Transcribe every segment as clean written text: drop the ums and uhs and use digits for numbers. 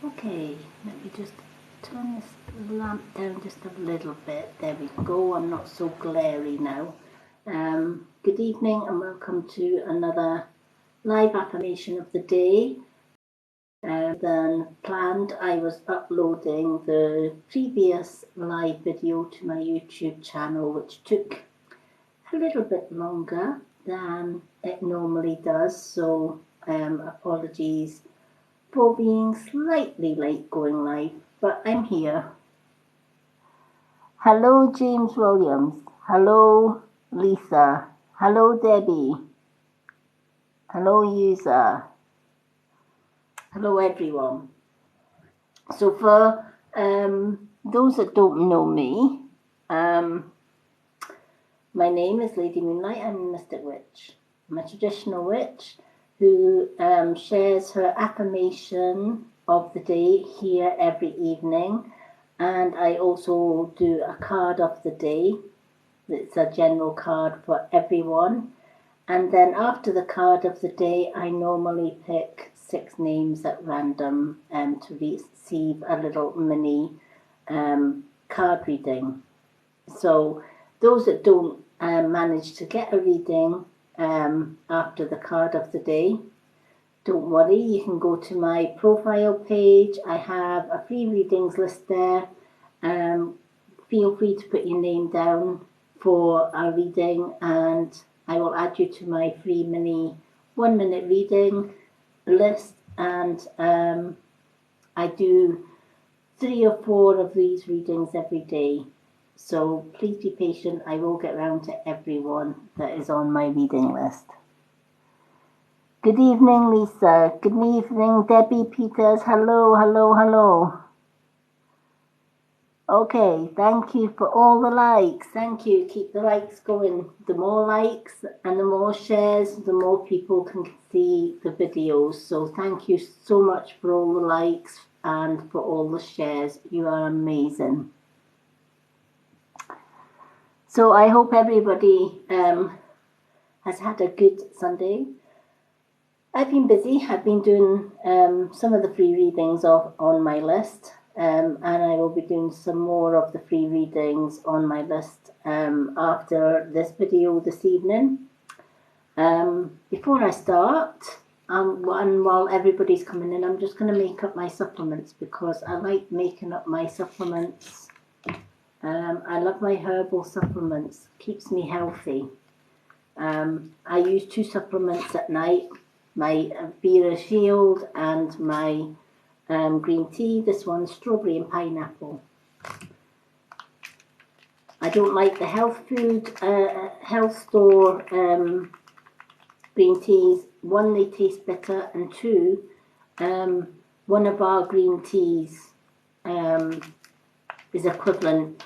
Okay, let me just turn this lamp down just a little bit. There we go, I'm not so glary now. Good evening and welcome to another live affirmation of the day. Than planned, I was uploading the previous live video to my YouTube channel, which took a little bit longer than it normally does, so apologies for being slightly late going live, but I'm here. Hello James Williams, hello Lisa, hello Debbie, hello user, hello everyone. So for those that don't know me, my name is Lady Moonlight. I'm a mystic witch. I'm a traditional witch who shares her affirmation of the day here every evening, and I also do a card of the day. It's a general card for everyone, and then after the card of the day I normally pick 6 names at random to receive a little mini card reading. So those that don't manage to get a reading after the card of the day, don't worry, you can go to my profile page. I have a free readings list there. Feel free to put your name down for a reading and I will add you to my free mini 1-minute reading list, and I do 3 or 4 of these readings every day. So please be patient, I will get round to everyone that is on my reading list. Good evening, Lisa. Good evening, Debbie Peters. Hello, hello, hello. Okay, thank you for all the likes. Thank you. Keep the likes going. The more likes and the more shares, the more people can see the videos. So thank you so much for all the likes and for all the shares. You are amazing. So I hope everybody has had a good Sunday. I've been busy. I've been doing some of the free readings on my list, and I will be doing some more of the free readings on my list after this video this evening. Before I start, and while everybody's coming in, I'm just going to make up my supplements because I like making up my supplements. I love my herbal supplements. Keeps me healthy. I use 2 supplements at night. My Vera Shield and my green tea. This one's strawberry and pineapple. I don't like the health store green teas. 1, they taste bitter, and 2, one of our green teas is equivalent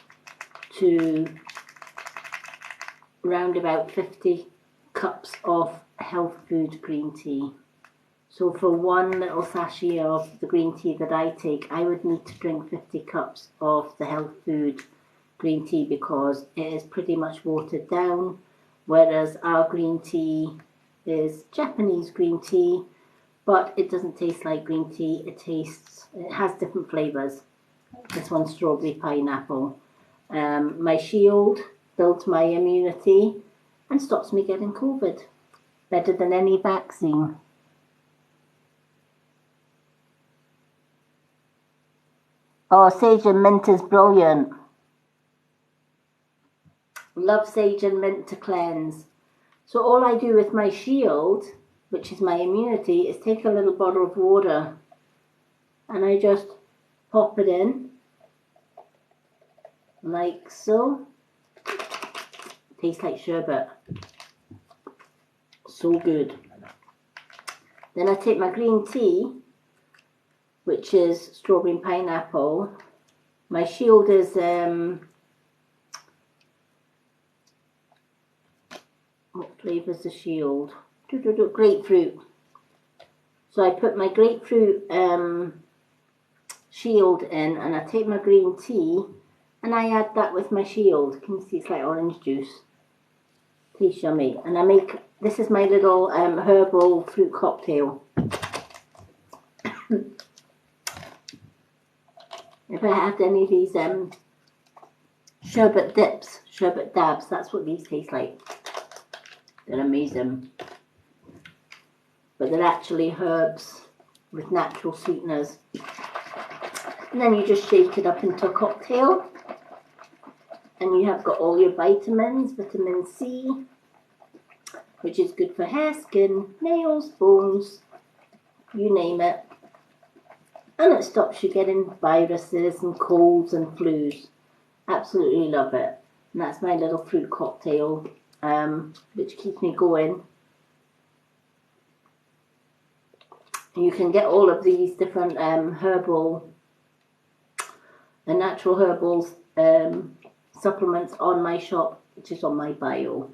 to round about 50 cups of health food green tea. So for 1 little sachet of the green tea that I take, I would need to drink 50 cups of the health food green tea because it is pretty much watered down, whereas our green tea is Japanese green tea, but it doesn't taste like green tea. It has different flavours. This one's strawberry pineapple. My Shield builds my immunity and stops me getting COVID. Better than any vaccine. Oh, sage and mint is brilliant. Love sage and mint to cleanse. So all I do with my Shield, which is my immunity, is take a little bottle of water and I just pop it in like so. Tastes like sherbet. So good. Then I take my green tea, which is strawberry and pineapple. My Shield is what flavour is the Shield? Grapefruit. So I put my grapefruit Shield in, and I take my green tea and I add that with my Shield. Can you see it's like orange juice? Tastes yummy. And I make, this is my little herbal fruit cocktail. If I had any of these sherbet dips, sherbet dabs, that's what these taste like. They're amazing. But they're actually herbs with natural sweeteners. And then you just shake it up into a cocktail. And you have got all your vitamins, vitamin C, which is good for hair, skin, nails, bones, you name it. And it stops you getting viruses and colds and flus. Absolutely love it. And that's my little fruit cocktail, which keeps me going. And you can get all of these different herbal and natural herbals supplements on my shop, which is on my bio.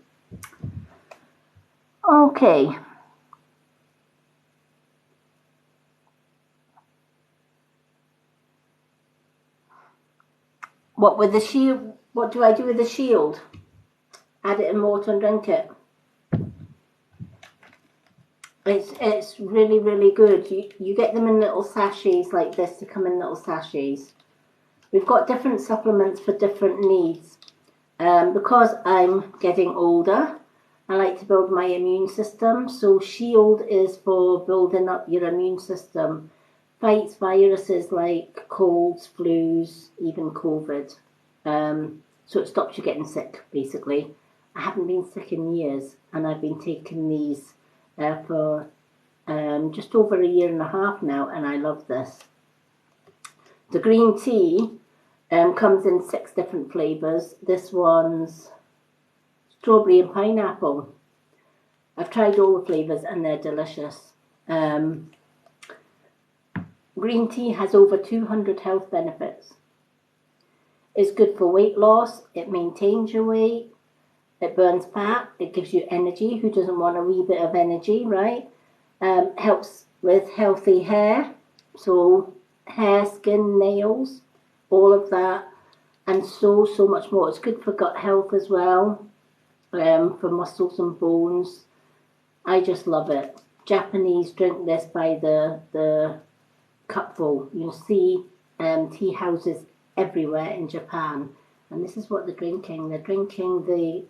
Okay. What with the shield? What do I do with the shield? Add it in water and drink it. It's really, really good. You get them in little sachets like this. They come in little sachets. We've got different supplements for different needs. Because I'm getting older, I like to build my immune system. So Shield is for building up your immune system. Fights viruses like colds, flus, even COVID. So it stops you getting sick, basically. I haven't been sick in years, and I've been taking these for just over a year and a half now, and I love this. The green tea comes in 6 different flavours. This one's strawberry and pineapple. I've tried all the flavours and they're delicious. Green tea has over 200 health benefits. It's good for weight loss, it maintains your weight, it burns fat, it gives you energy. Who doesn't want a wee bit of energy, right? Helps with healthy hair, so hair, skin, nails, all of that, and so much more. It's good for gut health as well, for muscles and bones. I just love it. Japanese drink this by the cupful. You'll see tea houses everywhere in Japan, and this is what they're drinking. They're drinking the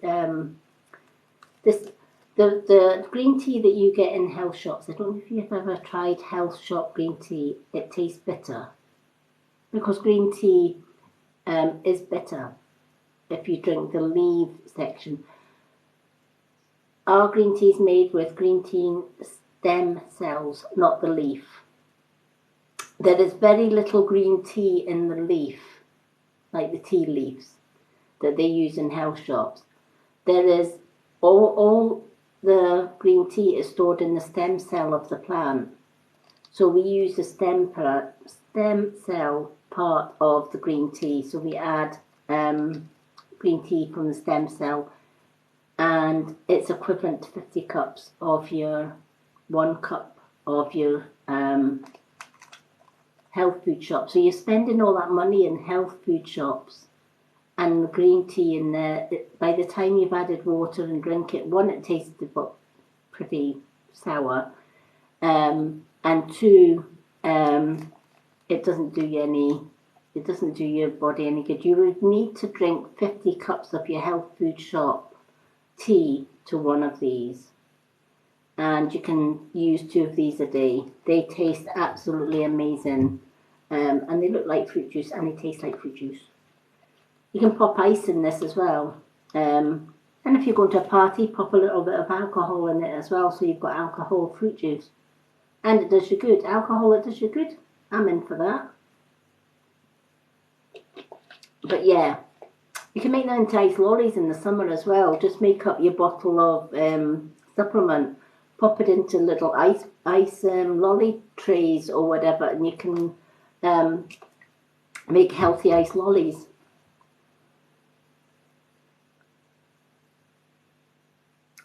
green tea that you get in health shops. I don't know if you've ever tried health shop green tea. It tastes bitter because green tea is bitter if you drink the leaf section. Our green tea is made with green tea stem cells, not the leaf. There is very little green tea in the leaf, like the tea leaves that they use in health shops. There is all the green tea is stored in the stem cell of the plant. So we use the stem cell part of the green tea. So we add green tea from the stem cell, and it's equivalent to 50 cups of your 1 cup of your health food shop. So you're spending all that money in health food shops and the green tea in there. By the time you've added water and drink it, 1, it tastes pretty sour, and 2, it doesn't do your body any good. You would need to drink 50 cups of your health food shop tea to 1 of these, and you can use 2 of these a day. They taste absolutely amazing, and they look like fruit juice, and they taste like fruit juice. You can pop ice in this as well, and if you're going to a party, pop a little bit of alcohol in it as well, so you've got alcohol fruit juice, and it does you good. Alcohol, it does you good. I'm in for that. But yeah, you can make them into ice lollies in the summer as well. Just make up your bottle of supplement, pop it into little ice lolly trays or whatever, and you can make healthy ice lollies.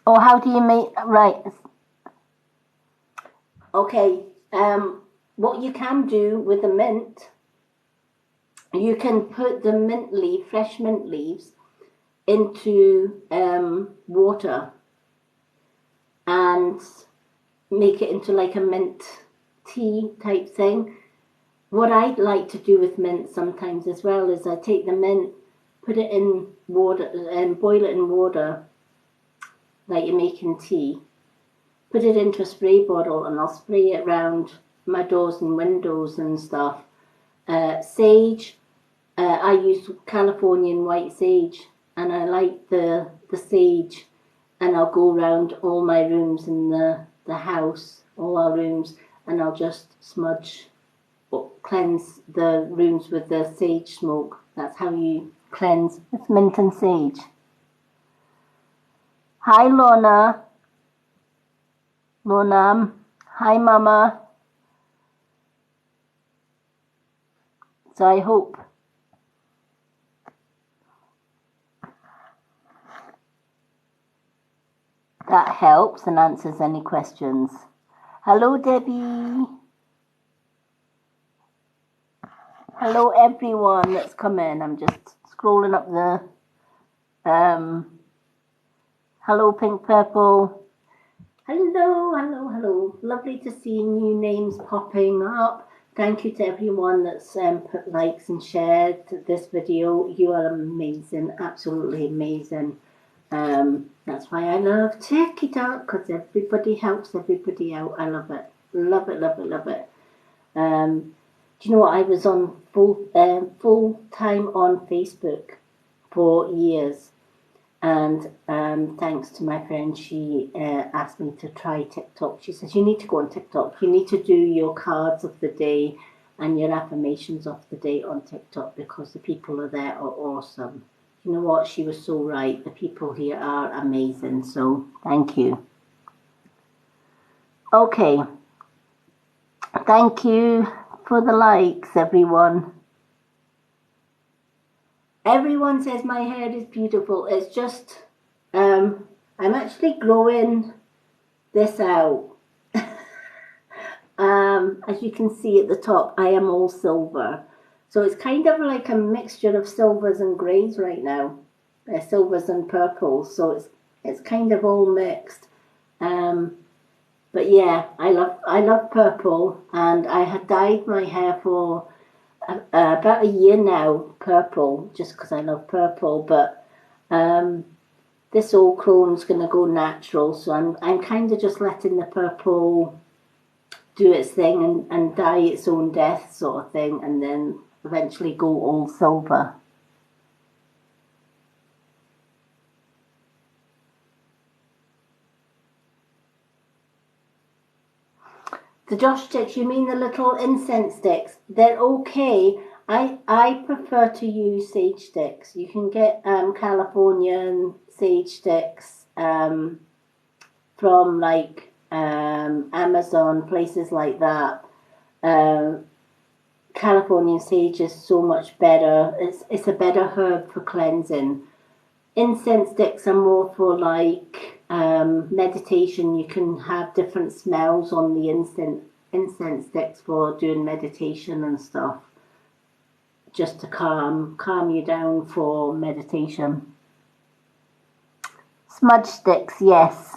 Or how do you make, right, okay, what you can do with the mint, you can put the mint leaf, fresh mint leaves, into water and make it into like a mint tea type thing, what I like to do with mint sometimes as well is I take the mint, put it in water and boil it in water like you're making tea. Put it into a spray bottle and I'll spray it around my doors and windows and stuff. Sage, I use Californian white sage, and I like the sage, and I'll go around all my rooms in the house, all our rooms, and I'll just smudge or cleanse the rooms with the sage smoke. That's how you cleanse with mint and sage. Hi Lorna. Lorna. Hi Mama. So I hope that helps and answers any questions. Hello Debbie. Hello everyone that's come in. I'm just scrolling up the hello Pink Purple. Hello. Lovely to see new names popping up. Thank you to everyone that's put likes and shared this video. You are amazing, absolutely amazing. That's why I love TikTok, because everybody helps everybody out. I love it. Love it. Do you know what? I was on full time on Facebook for years. And thanks to my friend, she asked me to try TikTok. She says, you need to go on TikTok. You need to do your cards of the day and your affirmations of the day on TikTok, because the people are there are awesome. You know what? She was so right. The people here are amazing. So thank you. Okay. Thank you for the likes, everyone. Everyone says my hair is beautiful. It's just, I'm actually growing this out. As you can see at the top, I am all silver. So it's kind of like a mixture of silvers and greys right now. Silvers and purples. So it's kind of all mixed. But yeah, I love purple, and I had dyed my hair for about a year now, purple, just because I love purple. But this old crone's going to go natural, so I'm kind of just letting the purple do its thing and die its own death sort of thing, and then eventually go all silver. The Josh sticks, you mean the little incense sticks? They're okay. I prefer to use sage sticks. You can get Californian sage sticks from like Amazon, places like that. Californian sage is so much better. It's a better herb for cleansing. Incense sticks are more for like meditation. You can have different smells on the incense sticks for doing meditation and stuff, just to calm you down for meditation. Smudge sticks, yes.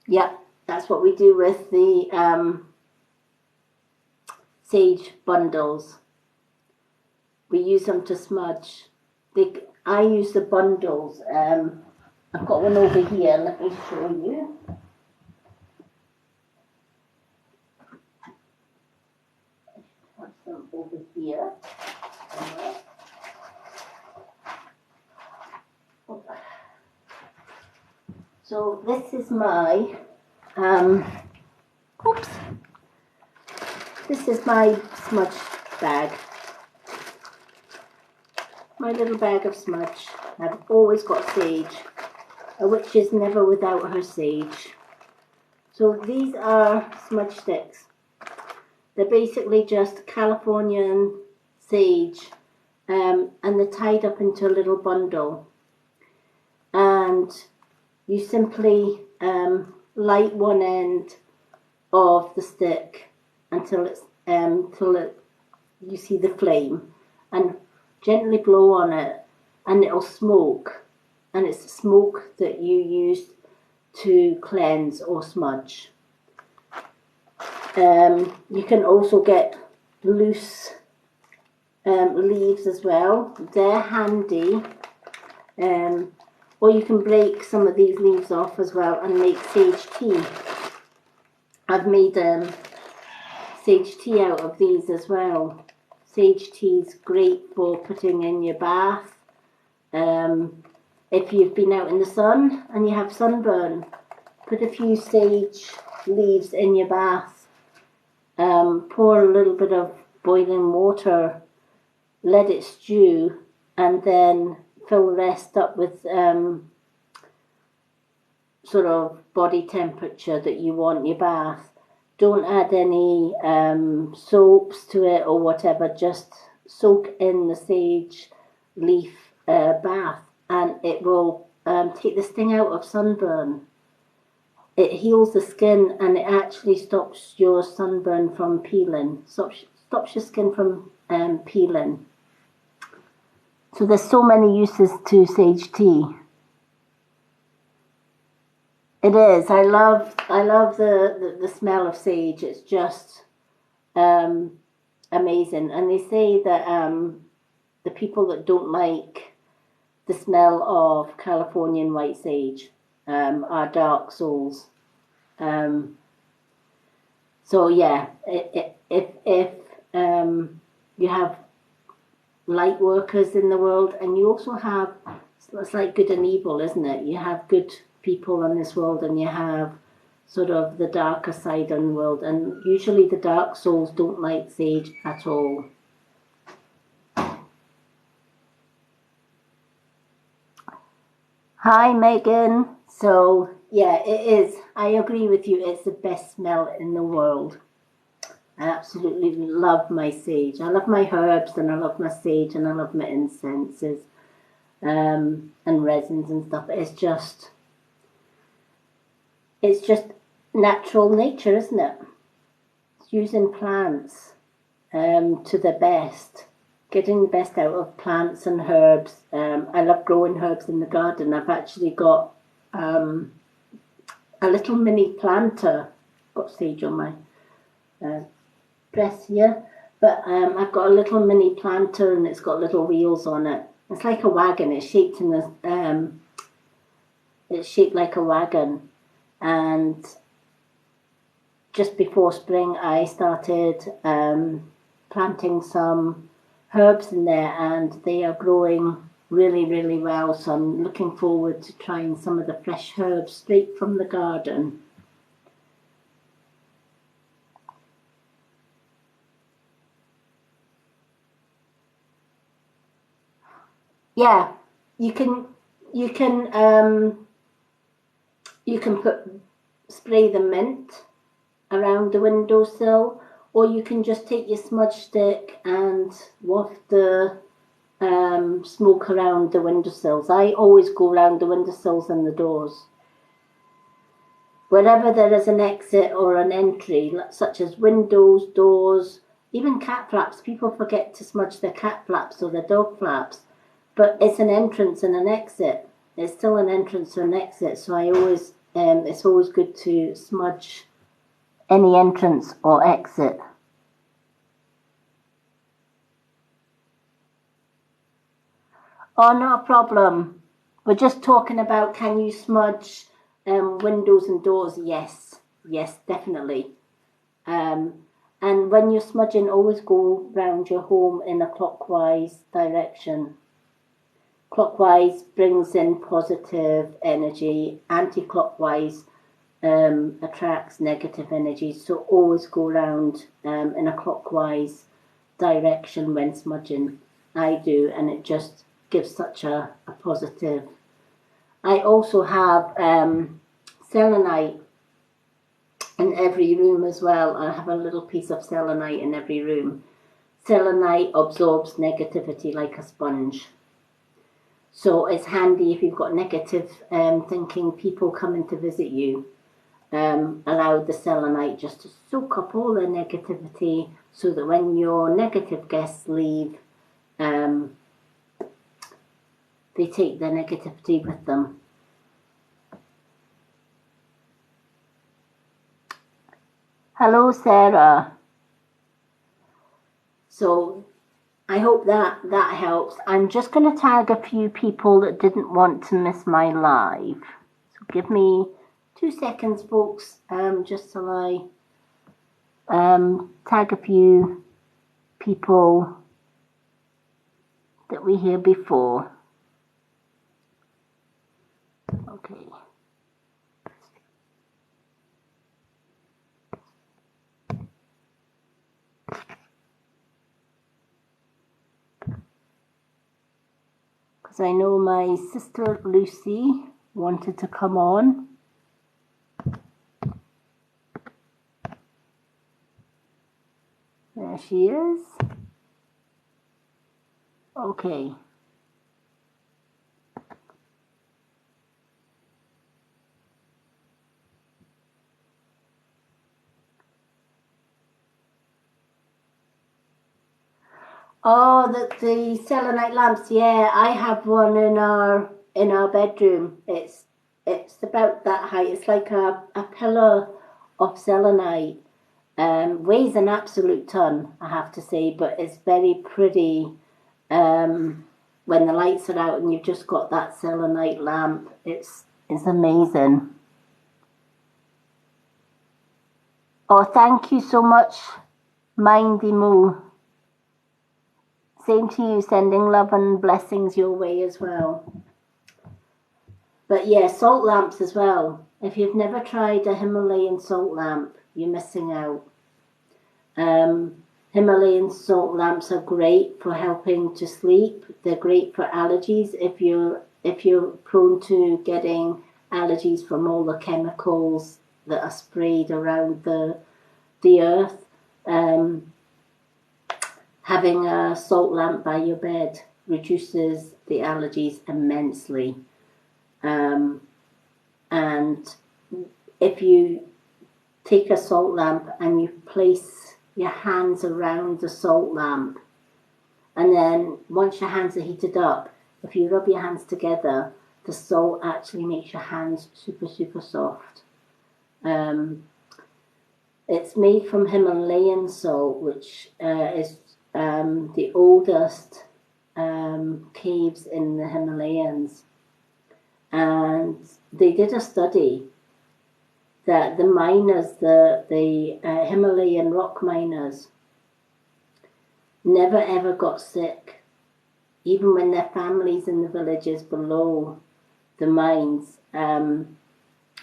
Yep, that's what we do with the sage bundles. We use them to smudge. I use the bundles. I've got one over here. Let me show you. Have some over here. So this is my This is my smudge bag. My little bag of smudge. I've always got sage. A witch is never without her sage. So these are smudge sticks. They're basically just Californian sage, and they're tied up into a little bundle. And you simply light one end of the stick until you see the flame, and gently blow on it, and it'll smoke. And it's the smoke that you use to cleanse or smudge. You can also get loose leaves as well. They're handy. Or you can break some of these leaves off as well and make sage tea. I've made sage tea out of these as well. Sage tea is great for putting in your bath. If you've been out in the sun and you have sunburn, put a few sage leaves in your bath. Pour a little bit of boiling water, let it stew, and then fill the rest up with sort of body temperature that you want your bath. Don't add any soaps to it or whatever, just soak in the sage leaf bath, and it will take the sting out of sunburn. It heals the skin, and it actually stops your sunburn from peeling, stops your skin from peeling. So there's so many uses to sage tea. It is. I love the smell of sage. It's just amazing. And they say that the people that don't like the smell of Californian white sage are dark souls. So yeah, if you have light workers in the world, and you also have, it's like good and evil, isn't it? You have good people in this world, and you have sort of the darker side in the world, and usually the dark souls don't like sage at all. Hi Megan. So yeah, it is, I agree with you, it's the best smell in the world. I absolutely love my sage. I love my herbs, and I love my sage, and I love my incenses and resins and stuff. It's just natural nature, isn't it? It's using plants to the best, getting the best out of plants and herbs. I love growing herbs in the garden. I've actually got a little mini planter. Got sage on my dress here, but I've got a little mini planter, and it's got little wheels on it. It's like a wagon. It's shaped in this. It's shaped like a wagon, and just before spring, I started planting some herbs in there, and they are growing really, really well. So I'm looking forward to trying some of the fresh herbs straight from the garden. Yeah, you can spray the mint around the windowsill, or you can just take your smudge stick and waft the smoke around the windowsills. I always go around the windowsills and the doors. Wherever there is an exit or an entry, such as windows, doors, even cat flaps. People forget to smudge their cat flaps or their dog flaps. But it's an entrance and an exit. It's still an entrance or an exit. So I always, it's always good to smudge any entrance or exit. Oh, not a problem. We're just talking about, can you smudge windows and doors? Yes, yes, definitely. And when you're smudging, always go round your home in a clockwise direction. Clockwise brings in positive energy, anti-clockwise attracts negative energy, so always go round in a clockwise direction when smudging. I do, and it just gives such a positive. I also have selenite in every room as well. I have a little piece of selenite in every room. Selenite absorbs negativity like a sponge. So it's handy if you've got negative thinking people coming to visit you. Allow the selenite just to soak up all the negativity, so that when your negative guests leave, they take their negativity with them. Hello, Sarah. So I hope that helps. I'm just going to tag a few people that didn't want to miss my live. So give me 2 seconds, folks, just till I tag a few people that we hear before. Okay. Because I know my sister Lucy wanted to come on. There she is. Okay. Oh, the selenite lamps. Yeah, I have one in our bedroom. It's about that height. It's like a pillar of selenite. Weighs an absolute ton, I have to say, but it's very pretty. When the lights are out and you've just got that selenite lamp, it's amazing. Oh, thank you so much, Mindy Moo. Same to you, sending love and blessings your way as well. But yeah, salt lamps as well. If you've never tried a Himalayan salt lamp, you're missing out. Himalayan salt lamps are great for helping to sleep. They're great for allergies if you're prone to getting allergies from all the chemicals that are sprayed around the earth. Having a salt lamp by your bed reduces the allergies immensely. And if you take a salt lamp and you place your hands around the salt lamp, and then once your hands are heated up, if you rub your hands together, the salt actually makes your hands super, super soft. It's made from Himalayan salt, which is the oldest caves in the Himalayas. And they did a study that the miners, the Himalayan rock miners, never ever got sick, even when their families in the villages below the mines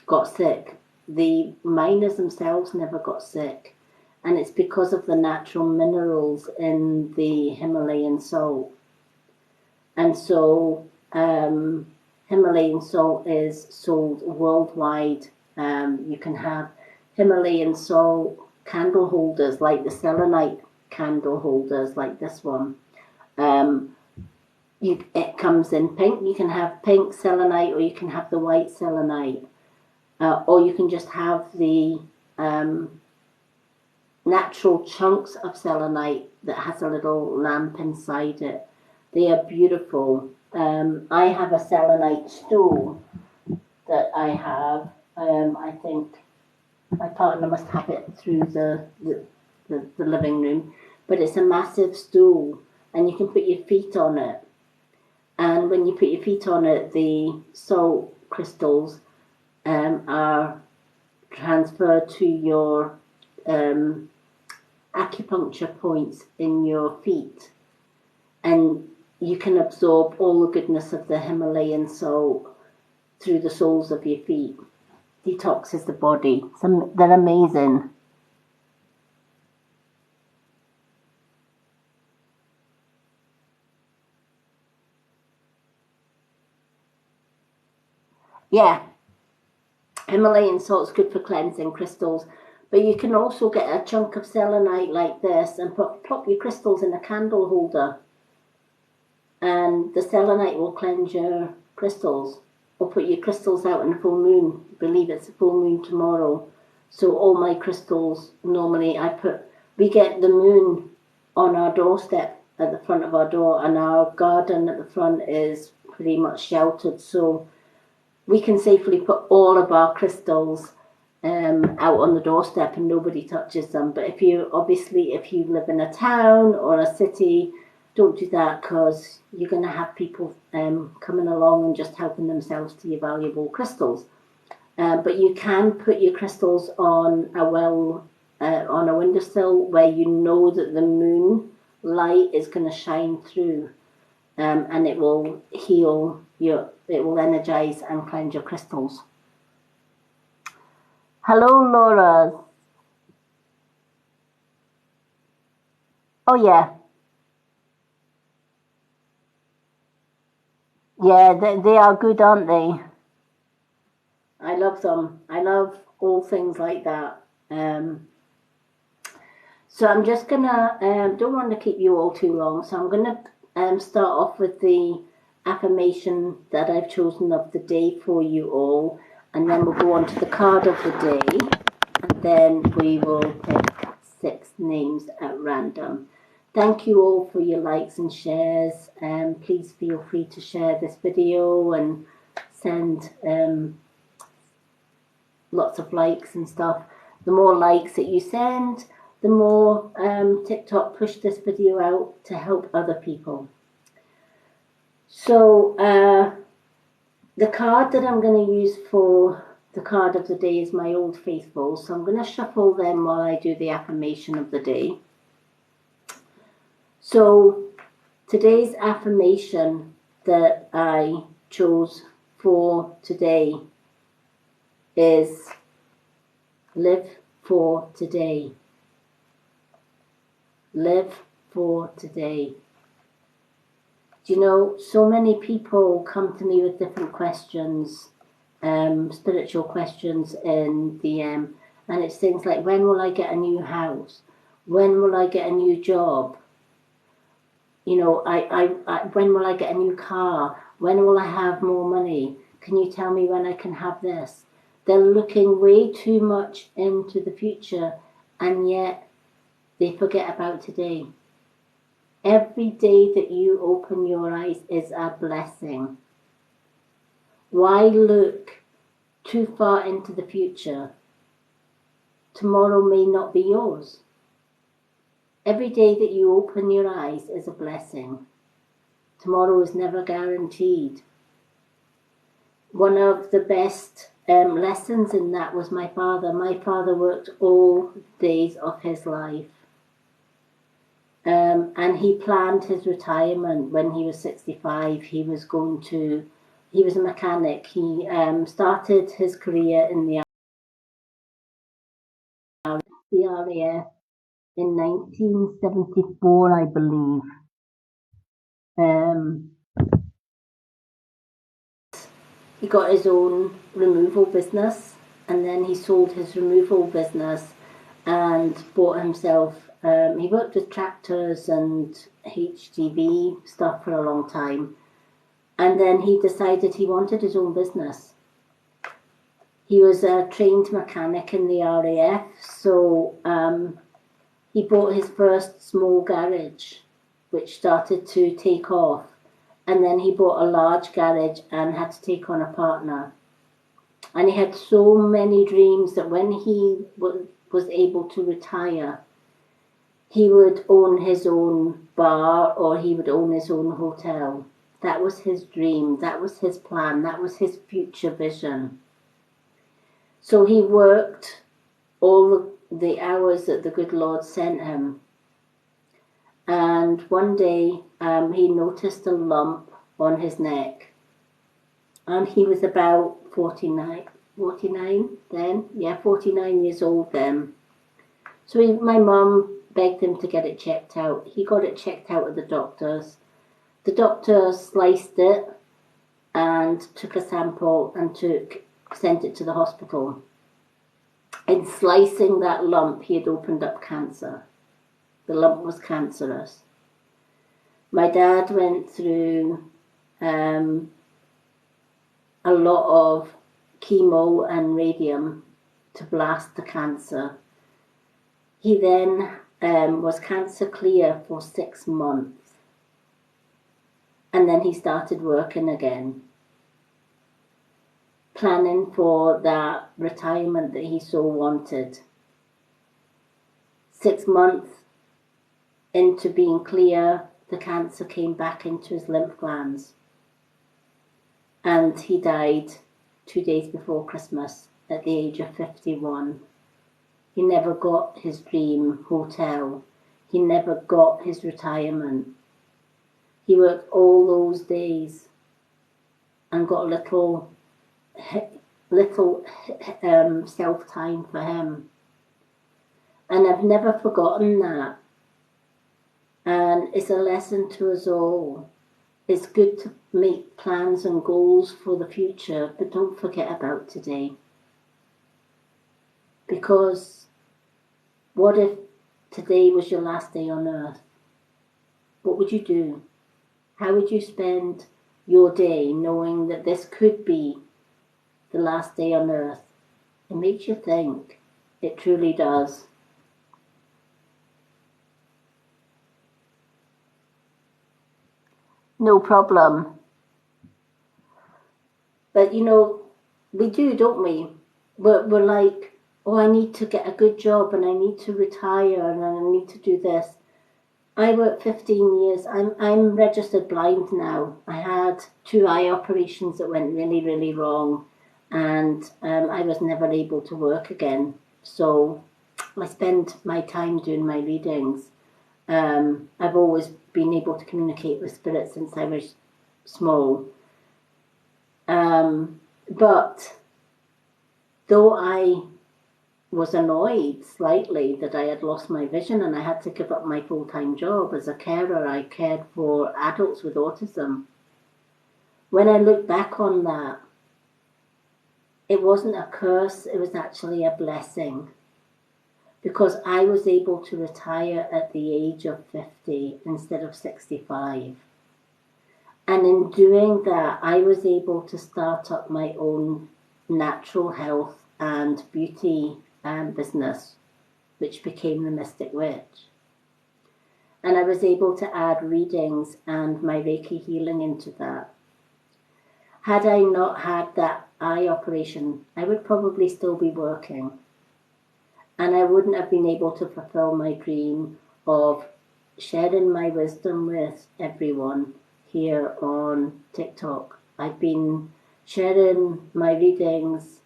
got sick. The miners themselves never got sick, and it's because of the natural minerals in the Himalayan salt. And so Himalayan salt is sold worldwide. You can have Himalayan salt candle holders, like the selenite candle holders, like this one. It comes in pink. You can have pink selenite, or you can have the white selenite, or you can just have the natural chunks of selenite that has a little lamp inside it. They are beautiful. I have a selenite stool that I have. I think my partner must have it through the living room, but it's a massive stool, and you can put your feet on it. And when you put your feet on it, the salt crystals are transferred to your acupuncture points in your feet, and you can absorb all the goodness of the Himalayan salt through the soles of your feet. Detoxes the body. They're amazing. Yeah, Himalayan salt's good for cleansing crystals, but you can also get a chunk of selenite like this and plop your crystals in a candle holder, and the selenite will cleanse your crystals. Or put your crystals out in a full moon. I believe it's a full moon tomorrow. So all my crystals, normally we get the moon on our doorstep at the front of our door, and our garden at the front is pretty much sheltered. So we can safely put all of our crystals out on the doorstep and nobody touches them. But if you live in a town or a city, don't do that, because you're going to have people coming along and just helping themselves to your valuable crystals. But you can put your crystals on on a windowsill where you know that the moon light is going to shine through, and it will heal it will energize and cleanse your crystals. Hello, Laura. Oh yeah, yeah, they are good, aren't they? I love them. I love all things like that. So I'm just gonna, don't want to keep you all too long, so I'm gonna start off with the affirmation that I've chosen of the day for you all, and then we'll go on to the card of the day, and then we will pick 6 names at random. Thank you all for your likes and shares, and please feel free to share this video and send lots of likes and stuff. The more likes that you send, the more TikTok push this video out to help other people. So the card that I'm going to use for the card of the day is my Old Faithful. So I'm going to shuffle them while I do the affirmation of the day. So today's affirmation that I chose for today is live for today. Live for today. Do you know, so many people come to me with different questions, spiritual questions in DM, and it's things like, when will I get a new house? When will I get a new job? You know, when will I get a new car? When will I have more money? Can you tell me when I can have this? They're looking way too much into the future, and yet they forget about today. Every day that you open your eyes is a blessing. Why look too far into the future? Tomorrow may not be yours. Every day that you open your eyes is a blessing. Tomorrow is never guaranteed. One of the best lessons in that was my father. My father worked all days of his life. And he planned his retirement when he was 65. He was a mechanic. He started his career in the RAF in 1974, I believe. He got his own removal business, and then he sold his removal business and bought himself, he worked with tractors and HGV stuff for a long time, and then he decided he wanted his own business. He was a trained mechanic in the RAF, so he bought his first small garage, which started to take off. And then he bought a large garage and had to take on a partner. And he had so many dreams that when he was able to retire, he would own his own bar or he would own his own hotel. That was his dream. That was his plan. That was his future vision. So he worked all the hours that the good Lord sent him. And one day he noticed a lump on his neck. And he was about 49 then? Yeah, 49 years old then. So my mum begged him to get it checked out. He got it checked out at the doctor's. The doctor sliced it and took a sample and sent it to the hospital. In slicing that lump, he had opened up cancer. The lump was cancerous. My dad went through a lot of chemo and radium to blast the cancer. He then was cancer clear for 6 months. And then he started working again. planning for that retirement that he so wanted. 6 months into being clear, the cancer came back into his lymph glands. And he died 2 days before Christmas at the age of 51. He never got his dream hotel. He never got his retirement. He worked all those days and got little self-time for him. And I've never forgotten that. And it's a lesson to us all. It's good to make plans and goals for the future, but don't forget about today. Because what if today was your last day on earth? What would you do? How would you spend your day knowing that this could be the last day on earth? It makes you think. It truly does. No problem. But we do, don't we? We're like, oh, I need to get a good job and I need to retire and I need to do this. I worked 15 years. I'm registered blind now. I had 2 eye operations that went really, really wrong, and I was never able to work again. So I spend my time doing my readings. I've always been able to communicate with spirits since I was small. But though I was annoyed slightly that I had lost my vision and I had to give up my full-time job as a carer, I cared for adults with autism. When I look back on that, it wasn't a curse, it was actually a blessing. Because I was able to retire at the age of 50 instead of 65. And in doing that, I was able to start up my own natural health and beauty business, which became the Mystic Witch. And I was able to add readings and my Reiki healing into that. Had I not had that eye operation, I would probably still be working. And I wouldn't have been able to fulfill my dream of sharing my wisdom with everyone here on TikTok. I've been sharing my readings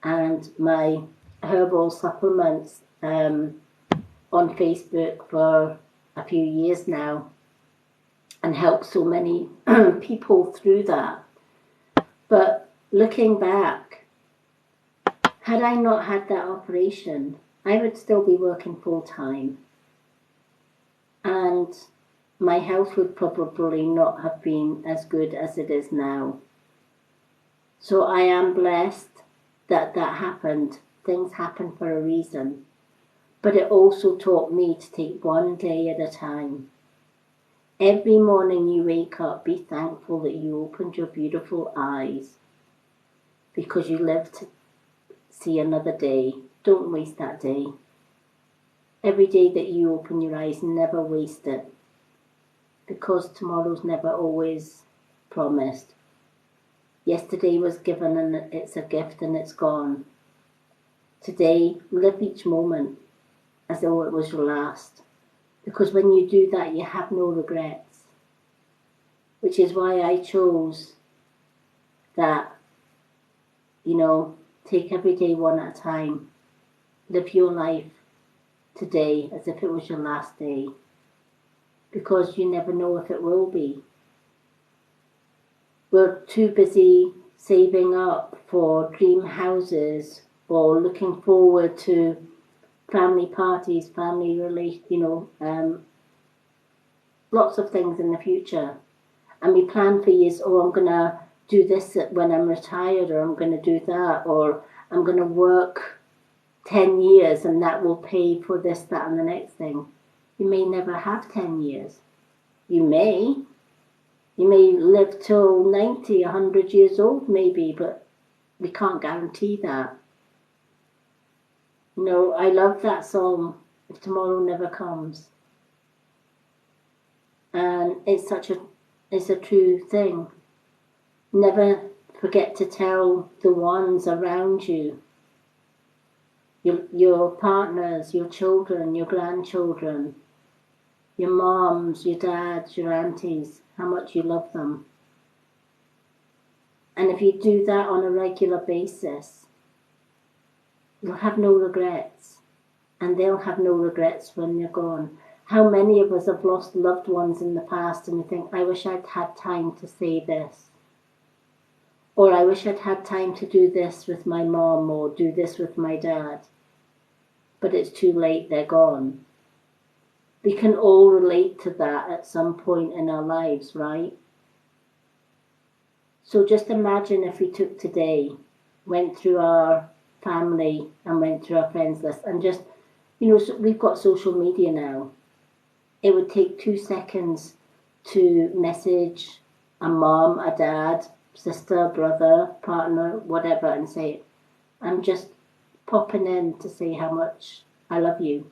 and my herbal supplements on Facebook for a few years now and helped so many people through that. But looking back, had I not had that operation, I would still be working full time. And my health would probably not have been as good as it is now. So I am blessed that that happened. Things happen for a reason. But it also taught me to take one day at a time. Every morning you wake up, be thankful that you opened your beautiful eyes because you live to see another day. Don't waste that day. Every day that you open your eyes, never waste it. Because tomorrow's never always promised. Yesterday was given and it's a gift and it's gone. Today, live each moment as though it was your last. Because when you do that, you have no regrets. Which is why I chose that, take every day one at a time. Live your life today as if it was your last day. Because you never know if it will be. We're too busy saving up for dream houses or looking forward to family parties, family lots of things in the future. And we plan for years, I'm going to do this when I'm retired, or I'm going to do that, or I'm going to work 10 years and that will pay for this, that and the next thing. You may never have 10 years. You may live till 90, 100 years old maybe, but we can't guarantee that. I love that song, If Tomorrow Never Comes. And it's a true thing. Never forget to tell the ones around you, your partners, your children, your grandchildren, your moms, your dads, your aunties, how much you love them. And if you do that on a regular basis, you'll have no regrets, and they'll have no regrets when you're gone. How many of us have lost loved ones in the past and we think, I wish I'd had time to say this, or I wish I'd had time to do this with my mom or do this with my dad, but it's too late, they're gone. We can all relate to that at some point in our lives, right? So just imagine if we took today, went through our family and went through our friends list, and just, so we've got social media now. It would take 2 seconds to message a mom, a dad, sister, brother, partner, whatever, and say, I'm just popping in to say how much I love you,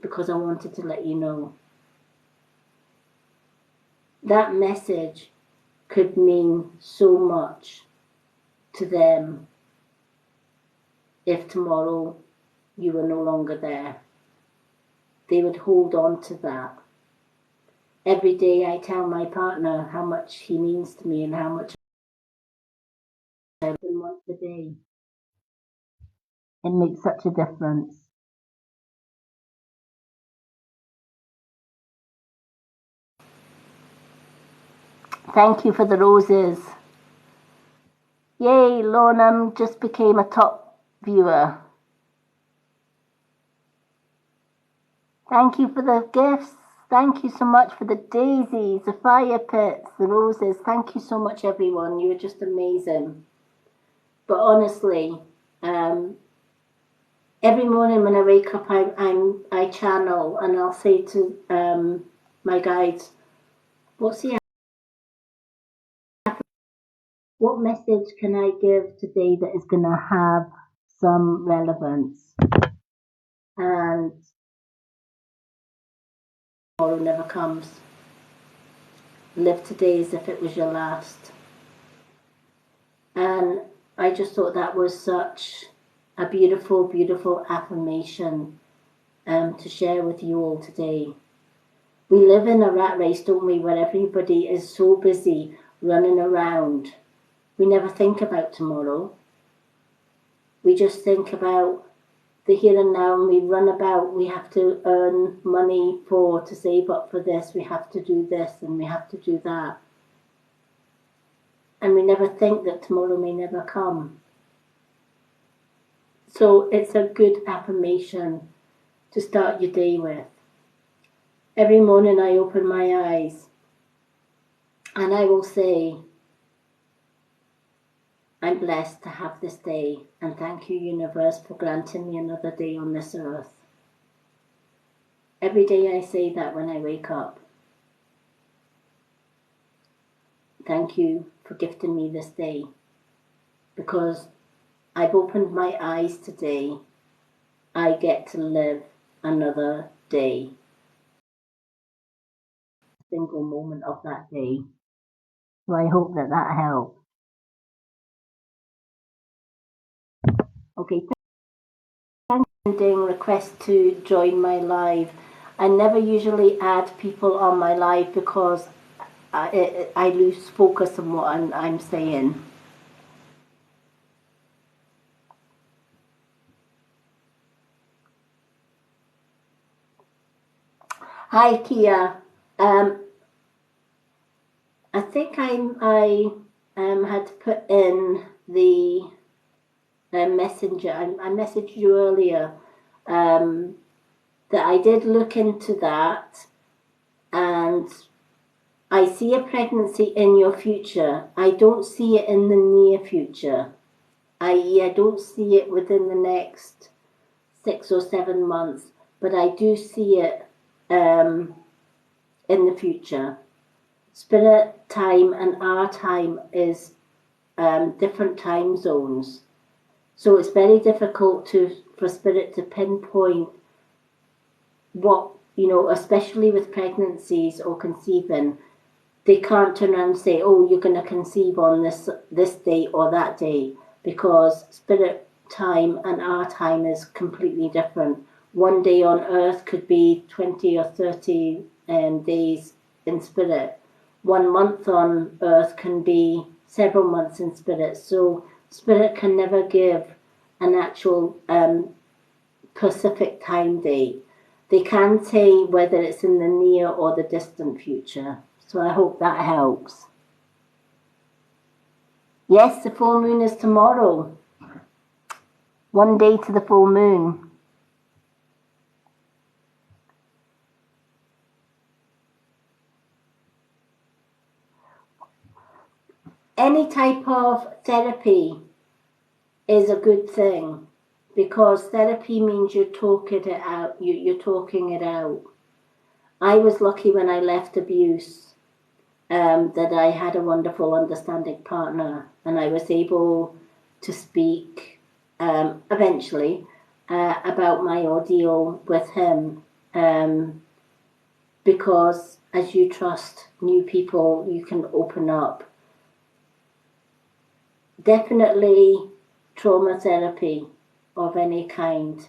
because I wanted to let you know. That message could mean so much to them if tomorrow you were no longer there. They would hold on to that. Every day I tell my partner how much he means to me and how much I love him once a day. It makes such a difference. Thank you for the roses. Yay, Lonham just became a top viewer. Thank you for the gifts. Thank you so much for the daisies, the fire pits, the roses. Thank you so much, everyone. You were just amazing. But honestly, every morning when I wake up, I channel and I'll say to my guides, what message can I give today that is going to have some relevance? And tomorrow never comes. Live today as if it was your last. And I just thought that was such a beautiful, beautiful affirmation to share with you all today. We live in a rat race, don't we, where everybody is so busy running around. We never think about tomorrow. We just think about the here and now, and we run about. We have to earn money to save up for this. We have to do this and we have to do that. And we never think that tomorrow may never come. So it's a good affirmation to start your day with. Every morning I open my eyes and I will say, I'm blessed to have this day, and thank you, universe, for granting me another day on this earth. Every day I say that when I wake up. Thank you for gifting me this day, because I've opened my eyes today. I get to live another day. Single moment of that day. So I hope that helps. Okay, sending requests to join my live. I never usually add people on my live because I lose focus on what I'm saying. Hi, Kia. I think I had put in the messenger. I messaged you earlier that I did look into that, and I see a pregnancy in your future. I don't see it in the near future. I.e., I don't see it within the next 6 or 7 months, but I do see it in the future. Spirit time and our time is different time zones. So it's very difficult for Spirit to pinpoint what, especially with pregnancies or conceiving, they can't turn around and say, oh, you're going to conceive on this day or that day, because spirit time and our time is completely different. One day on earth could be 20 or 30 days in spirit. 1 month on earth can be several months in spirit. So spirit can never give an actual specific time date. They can say whether it's in the near or the distant future. So I hope that helps. Yes, the full moon is tomorrow. 1 day to the full moon. Any type of therapy is a good thing, because therapy means you're talking it out. You're talking it out. I was lucky when I left abuse. That I had a wonderful, understanding partner, and I was able to speak eventually about my ordeal with him, because as you trust new people, you can open up. Definitely trauma therapy of any kind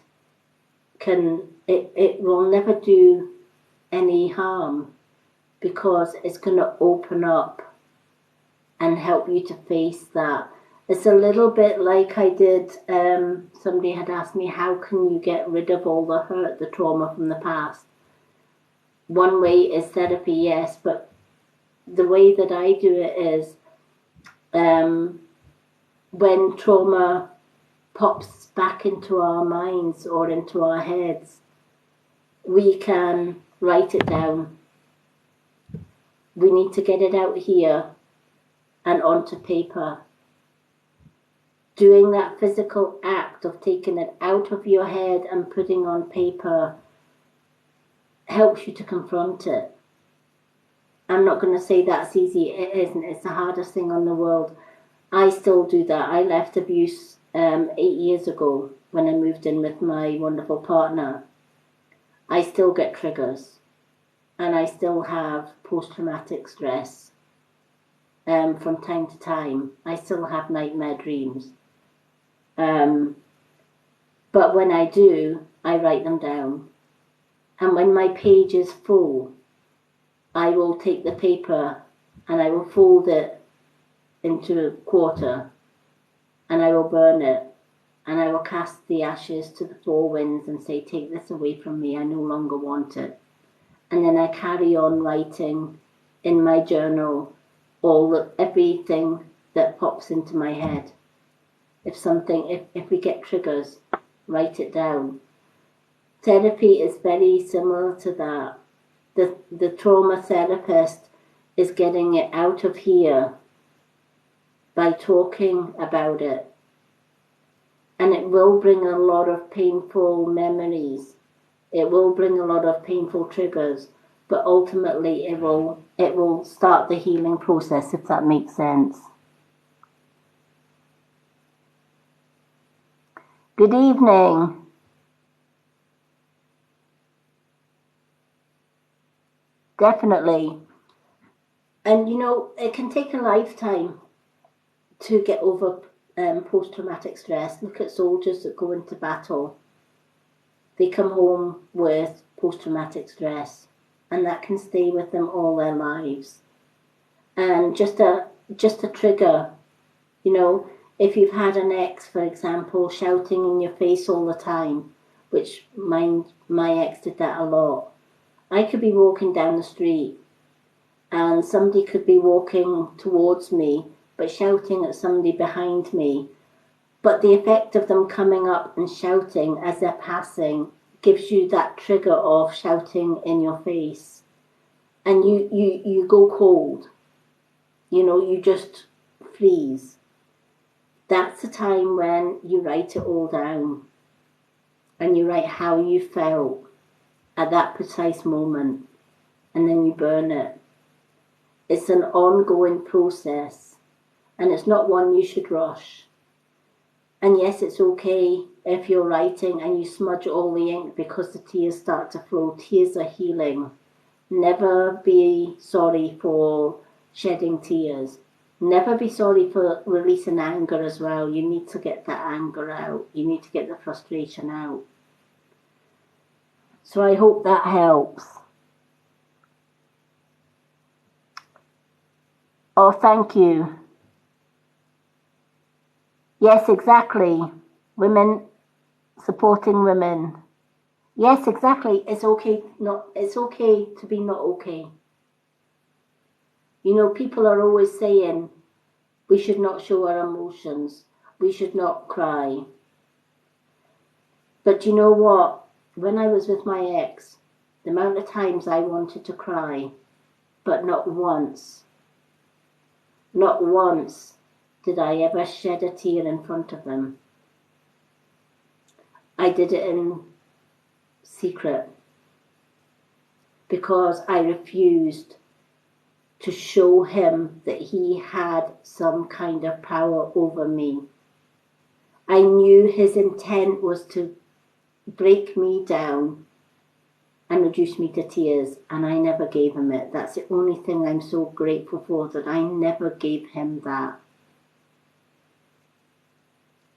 it will never do any harm, because it's going to open up and help you to face that. It's a little bit like I did, somebody had asked me, how can you get rid of all the hurt, the trauma from the past? One way is therapy, yes, but the way that I do it is when trauma pops back into our minds or into our heads, we can write it down. We need to get it out here and onto paper. Doing that physical act of taking it out of your head and putting on paper helps you to confront it. I'm not going to say that's easy. It isn't. It's the hardest thing on the world. I still do that. I left abuse 8 years ago when I moved in with my wonderful partner. I still get triggers. And I still have post-traumatic stress from time to time. I still have nightmare dreams. But when I do, I write them down. And when my page is full, I will take the paper and I will fold it into a quarter, and I will burn it, and I will cast the ashes to the four winds and say, take this away from me, I no longer want it. And then I carry on writing in my journal everything that pops into my head. If we get triggers, write it down. Therapy is very similar to that. The trauma therapist is getting it out of here by talking about it. And it will bring a lot of painful memories. It will bring a lot of painful triggers, but ultimately it will start the healing process, if that makes sense. Good evening. Definitely. And it can take a lifetime to get over post-traumatic stress. Look at soldiers that go into battle. They come home with post-traumatic stress, and that can stay with them all their lives. And just a trigger, if you've had an ex, for example, shouting in your face all the time, which my ex did that a lot. I could be walking down the street and somebody could be walking towards me but shouting at somebody behind me. But the effect of them coming up and shouting as they're passing gives you that trigger of shouting in your face. And you go cold. You just freeze. That's the time when you write it all down. And you write how you felt at that precise moment. And then you burn it. It's an ongoing process. And it's not one you should rush. And yes, it's okay if you're writing and you smudge all the ink because the tears start to flow. Tears are healing. Never be sorry for shedding tears. Never be sorry for releasing anger as well. You need to get that anger out. You need to get the frustration out. So I hope that helps. Oh, thank you. Yes, exactly. Women supporting women. Yes, exactly. It's okay. It's okay to be not okay. You know, people are always saying we should not show our emotions. We should not cry. But you know what? When I was with my ex, the amount of times I wanted to cry, but not once did I ever shed a tear in front of him. I did it in secret because I refused to show him that he had some kind of power over me. I knew his intent was to break me down and reduce me to tears, and I never gave him it. That's the only thing I'm so grateful for, that I never gave him that.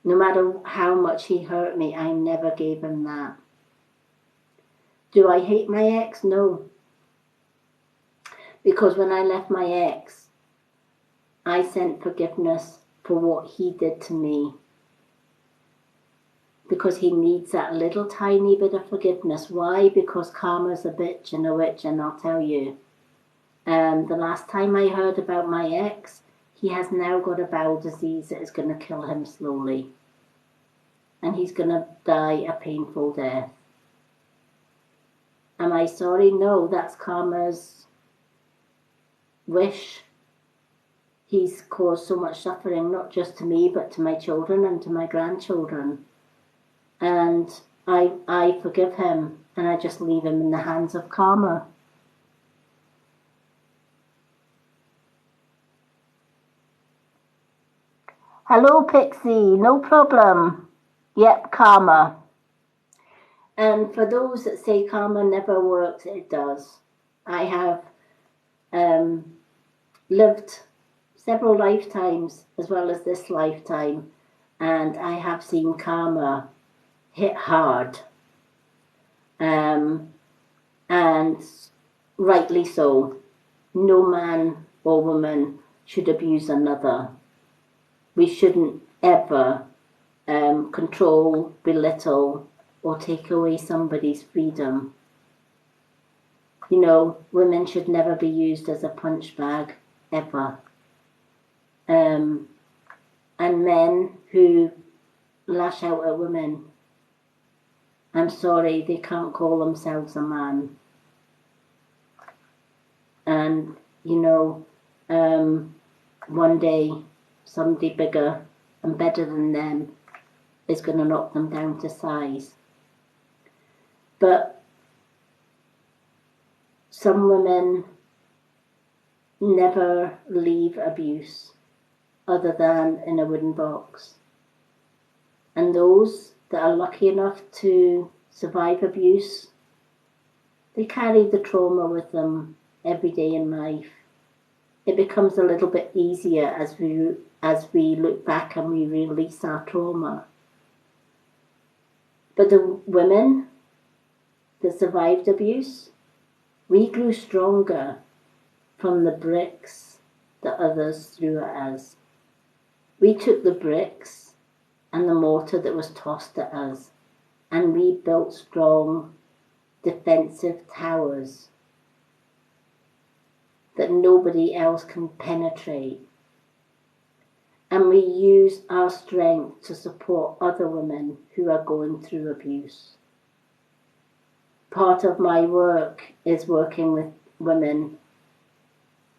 No matter how much he hurt me, I never gave him that. Do I hate my ex? No. Because when I left my ex, I sent forgiveness for what he did to me. Because he needs that little tiny bit of forgiveness. Why? Because karma's a bitch and a witch, and I'll tell you. The last time I heard about my ex, he has now got a bowel disease that is going to kill him slowly. And he's going to die a painful death. Am I sorry? No, that's karma's wish. He's caused so much suffering, not just to me, but to my children and to my grandchildren. And I forgive him, and I just leave him in the hands of karma. Hello, Pixie, no problem. Yep, karma. And for those that say karma never works, it does. I have lived several lifetimes as well as this lifetime, and I have seen karma hit hard, and rightly so. No man or woman should abuse another. We shouldn't ever control, belittle, or take away somebody's freedom. You know, women should never be used as a punch bag, ever. And men who lash out at women, I'm sorry, they can't call themselves a man. And, you know, one day somebody bigger and better than them is going to knock them down to size. But some women never leave abuse other than in a wooden box. And those that are lucky enough to survive abuse, they carry the trauma with them every day in life. It becomes a little bit easier as we look back and we release our trauma. But the women that survived abuse, we grew stronger from the bricks that others threw at us. We took the bricks and the mortar that was tossed at us, and we built strong defensive towers that nobody else can penetrate. And we use our strength to support other women who are going through abuse. Part of my work is working with women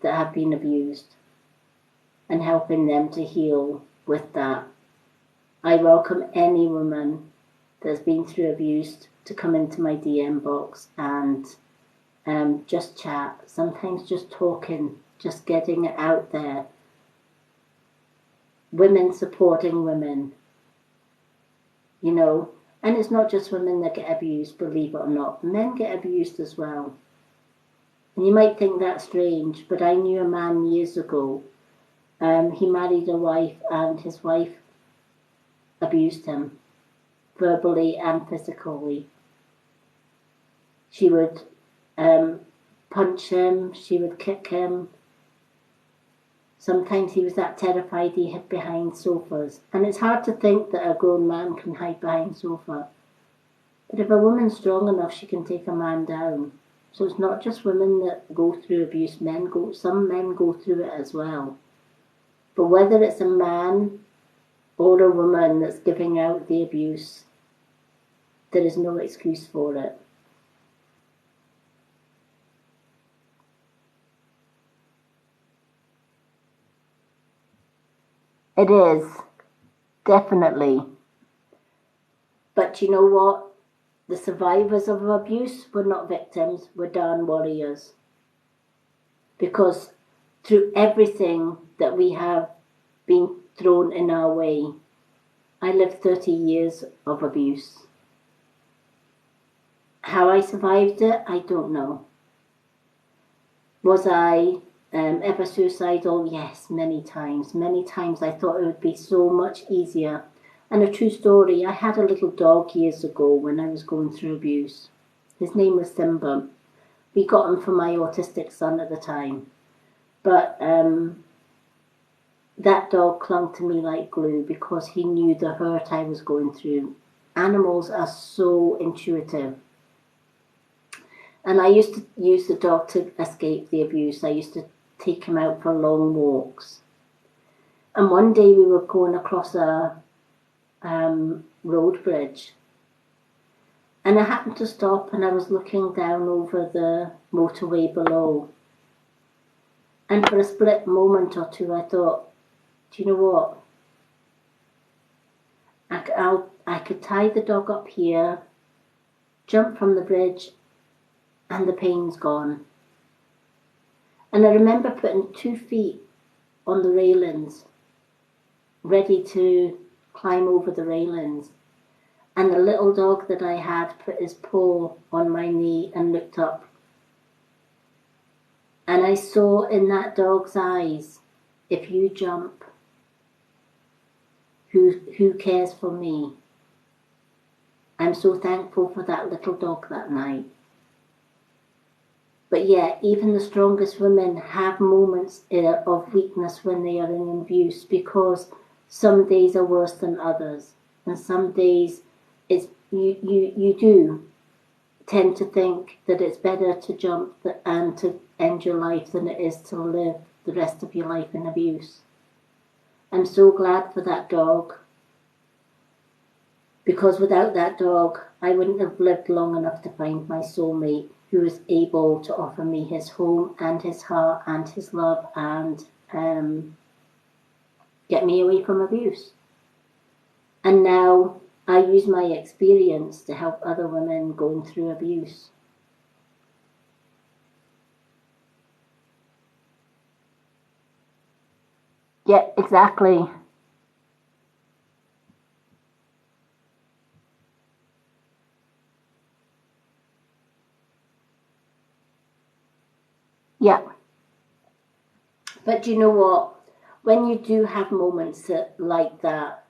that have been abused and helping them to heal with that. I welcome any woman that's been through abuse to come into my DM box and just chat. Sometimes just talking, just getting it out there. Women supporting women, you know. And it's not just women that get abused, believe it or not. Men get abused as well. And you might think that's strange, but I knew a man years ago. He married a wife, and his wife abused him, verbally and physically. She would punch him, she would kick him. Sometimes he was that terrified he hid behind sofas. And it's hard to think that a grown man can hide behind a sofa. But if a woman's strong enough, she can take a man down. So it's not just women that go through abuse, some men go through it as well. But whether it's a man or a woman that's giving out the abuse, there is no excuse for it. It is, definitely. But you know what? The survivors of abuse were not victims, were darn warriors. Because through everything that we have been thrown in our way, I lived 30 years of abuse. How I survived it, I don't know. Was I ever suicidal? Yes, many times. Many times I thought it would be so much easier. And a true story, I had a little dog years ago when I was going through abuse. His name was Simba. We got him for my autistic son at the time. But that dog clung to me like glue because he knew the hurt I was going through. Animals are so intuitive. And I used to use the dog to escape the abuse. I used to take him out for long walks. And one day we were going across a road bridge. And I happened to stop and I was looking down over the motorway below. And for a split moment or two I thought, do you know what? I could tie the dog up here, jump from the bridge, and the pain's gone. And I remember putting 2 feet on the railings, ready to climb over the railings. And the little dog that I had put his paw on my knee and looked up. And I saw in that dog's eyes, if you jump, who cares for me? I'm so thankful for that little dog that night. But yeah, even the strongest women have moments of weakness when they are in abuse, because some days are worse than others. And some days you do tend to think that it's better to jump and to end your life than it is to live the rest of your life in abuse. I'm so glad for that dog, because without that dog, I wouldn't have lived long enough to find my soulmate who was able to offer me his home and his heart and his love and get me away from abuse. And now I use my experience to help other women going through abuse. Yeah, exactly. Yeah. But you know what? When you do have moments like that,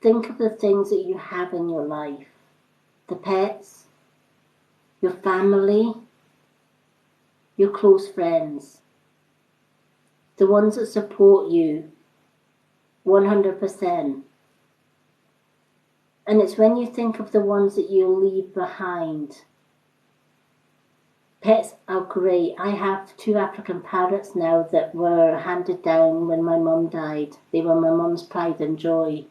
think of the things that you have in your life. The pets, your family, your close friends, the ones that support you 100%. And it's when you think of the ones that you'll leave behind. Pets are great. I have 2 African parrots now that were handed down when my mum died. They were my mum's pride and joy.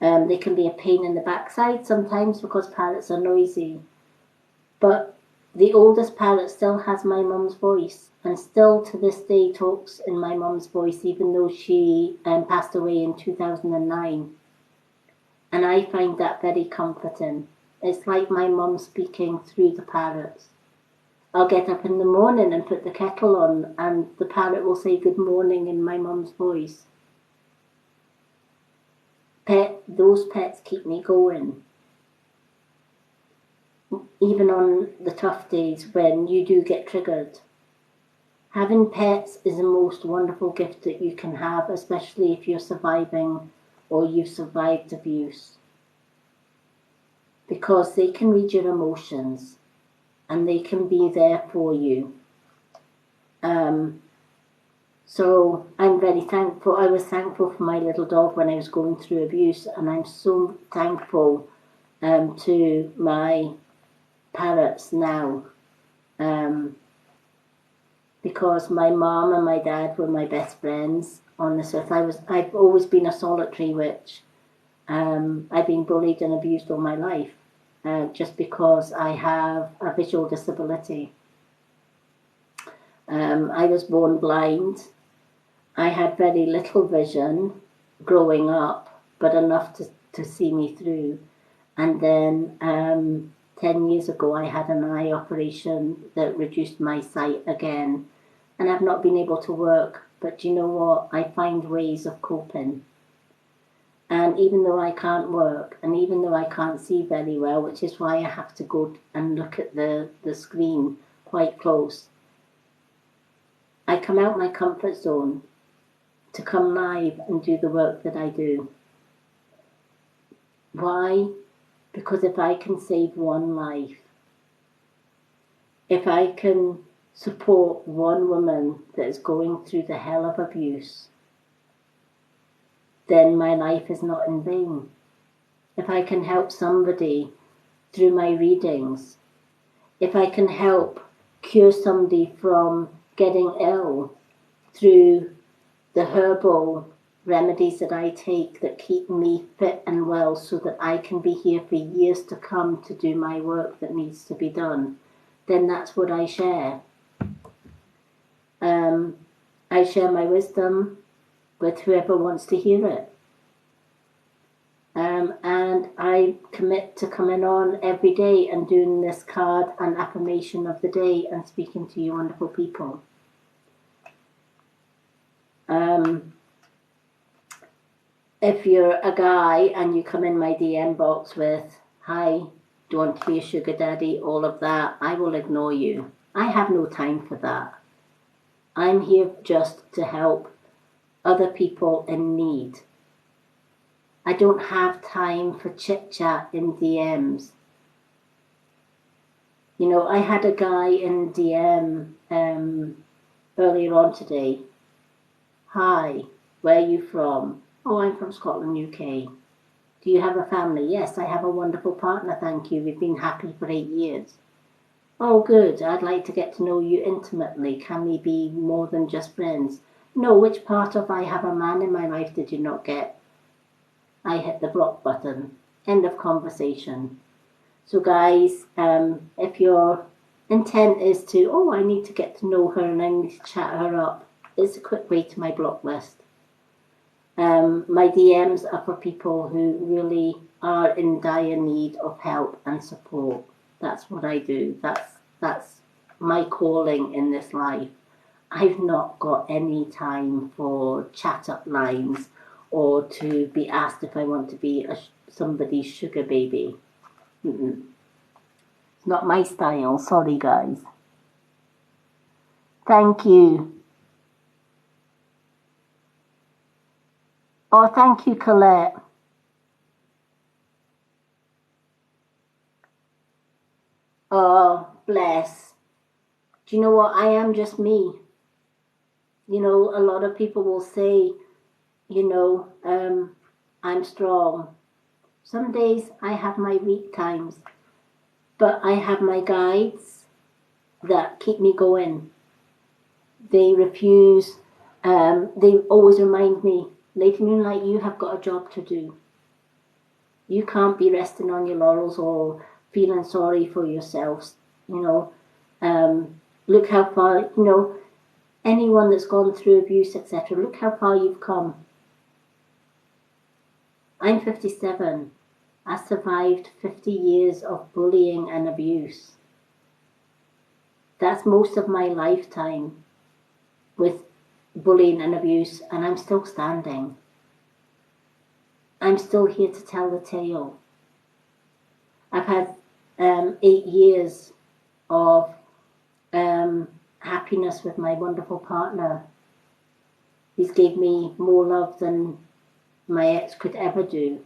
They can be a pain in the backside sometimes because parrots are noisy. But the oldest parrot still has my mum's voice and still to this day talks in my mum's voice, even though she passed away in 2009. And I find that very comforting. It's like my mum speaking through the parrots. I'll get up in the morning and put the kettle on and the parrot will say good morning in my mum's voice. Those pets keep me going. Even on the tough days when you do get triggered. Having pets is the most wonderful gift that you can have, especially if you're surviving or you've survived abuse, because they can read your emotions and they can be there for you. So I'm very thankful. I was thankful for my little dog when I was going through abuse, and I'm so thankful to my parrots now, because my mom and my dad were my best friends on this earth. I've always been a solitary witch. I've been bullied and abused all my life, just because I have a visual disability. I was born blind. I had very little vision growing up, but enough to see me through. And then 10 years ago, I had an eye operation that reduced my sight again. And I've not been able to work, but do you know what? I find ways of coping. And even though I can't work, and even though I can't see very well, which is why I have to go and look at the screen quite close, I come out my comfort zone to come live and do the work that I do. Why? Because if I can save one life, if I can support one woman that is going through the hell of abuse, then my life is not in vain. If I can help somebody through my readings, if I can help cure somebody from getting ill through the herbal remedies that I take that keep me fit and well so that I can be here for years to come to do my work that needs to be done, then that's what I share. I share my wisdom with whoever wants to hear it. And I commit to coming on every day and doing this card and affirmation of the day and speaking to you wonderful people. If you're a guy and you come in my DM box with, hi, do you want to be a sugar daddy, all of that, I will ignore you. I have no time for that. I'm here just to help other people in need. I don't have time for chit-chat in DMs. You know, I had a guy in DM earlier on today. Hi, where are you from? Oh, I'm from Scotland, UK. Do you have a family? Yes, I have a wonderful partner, thank you. We've been happy for 8 years. Oh, good. I'd like to get to know you intimately. Can we be more than just friends? No, which part of I have a man in my life did you not get? I hit the block button. End of conversation. So guys, if your intent is to, oh, I need to get to know her and I need to chat her up, it's a quick way to my block list. My DMs are for people who really are in dire need of help and support. That's what I do. That's my calling in this life. I've not got any time for chat-up lines or to be asked if I want to be somebody's sugar baby. It's not my style. Sorry, guys. Thank you. Oh, thank you, Colette. Oh, bless. Do you know what? I am just me. You know, a lot of people will say, you know, I'm strong. Some days I have my weak times, but I have my guides that keep me going. They refuse, they always remind me, Lady Moonlight, you have got a job to do. You can't be resting on your laurels or feeling sorry for yourselves, you know. Look how far, you know, anyone that's gone through abuse, etc., look how far you've come. I'm 57. I survived 50 years of bullying and abuse. That's most of my lifetime with bullying and abuse, and I'm still standing. I'm still here to tell the tale. I've had 8 years of happiness with my wonderful partner. He's gave me more love than my ex could ever do.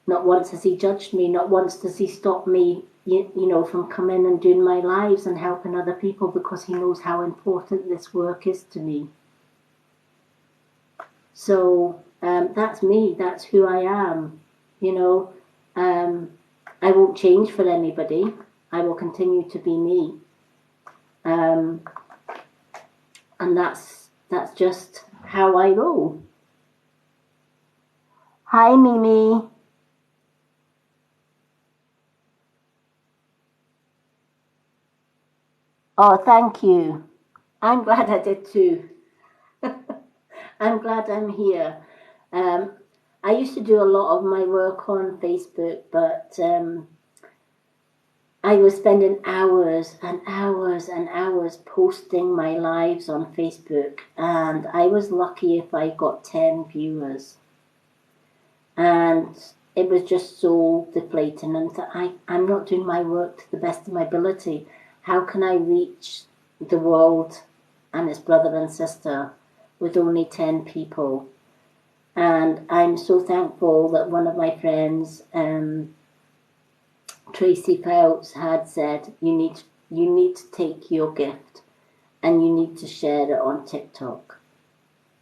Not once has he judged me, not once does he stop me, you know, from coming and doing my lives and helping other people, because he knows how important this work is to me. So that's me, that's who I am, you know. I won't change for anybody. I will continue to be me. And that's just how I roll. Hi, Mimi. Oh, thank you. I'm glad I did too. I'm glad I'm here. Um, I used to do a lot of my work on Facebook, but I was spending hours and hours and hours posting my lives on Facebook, and I was lucky if I got 10 viewers. And it was just so deflating, and I'm not doing my work to the best of my ability. How can I reach the world and its brother and sister with only 10 people? And I'm so thankful that one of my friends, Tracy Phelps, had said, you need to take your gift and you need to share it on TikTok,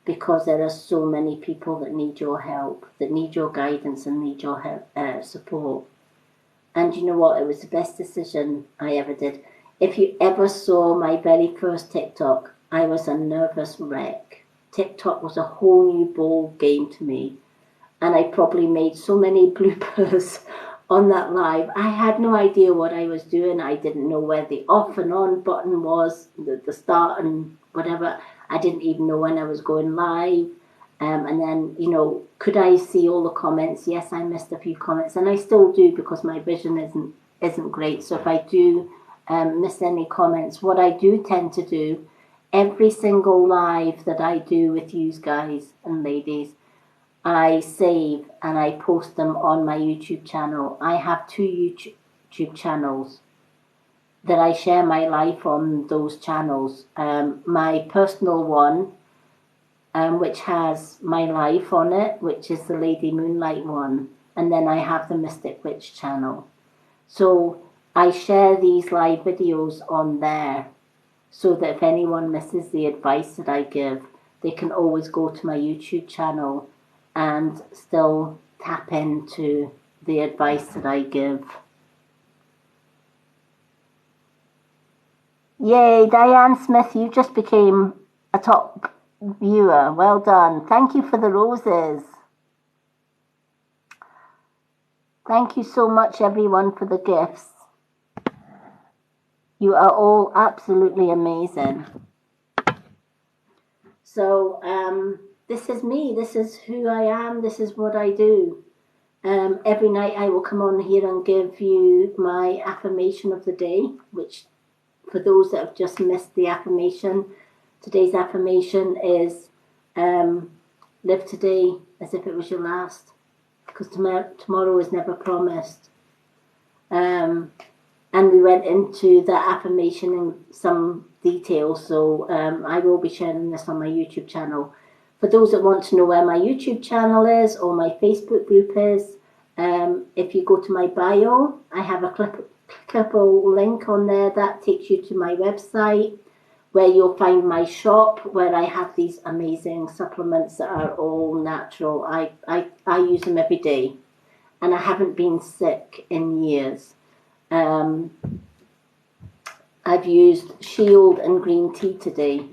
because there are so many people that need your help, that need your guidance and need your help, support. And you know what? It was the best decision I ever did. If you ever saw my very first TikTok, I was a nervous wreck. TikTok was a whole new ball game to me. And I probably made so many bloopers on that live. I had no idea what I was doing. I didn't know where the off and on button was, the start and whatever. I didn't even know when I was going live. And then, you know, could I see all the comments? Yes, I missed a few comments, and I still do, because my vision isn't great. So if I do miss any comments, what I do tend to do, every single live that I do with you guys and ladies, I save and I post them on my YouTube channel. I have 2 YouTube channels that I share my life on those channels. My personal one, which has my life on it, which is the Lady Moonlight one. And then I have the Mystic Witch channel. So I share these live videos on there, so that if anyone misses the advice that I give, they can always go to my YouTube channel and still tap into the advice that I give. Yay, Diane Smith, you just became a top viewer. Well done. Thank you for the roses. Thank you so much, everyone, for the gifts. You are all absolutely amazing. So this is me. This is who I am. This is what I do. Every night I will come on here and give you my affirmation of the day, which, for those that have just missed the affirmation, today's affirmation is live today as if it was your last, because tomorrow is never promised. And we went into that affirmation in some detail, so I will be sharing this on my YouTube channel. For those that want to know where my YouTube channel is or my Facebook group is, if you go to my bio, I have a clickable link on there that takes you to my website, where you'll find my shop, where I have these amazing supplements that are all natural. I use them every day, and I haven't been sick in years. I've used Shield and green tea today.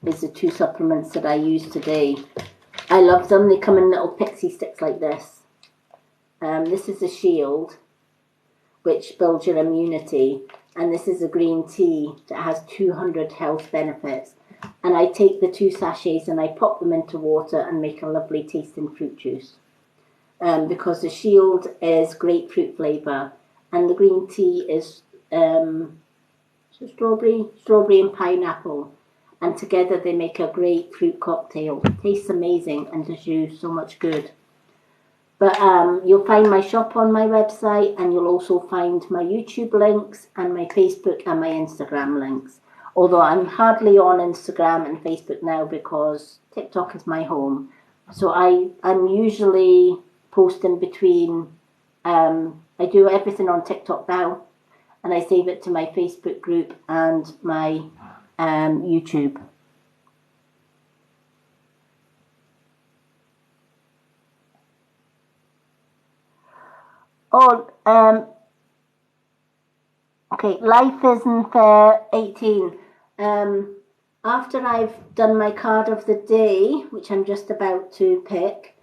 These are 2 supplements that I use today. I love them. They come in little pixie sticks like this. This is a Shield, which builds your immunity, and this is a green tea that has 200 health benefits. And I take the 2 sachets and I pop them into water and make a lovely tasting fruit juice. Because the Shield is grapefruit flavour, and the green tea is strawberry and pineapple, and together they make a great fruit cocktail. Tastes amazing and does you so much good. But you'll find my shop on my website, and you'll also find my YouTube links and my Facebook and my Instagram links. although I'm hardly on Instagram and Facebook now because TikTok is my home. So I'm usually posting between, I do everything on TikTok now, and I save it to my Facebook group and my YouTube. Oh, okay, life isn't fair, 18. After I've done my card of the day, which I'm just about to pick,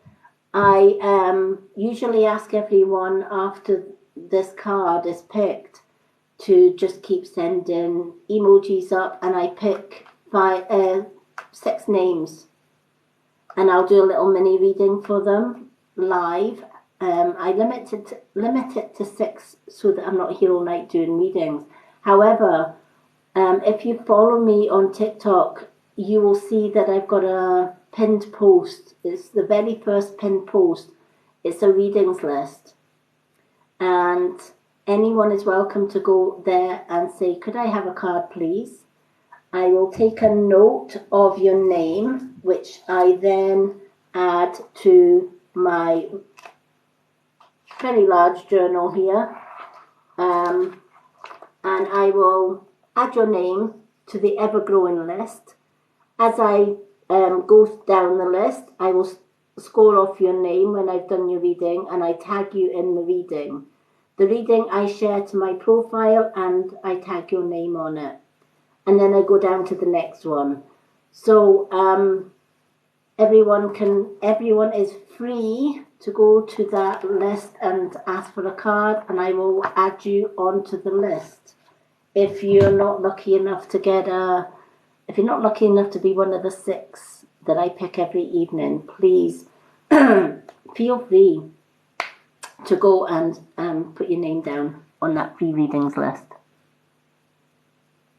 I usually ask everyone after this card is picked to just keep sending emojis up, and I pick 6 names, and I'll do a little mini reading for them live. I limit it to 6 so that I'm not here all night doing readings. However, if you follow me on TikTok, you will see that I've got a pinned post. It's the very first pinned post. It's a readings list. And anyone is welcome to go there and say, could I have a card, please? I will take a note of your name, which I then add to my very large journal here. And I will add your name to the ever-growing list. As I go down the list, I will score off your name when I've done your reading, and I tag you in the reading. The reading I share to my profile, and I tag your name on it. And then I go down to the next one. So everyone is free to go to that list and ask for a card, and I will add you onto the list. If you're not lucky enough to if you're not lucky enough to be one of the 6 that I pick every evening, please feel free to go and put your name down on that free readings list.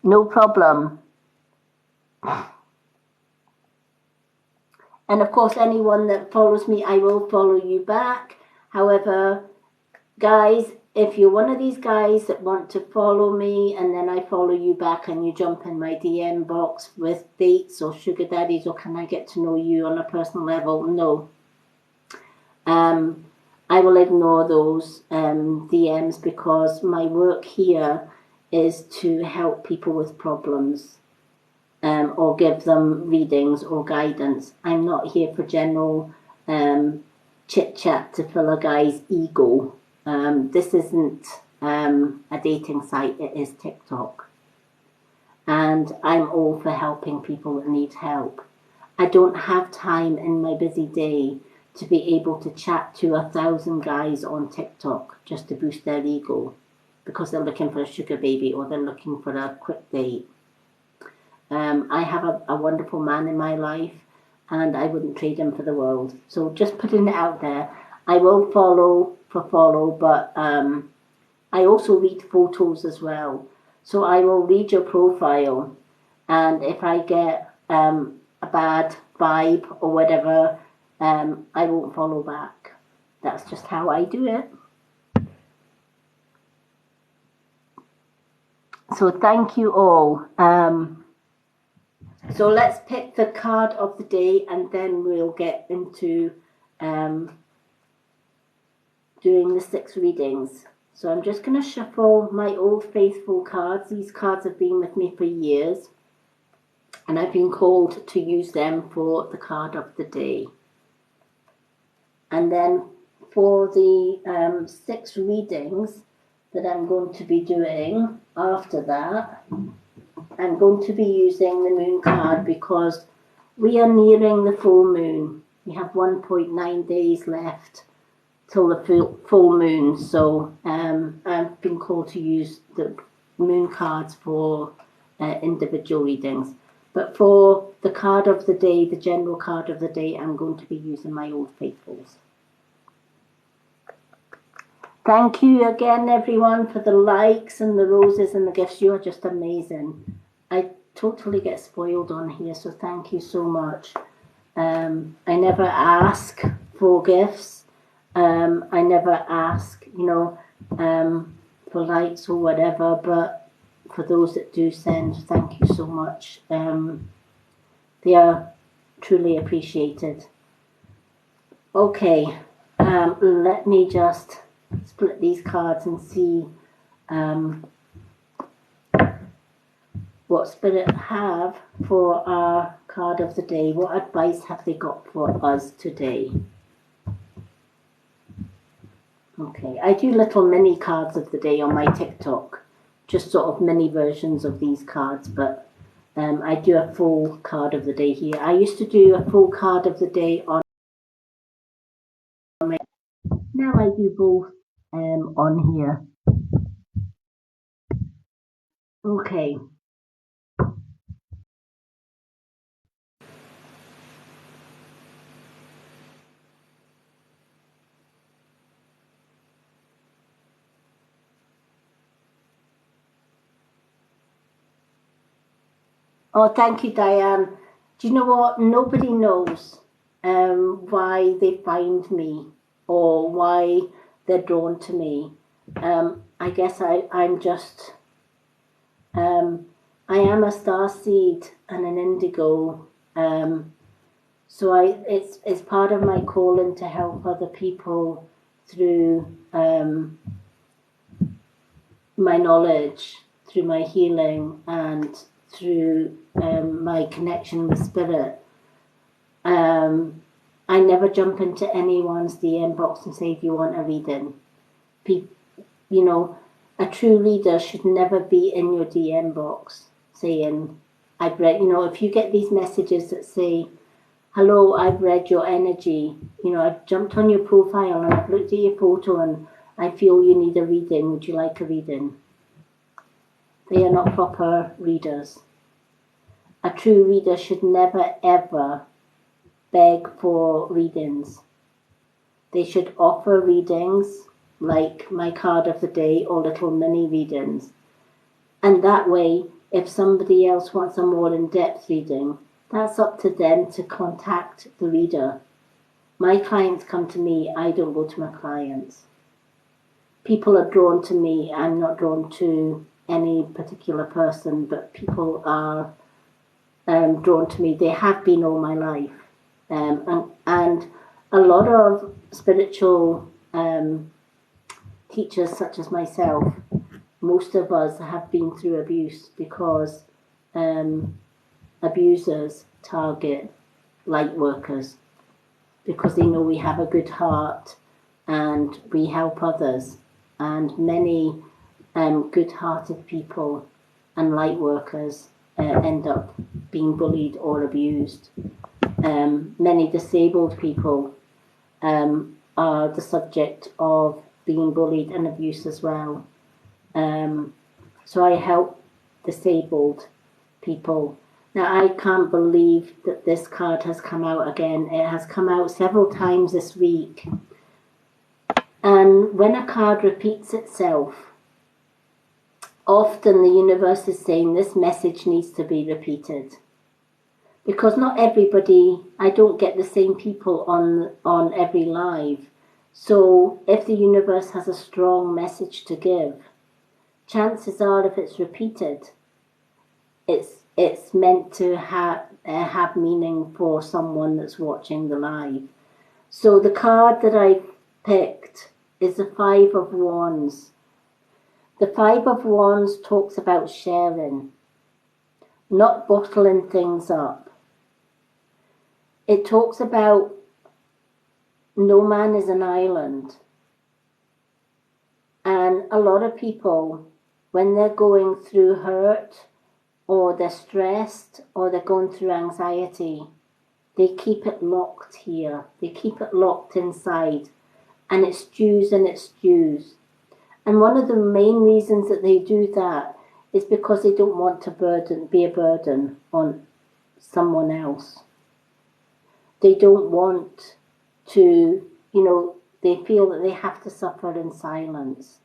No problem. And of course, anyone that follows me, I will follow you back. However, guys, if you're one of these guys that want to follow me and then I follow you back and you jump in my DM box with dates or sugar daddies or can I get to know you on a personal level, no. I will ignore those DMs because my work here is to help people with problems or give them readings or guidance. I'm not here for general chit-chat to fill a guy's ego. This isn't a dating site, it is TikTok. And I'm all for helping people that need help. I don't have time in my busy day to be able to chat to 1,000 guys on TikTok just to boost their ego because they're looking for a sugar baby or they're looking for a quick date. I have a wonderful man in my life and I wouldn't trade him for the world. So just putting it out there, I will follow, but I also read photos as well. So I will read your profile, and if I get a bad vibe or whatever, I won't follow back. That's just how I do it. So thank you all. So let's pick the card of the day and then we'll get into doing the 6 readings. So I'm just going to shuffle my old faithful cards. These cards have been with me for years and I've been called to use them for the card of the day. And then for the 6 readings that I'm going to be doing after that, I'm going to be using the moon card because we are nearing the full moon. We have 1.9 days left till the full moon. So I've been called to use the moon cards for individual readings. But for the card of the day, the general card of the day, I'm going to be using my Old Faithfuls. Thank you again, everyone, for the likes and the roses and the gifts. You are just amazing. I totally get spoiled on here, so thank you so much. I never ask for gifts. I never ask, for likes or whatever, but for those that do send, thank you so much. They are truly appreciated. Okay, let me just split these cards and see what Spirit have for our card of the day. What advice have they got for us today? Okay, I do little mini cards of the day on my TikTok, just sort of mini versions of these cards, but I do a full card of the day here. I used to do a full card of the day on my, now I do both on here. Okay. Oh, thank you, Diane. Do you know what? Nobody knows why they find me or why they're drawn to me. I guess I'm just, I am a star seed and an indigo. So it's part of my calling to help other people through my knowledge, through my healing, and through my connection with Spirit. I never jump into anyone's DM box and say, do you want a reading? You know, a true reader should never be in your DM box saying, I've read, you know, if you get these messages that say, hello, I've read your energy, you know, I've jumped on your profile and I've looked at your photo and I feel you need a reading, would you like a reading? They are not proper readers. A true reader should never ever beg for readings. They should offer readings like my card of the day or little mini readings. And that way, if somebody else wants a more in-depth reading, that's up to them to contact the reader. My clients come to me, I don't go to my clients. People are drawn to me, I'm not drawn to any particular person, but people are drawn to me. They have been all my life. And a lot of spiritual teachers such as myself, most of us have been through abuse because abusers target light workers because they know we have a good heart and we help others, and many good-hearted people and light workers end up being bullied or abused. Many disabled people are the subject of being bullied and abused as well. So I help disabled people. Now, I can't believe that this card has come out again. It has come out several times this week. And when a card repeats itself, often the universe is saying this message needs to be repeated. Because not everybody, I don't get the same people on every live. So if the universe has a strong message to give, chances are if it's repeated, it's meant to have meaning for someone that's watching the live. So the card that I picked is the Five of Wands. The Five of Wands talks about sharing, not bottling things up. It talks about no man is an island. And a lot of people, when they're going through hurt, or they're stressed, or they're going through anxiety, they keep it locked here. They keep it locked inside. And it stews and it stews. And one of the main reasons that they do that is because they don't want to be a burden on someone else. They don't want to, they feel that they have to suffer in silence,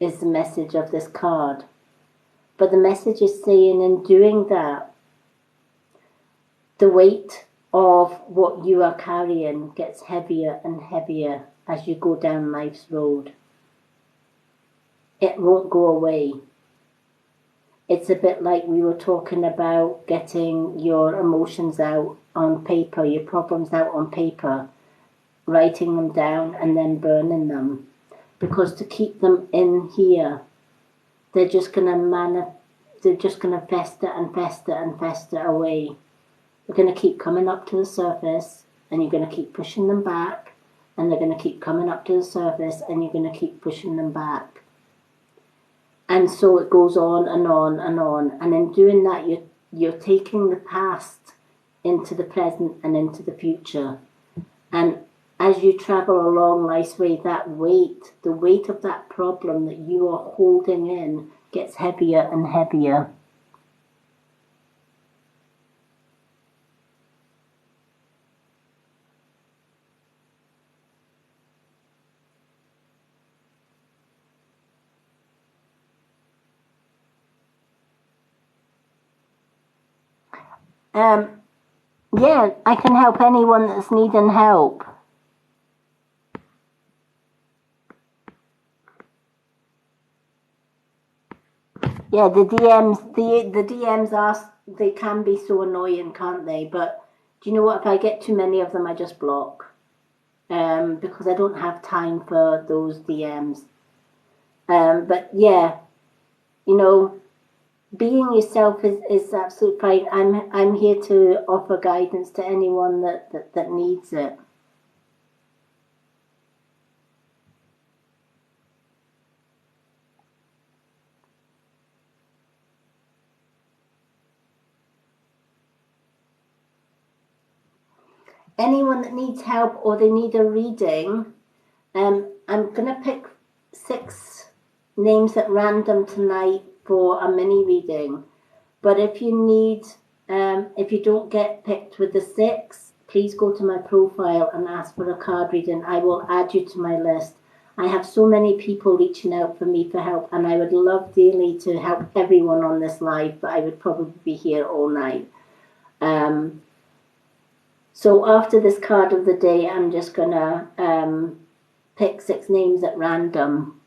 is the message of this card. But the message is saying in doing that, the weight of what you are carrying gets heavier and heavier as you go down life's road. It won't go away. It's a bit like we were talking about getting your emotions out on paper, your problems out on paper, writing them down and then burning them. Because to keep them in here, they're just they're just gonna fester and fester and fester away. They're gonna keep coming up to the surface, and you're gonna keep pushing them back, and they're gonna keep coming up to the surface, and you're gonna keep pushing them back. And so it goes on and on and on. And in doing that, you're taking the past into the present and into the future. And as you travel along life's way, that weight, the weight of that problem that you are holding in, gets heavier and heavier. Yeah, I can help anyone that's needing help. Yeah, the DMs they can be so annoying, can't they? But do you know what? If I get too many of them, I just block. Because I don't have time for those DMs. But yeah, you know, being yourself is absolutely fine. I'm here to offer guidance to anyone that needs it. Anyone that needs help or they need a reading, I'm gonna pick 6 names at random tonight for a mini reading. But if you don't get picked with the 6, please go to my profile and ask for a card reading. I will add you to my list. I have so many people reaching out for me for help, and I would love dearly to help everyone on this live, but I would probably be here all night. So after this card of the day, I'm just gonna pick 6 names at random.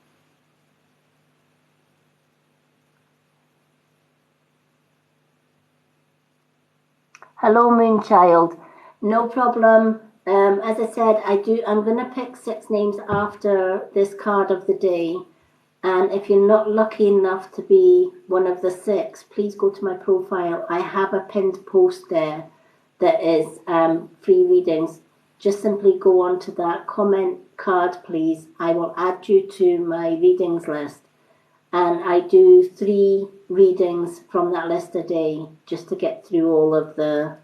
Hello, Moonchild. No problem. As I said, I'm going to pick 6 names after this card of the day. And if you're not lucky enough to be one of the 6, please go to my profile. I have a pinned post there that is free readings. Just simply go onto that, comment card, please. I will add you to my readings list. And I do 3 readings from that list a day just to get through all of the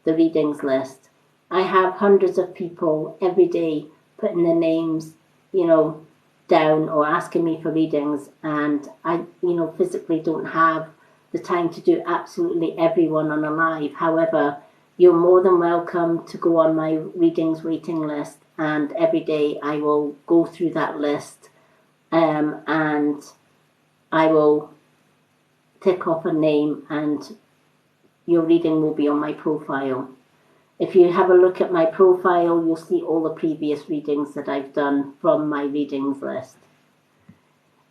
readings list. I have hundreds of people every day putting their names, down or asking me for readings, and I, physically don't have the time to do absolutely everyone on a live. However, you're more than welcome to go on my readings waiting list, and every day I will go through that list, and I will tick off a name and your reading will be on my profile. If you have a look at my profile, you'll see all the previous readings that I've done from my readings list.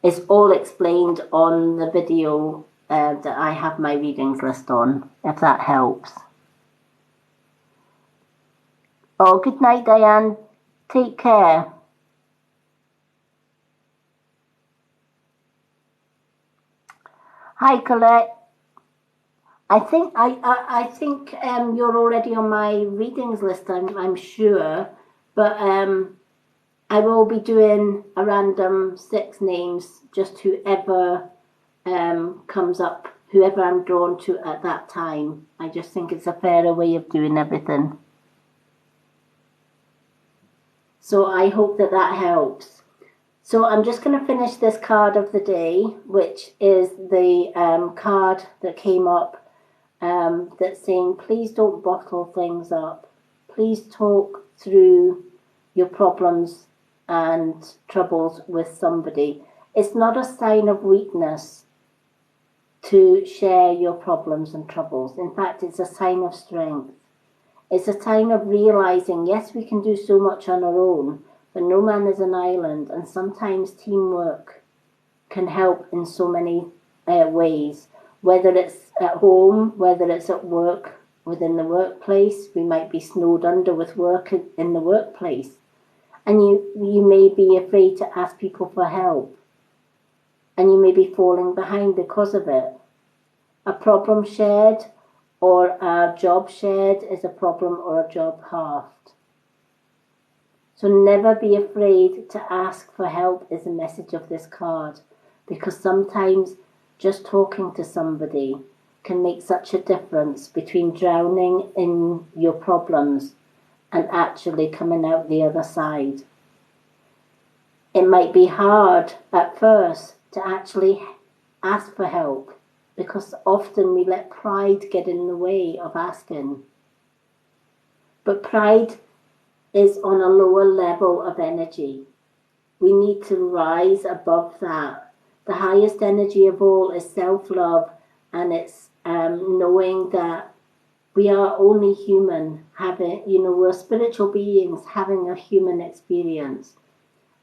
It's all explained on the video that I have my readings list on, if that helps. Oh, good night, Diane. Take care. Hi, Colette. I think you're already on my readings list. I'm sure, but I will be doing a random 6 names, just whoever comes up, whoever I'm drawn to at that time. I just think it's a fairer way of doing everything. So I hope that helps. So I'm just going to finish this card of the day, which is the card that came up that's saying, please don't bottle things up. Please talk through your problems and troubles with somebody. It's not a sign of weakness to share your problems and troubles. In fact, it's a sign of strength. It's a sign of realizing, yes, we can do so much on our own, but no man is an island, and sometimes teamwork can help in so many ways. whether it's at home, whether it's at work, within the workplace. We might be snowed under with work in the workplace. And you may be afraid to ask people for help. And you may be falling behind because of it. A problem shared or a job shared is a problem or a job halved. So never be afraid to ask for help is the message of this card, because sometimes just talking to somebody can make such a difference between drowning in your problems and actually coming out the other side. It might be hard at first to actually ask for help, because often we let pride get in the way of asking. But pride is on a lower level of energy. We need to rise above that. The highest energy of all is self-love, and it's knowing that we are only human, we're spiritual beings having a human experience.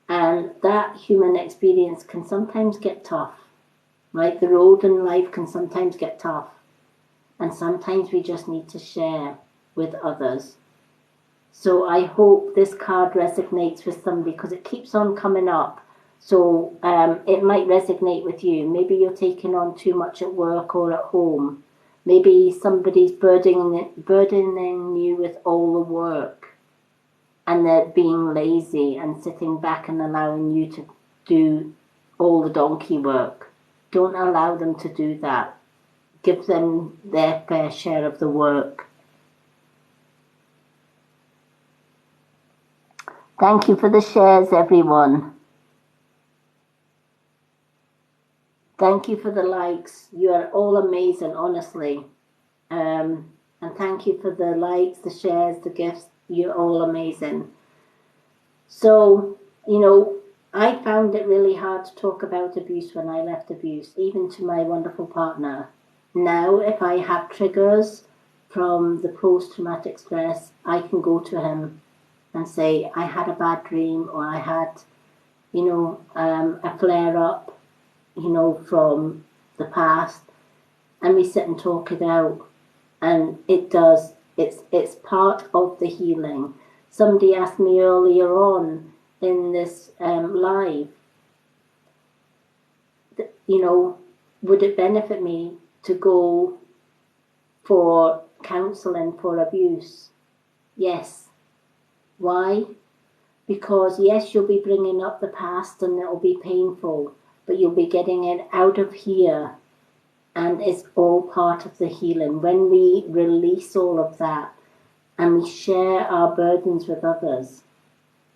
And that human experience can sometimes get tough. Right? The road in life can sometimes get tough. And sometimes we just need to share with others. So I hope this card resonates with somebody, because it keeps on coming up. So it might resonate with you. Maybe you're taking on too much at work or at home. Maybe somebody's burdening you with all the work, and they're being lazy and sitting back and allowing you to do all the donkey work. Don't allow them to do that. Give them their fair share of the work. Thank you for the shares, everyone. Thank you for the likes. You are all amazing, honestly. And thank you for the likes, the shares, the gifts. You're all amazing. So, I found it really hard to talk about abuse when I left abuse, even to my wonderful partner. Now, if I have triggers from the post-traumatic stress, I can go to him and say, I had a bad dream, or I had, a flare-up, from the past, and we sit and talk it out. And it's part of the healing. Somebody asked me earlier on in this live, would it benefit me to go for counselling for abuse? Yes. Why? Because yes, you'll be bringing up the past and it'll be painful, but you'll be getting it out of here, and it's all part of the healing. When we release all of that and we share our burdens with others,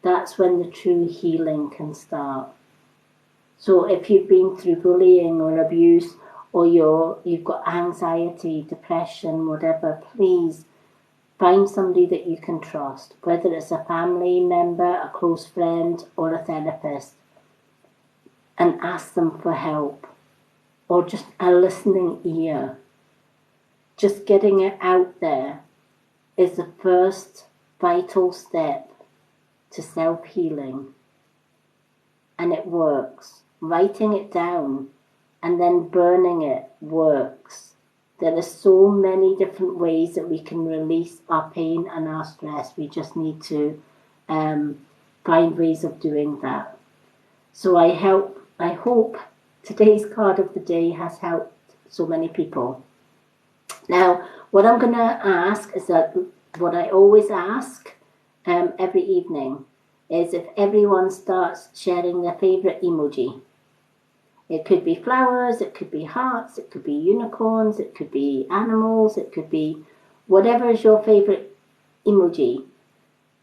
that's when the true healing can start. So if you've been through bullying or abuse, or you've got anxiety, depression, whatever, please find somebody that you can trust, whether it's a family member, a close friend, or a therapist, and ask them for help, or just a listening ear. Just getting it out there is the first vital step to self-healing. And it works. Writing it down and then burning it works. There are so many different ways that we can release our pain and our stress. We just need to find ways of doing that. So I hope today's card of the day has helped so many people. Now, what I'm going to ask is that what I always ask every evening is if everyone starts sharing their favourite emoji. It could be flowers, it could be hearts, it could be unicorns, it could be animals, it could be whatever is your favourite emoji.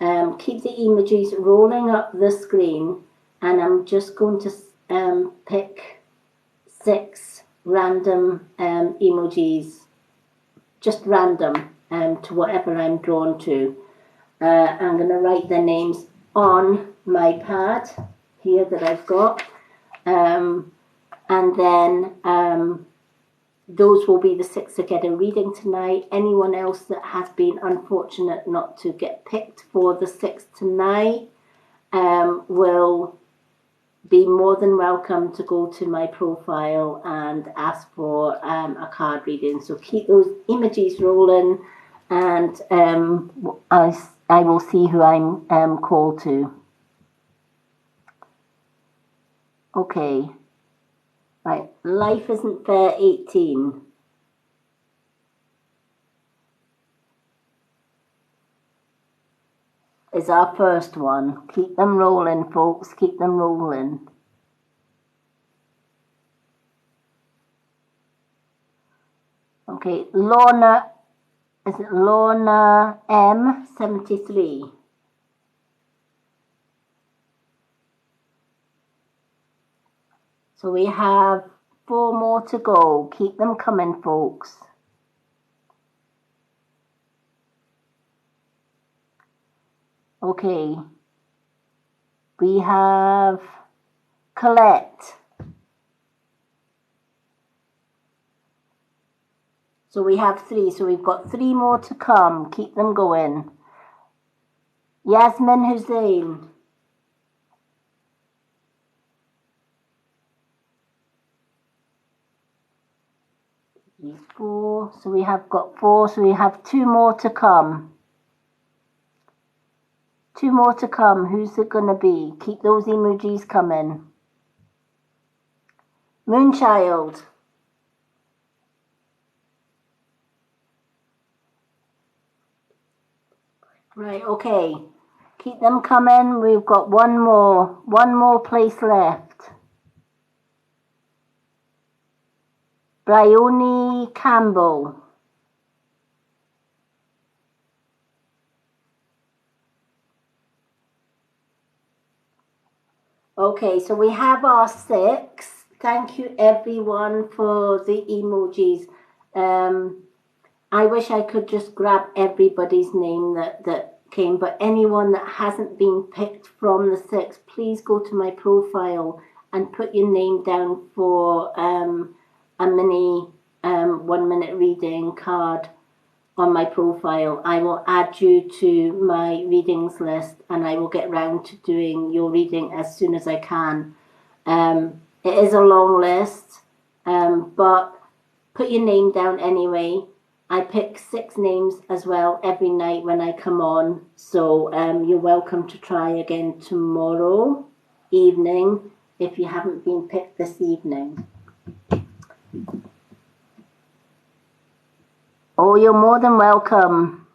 Keep the emojis rolling up the screen, and I'm just going to pick 6 random emojis, just random, to whatever I'm drawn to. I'm going to write their names on my pad here that I've got. And then those will be the 6 that get a reading tonight. Anyone else that has been unfortunate not to get picked for the 6 tonight will be more than welcome to go to my profile and ask for a card reading. So keep those emojis rolling, and I will see who I'm called to. Okay. Right. Life Isn't Fair 18. Is our first one. Keep them rolling, folks. Keep them rolling. Okay, Lorna, is it Lorna M 73? So we have 4 more to go. Keep them coming, folks. Okay. We have Colette. So we have 3. So we've got 3 more to come. Keep them going. Yasmin Hussein. These 4. So we have got 4. So we have 2 more to come. 2 more to come. Who's it going to be? Keep those emojis coming. Moonchild. Right, okay. Keep them coming. We've got 1 more. 1 more place left. Bryony Campbell. Okay, so we have our 6. Thank you everyone for the emojis. I wish I could just grab everybody's name that came, but anyone that hasn't been picked from the 6, please go to my profile and put your name down for a mini 1-minute reading card on my profile. I will add you to my readings list, and I will get round to doing your reading as soon as I can. It is a long list, but put your name down anyway. I pick 6 names as well every night when I come on, so you're welcome to try again tomorrow evening if you haven't been picked this evening. Oh, you're more than welcome.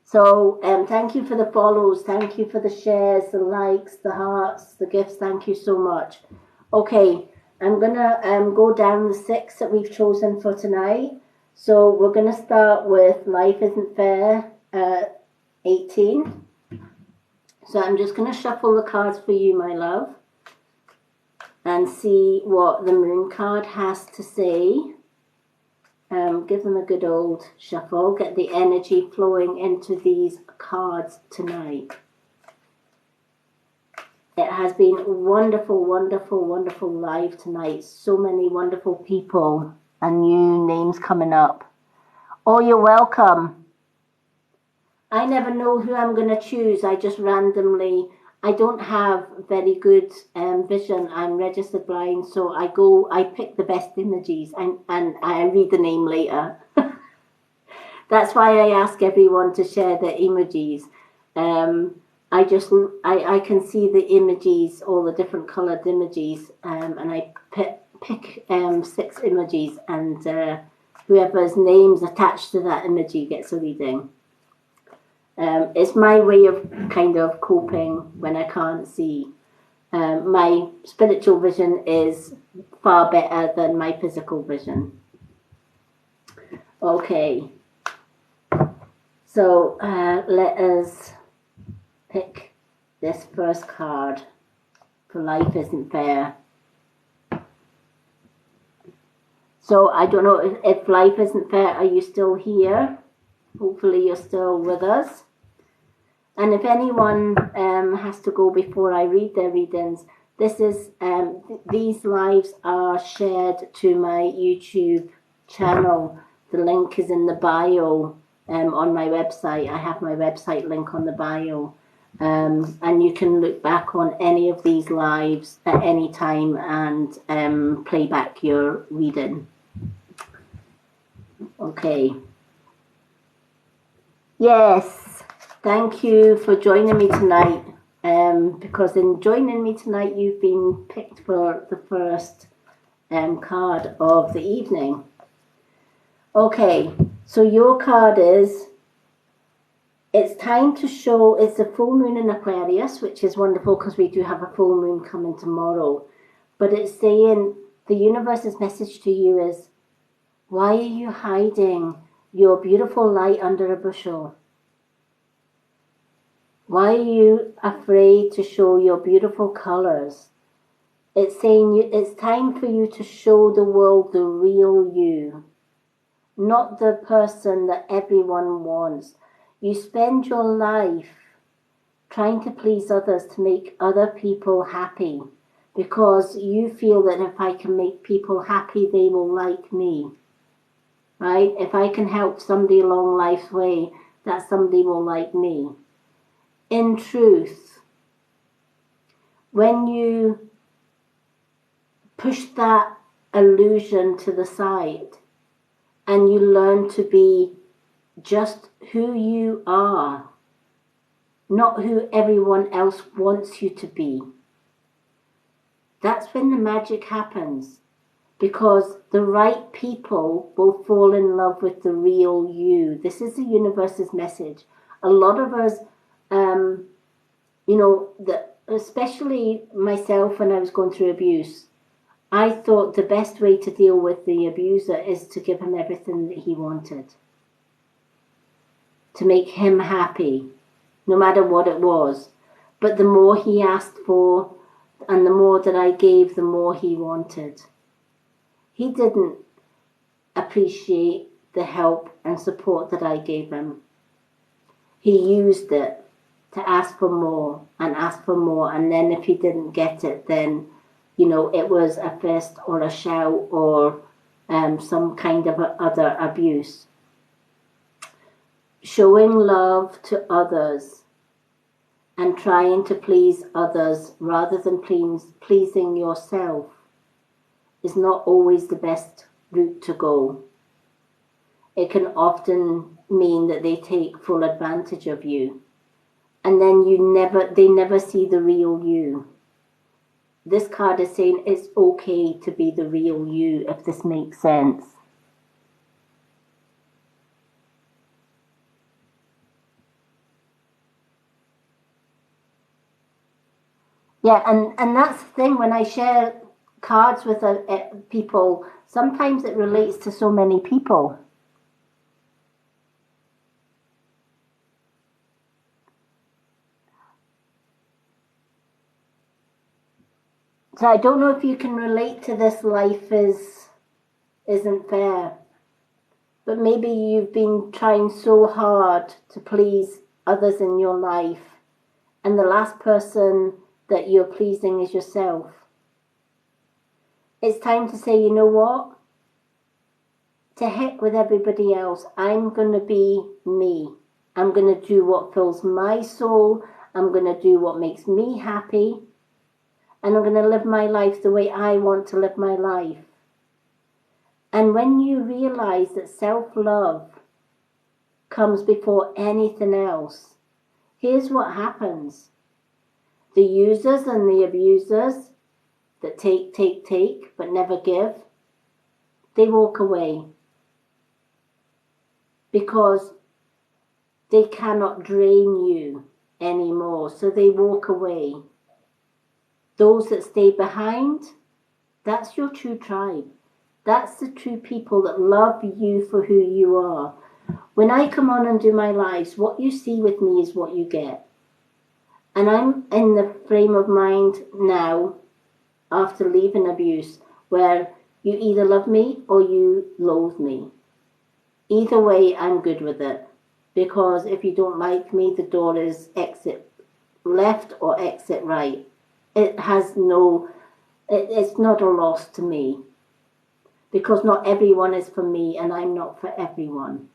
So thank you for the follows, thank you for the shares, the likes, the hearts, the gifts. Thank you so much. Okay, I'm gonna go down the 6 that we've chosen for tonight. So we're gonna start with Life Isn't Fair 18. So I'm just gonna shuffle the cards for you, my love, and see what the moon card has to say. Give them a good old shuffle, get the energy flowing into these cards tonight. It has been wonderful, wonderful, wonderful live tonight. So many wonderful people and new names coming up. Oh, you're welcome. I never know who I'm going to choose. I just randomly, I don't have very good vision. I'm registered blind, so I pick the best images and I read the name later. That's why I ask everyone to share their emojis. I can see the images, all the different coloured images, and I pick 6 images, and whoever's name's attached to that emoji gets a reading. It's my way of kind of coping when I can't see. My spiritual vision is far better than my physical vision. Okay, so let us pick this first card for Life Isn't Fair. So I don't know if Life Isn't Fair, are you still here? Hopefully you're still with us. And if anyone has to go before I read their readings, this is these lives are shared to my YouTube channel. The link is in the bio on my website. I have my website link on the bio. And you can look back on any of these lives at any time and play back your reading. Okay. Yes, thank you for joining me tonight. Because in joining me tonight, you've been picked for the first card of the evening. Okay, so your card is, it's time to show, it's a full moon in Aquarius, which is wonderful because we do have a full moon coming tomorrow. But it's saying, the universe's message to you is, why are you hiding your beautiful light under a bushel? Why are you afraid to show your beautiful colors? It's saying it's time for you to show the world the real you, not the person that everyone wants. You spend your life trying to please others to make other people happy because you feel that if I can make people happy, they will like me, right? If I can help somebody along life's way, that somebody will like me. In truth, when you push that illusion to the side and you learn to be just who you are, not who everyone else wants you to be, that's when the magic happens, because the right people will fall in love with the real you. This is the universe's message. A lot of us, especially myself when I was going through abuse, I thought the best way to deal with the abuser is to give him everything that he wanted, to make him happy, no matter what it was. But the more he asked for and the more that I gave, the more he wanted. He didn't appreciate the help and support that I gave him. He used it to ask for more and ask for more, and then if he didn't get it, then it was a fist or a shout or some kind of other abuse. Showing love to others and trying to please others rather than pleasing yourself is not always the best route to go. It can often mean that they take full advantage of you, and then they never see the real you. This card is saying it's okay to be the real you, if this makes sense. Yeah, and that's the thing, when I share cards with people, sometimes it relates to so many people. So I don't know if you can relate to this life isn't fair. But maybe you've been trying so hard to please others in your life, and the last person that you're pleasing is yourself. It's time to say, you know what? To heck with everybody else. I'm going to be me. I'm going to do what fills my soul. I'm going to do what makes me happy. And I'm going to live my life the way I want to live my life. And when you realize that self-love comes before anything else, here's what happens. The users and the abusers that take, but never give, they walk away because they cannot drain you anymore, so they walk away. Those that stay behind, that's your true tribe. That's the true people that love you for who you are. When I come on and do my lives, what you see with me is what you get. And I'm in the frame of mind now, after leaving abuse, where you either love me or you loathe me. Either way, I'm good with it. Because if you don't like me, the door is exit left or exit right. It's not a loss to me. Because not everyone is for me and I'm not for everyone.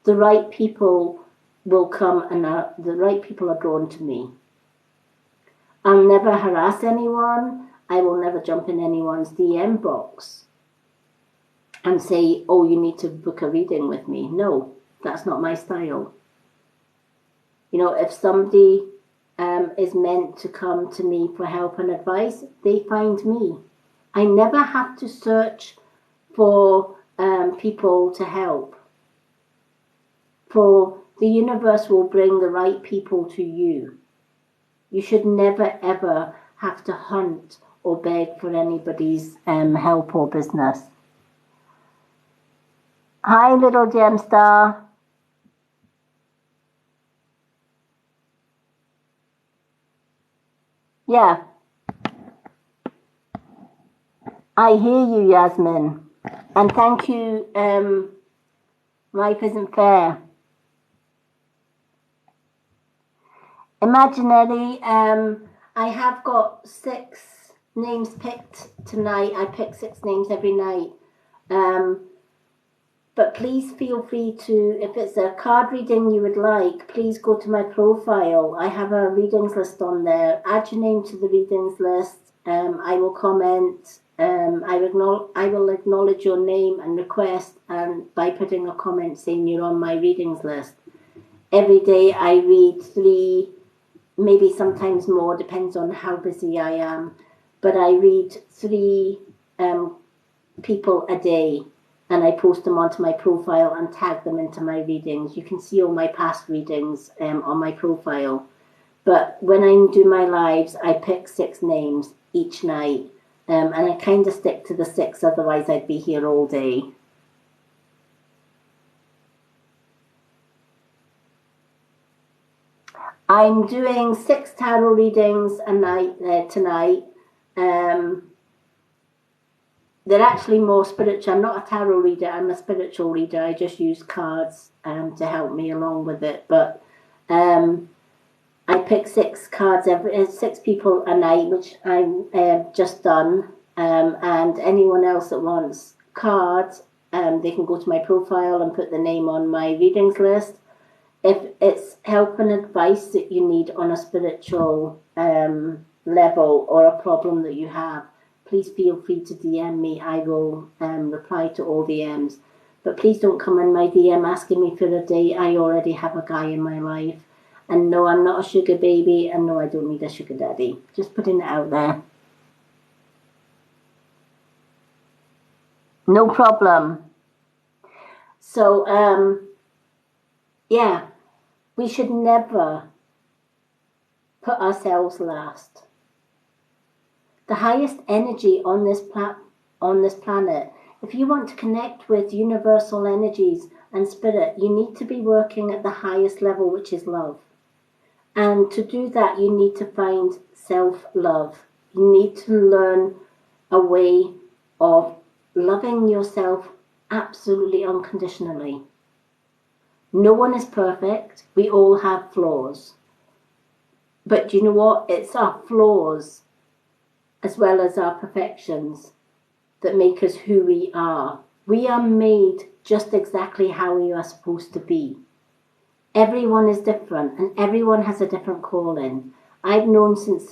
The right people will come, and the right people are drawn to me. I'll never harass anyone. I will never jump in anyone's DM box and say, oh, you need to book a reading with me. No, that's not my style. You know, if somebody is meant to come to me for help and advice, they find me. I never have to search for people to help. For the universe will bring the right people to you. You should never ever have to hunt or beg for anybody's help or business. Hi, little gem star. Yeah. I hear you, Yasmin. And thank you, Life Isn't Fair. Imaginary, I have got 6 names picked tonight. I pick 6 names every night. But please feel free to, if it's a card reading you would like, please go to my profile. I have a readings list on there. Add your name to the readings list. I will comment. I will acknowledge your name and request, and by putting a comment saying you're on my readings list. Every day I read 3, maybe sometimes more, depends on how busy I am. But I read 3 people a day, and I post them onto my profile and tag them into my readings. You can see all my past readings on my profile. But when I do my lives, I pick 6 names each night. And I kind of stick to the 6, otherwise I'd be here all day. I'm doing 6 tarot readings a night tonight. They're actually more spiritual. I'm not a tarot reader, I'm a spiritual reader. I just use cards to help me along with it. But I pick 6 cards, 6 people a night, which I've just done. And anyone else that wants cards, they can go to my profile and put the name on my readings list. If it's help and advice that you need on a spiritual level, or a problem that you have, please feel free to DM me. I will reply to all DMs. But please don't come in my DM asking me for a date. I already have a guy in my life. And no, I'm not a sugar baby. And no, I don't need a sugar daddy. Just putting it out there. No problem. So, yeah, we should never put ourselves last. The highest energy on this planet, if you want to connect with universal energies and spirit, you need to be working at the highest level, which is love. And to do that, you need to find self-love. You need to learn a way of loving yourself absolutely unconditionally. No one is perfect. We all have flaws. But you know what? It's our flaws as well as our perfections that make us who we are. We are made just exactly how we are supposed to be. Everyone is different, and everyone has a different calling. I've known since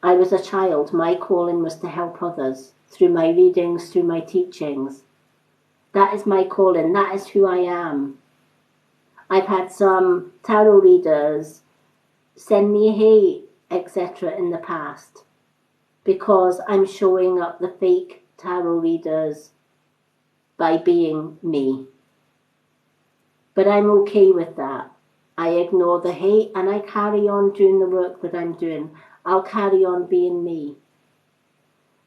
I was a child, my calling was to help others through my readings, through my teachings. That is my calling. That is who I am. I've had some tarot readers send me hate, etc. in the past, because I'm showing up the fake tarot readers by being me. But I'm okay with that. I ignore the hate and I carry on doing the work that I'm doing. I'll carry on being me.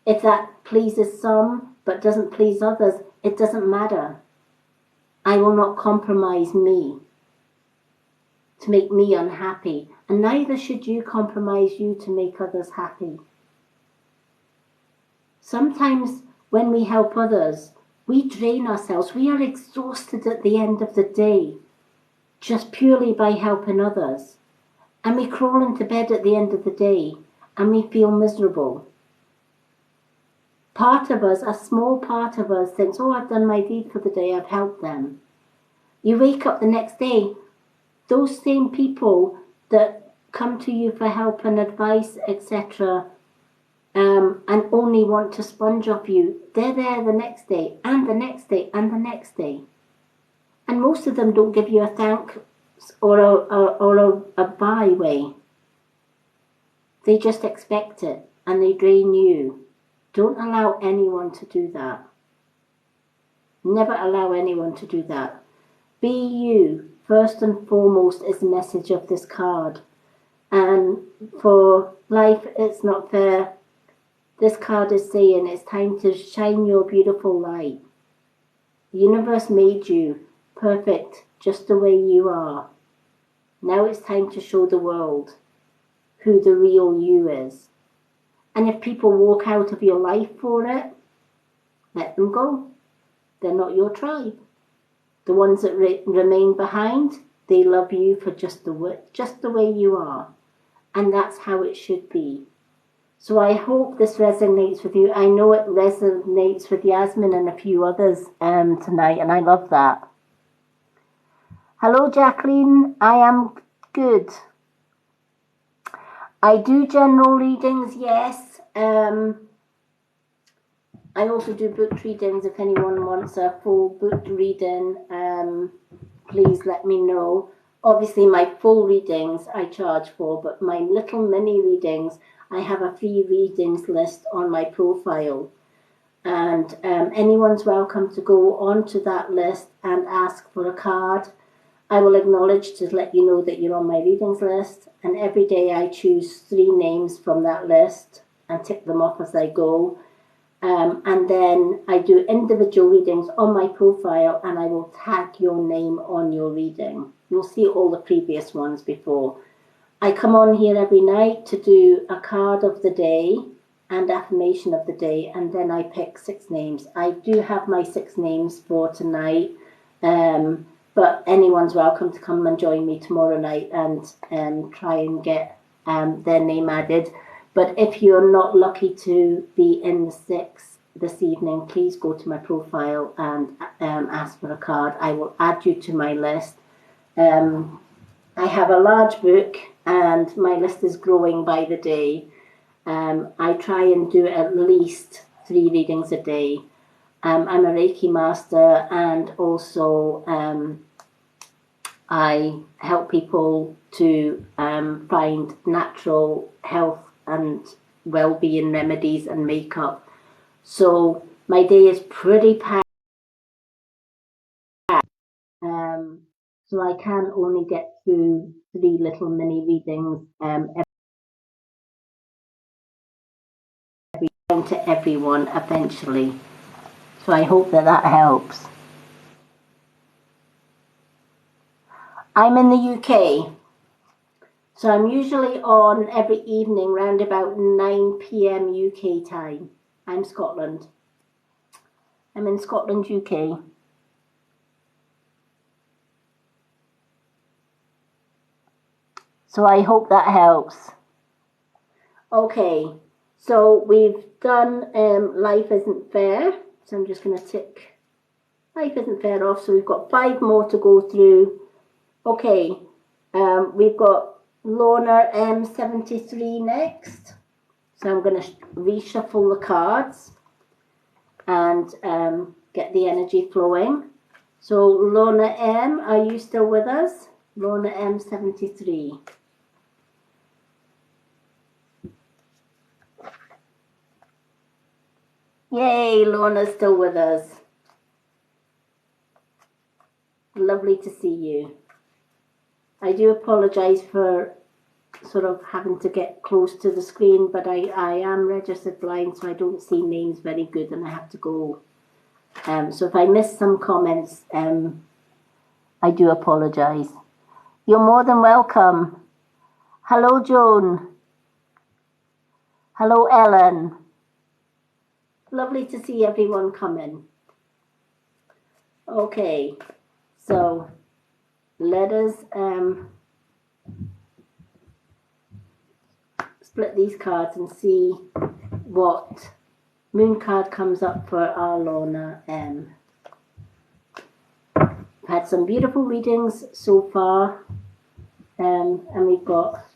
If that pleases some but doesn't please others, it doesn't matter. I will not compromise me to make me unhappy, and neither should you compromise you to make others happy. Sometimes when we help others, we drain ourselves. We are exhausted at the end of the day, just purely by helping others. And we crawl into bed at the end of the day and we feel miserable. Part of us, a small part of us, thinks, oh, I've done my deed for the day, I've helped them. You wake up the next day those same people that come to you for help and advice, etc., and only want to sponge off you, they're there the next day, and the next day, and the next day. And most of them don't give you a thanks or a bye way. They just expect it, and they drain you. Don't allow anyone to do that. Never allow anyone to do that. Be you, first and foremost, is the message of this card. And for life, it's not fair. This card is saying it's time to shine your beautiful light. The universe made you perfect just the way you are. Now it's time to show the world who the real you is. And if people walk out of your life for it, let them go. They're not your tribe. The ones that remain behind, they love you for just the way you are. And that's how it should be. So I hope this resonates with you. I know it resonates with Yasmin and a few others tonight, and I love that. Hello, Jacqueline. I am good. I do general readings, yes. I also do booked readings. If anyone wants a full booked reading, please let me know. Obviously, my full readings I charge for, but my little mini readings, I have a free readings list on my profile. And anyone's welcome to go onto that list and ask for a card. I will acknowledge to let you know that you're on my readings list. And every day I choose 3 names from that list and tick them off as I go. And then I do individual readings on my profile, and I will tag your name on your reading. You'll see all the previous ones before. I come on here every night to do a card of the day and affirmation of the day, and then I pick 6 names. I do have my 6 names for tonight, but anyone's welcome to come and join me tomorrow night and try and get their name added. But if you're not lucky to be in the 6 this evening, please go to my profile and ask for a card. I will add you to my list. I have a large book and my list is growing by the day. I try and do at least 3 readings a day. I'm a Reiki master, and also I help people to find natural health and well-being remedies and makeup. So my day is pretty packed. So I can only get through 3 little mini readings to everyone eventually. So I hope that helps. I'm in the UK. So I'm usually on every evening round about 9 p.m. UK time. I'm Scotland. I'm in Scotland, UK. So I hope that helps. Okay, so we've done Life Isn't Fair. So I'm just going to tick Life Isn't Fair off. So we've got 5 more to go through. Okay, we've got Lorna M73 next. So I'm going to reshuffle the cards and get the energy flowing. So Lorna M, are you still with us? Lorna M73. Yay, Lorna's still with us. Lovely to see you. I do apologise for sort of having to get close to the screen, but I am registered blind, so I don't see names very good and I have to go. So if I miss some comments, I do apologise. You're more than welcome. Hello, Joan. Hello, Ellen. Lovely to see everyone coming. Okay, so let us split these cards and see what moon card comes up for our Lorna M. I've had some beautiful readings so far. And we've got,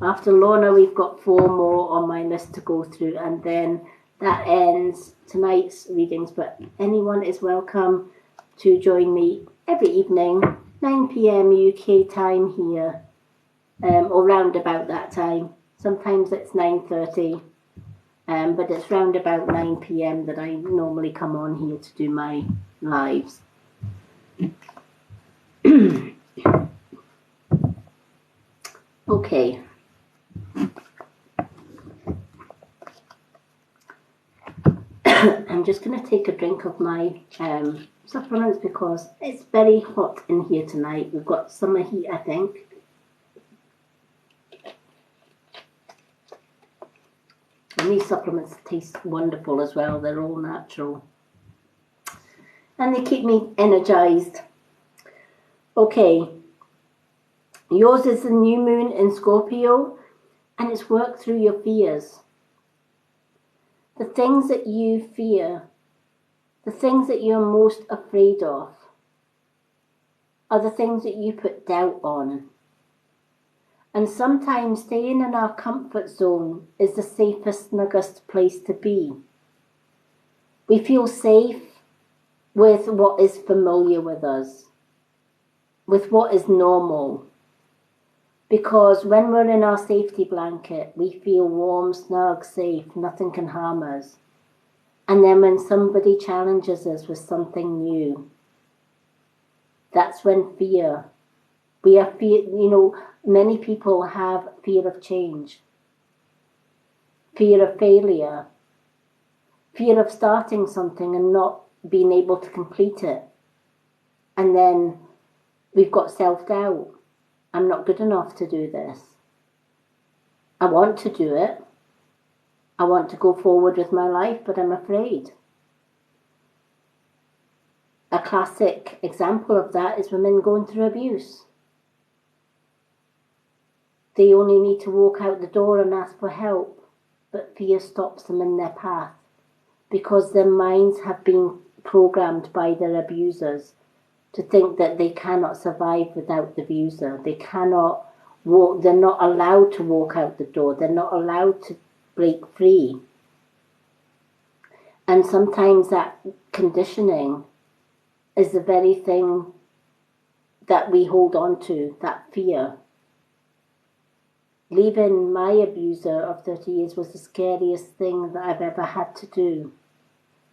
after Lorna, we've got 4 more on my list to go through, and then that ends tonight's readings. But anyone is welcome to join me every evening, 9 p.m. UK time here, or round about that time. Sometimes it's 9:30, but it's round about 9 p.m. that I normally come on here to do my lives. Okay. I'm just going to take a drink of my supplements because it's very hot in here tonight. We've got summer heat, I think. And these supplements taste wonderful as well. They're all natural. And they keep me energized. Okay. Yours is the new moon in Scorpio, and it's worked through your fears. The things that you fear, the things that you're most afraid of, are the things that you put doubt on. And sometimes staying in our comfort zone is the safest, snuggest place to be. We feel safe with what is familiar with us, with what is normal. Because when we're in our safety blanket, we feel warm, snug, safe, nothing can harm us. And then when somebody challenges us with something new, that's when we are fear, many people have fear of change, fear of failure, fear of starting something and not being able to complete it. And then we've got self-doubt. I'm not good enough to do this. I want to do it. I want to go forward with my life, but I'm afraid. A classic example of that is women going through abuse. They only need to walk out the door and ask for help, but fear stops them in their path because their minds have been programmed by their abusers to think that they cannot survive without the abuser. They cannot walk, they're not allowed to walk out the door. They're not allowed to break free. And sometimes that conditioning is the very thing that we hold on to, that fear. Leaving my abuser of 30 years was the scariest thing that I've ever had to do.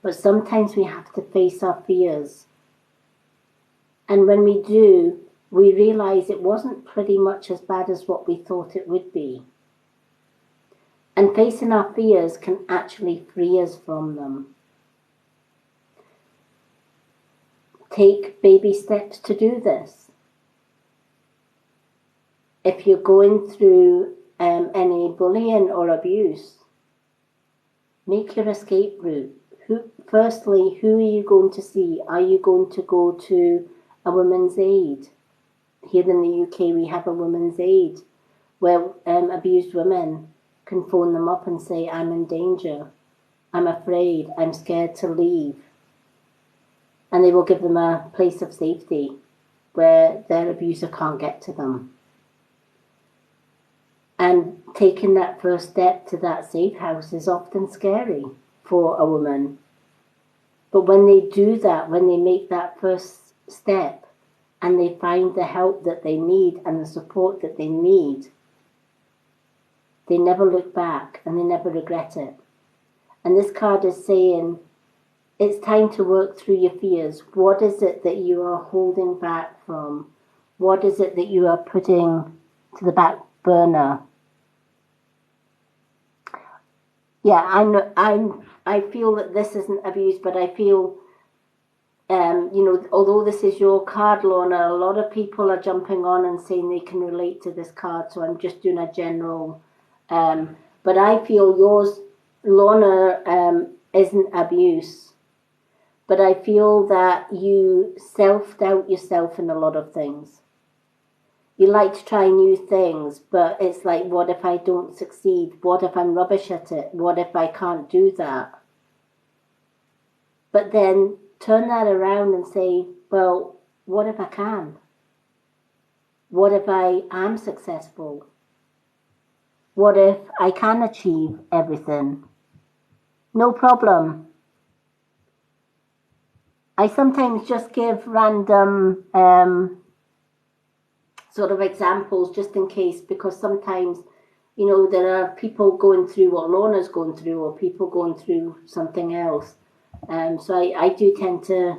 But sometimes we have to face our fears. And when we do, we realize it wasn't pretty much as bad as what we thought it would be. And facing our fears can actually free us from them. Take baby steps to do this. If you're going through any bullying or abuse, make your escape route. Firstly, who are you going to see? Are you going to go to a women's aid? Here in the UK, we have a women's aid where abused women can phone them up and say, I'm in danger, I'm afraid, I'm scared to leave. And they will give them a place of safety where their abuser can't get to them. And taking that first step to that safe house is often scary for a woman. But when they do that, when they make that first step and they find the help that they need and the support that they need, they never look back and they never regret it. And this card is saying, it's time to work through your fears. What is it that you are holding back from? What is it that you are putting to the back burner? Yeah, I feel that this isn't abuse, but I feel, although this is your card, Lorna, a lot of people are jumping on and saying they can relate to this card. So I'm just doing a general, but I feel yours, Lorna, isn't abuse. But I feel that you self-doubt yourself in a lot of things. You like to try new things, but it's like, what if I don't succeed? What if I'm rubbish at it? What if I can't do that? But then turn that around and say, well, what if I can? What if I am successful? What if I can achieve everything? No problem. I sometimes just give random sort of examples just in case, because sometimes, you know, there are people going through what Lorna's going through, or people going through something else. So I do tend to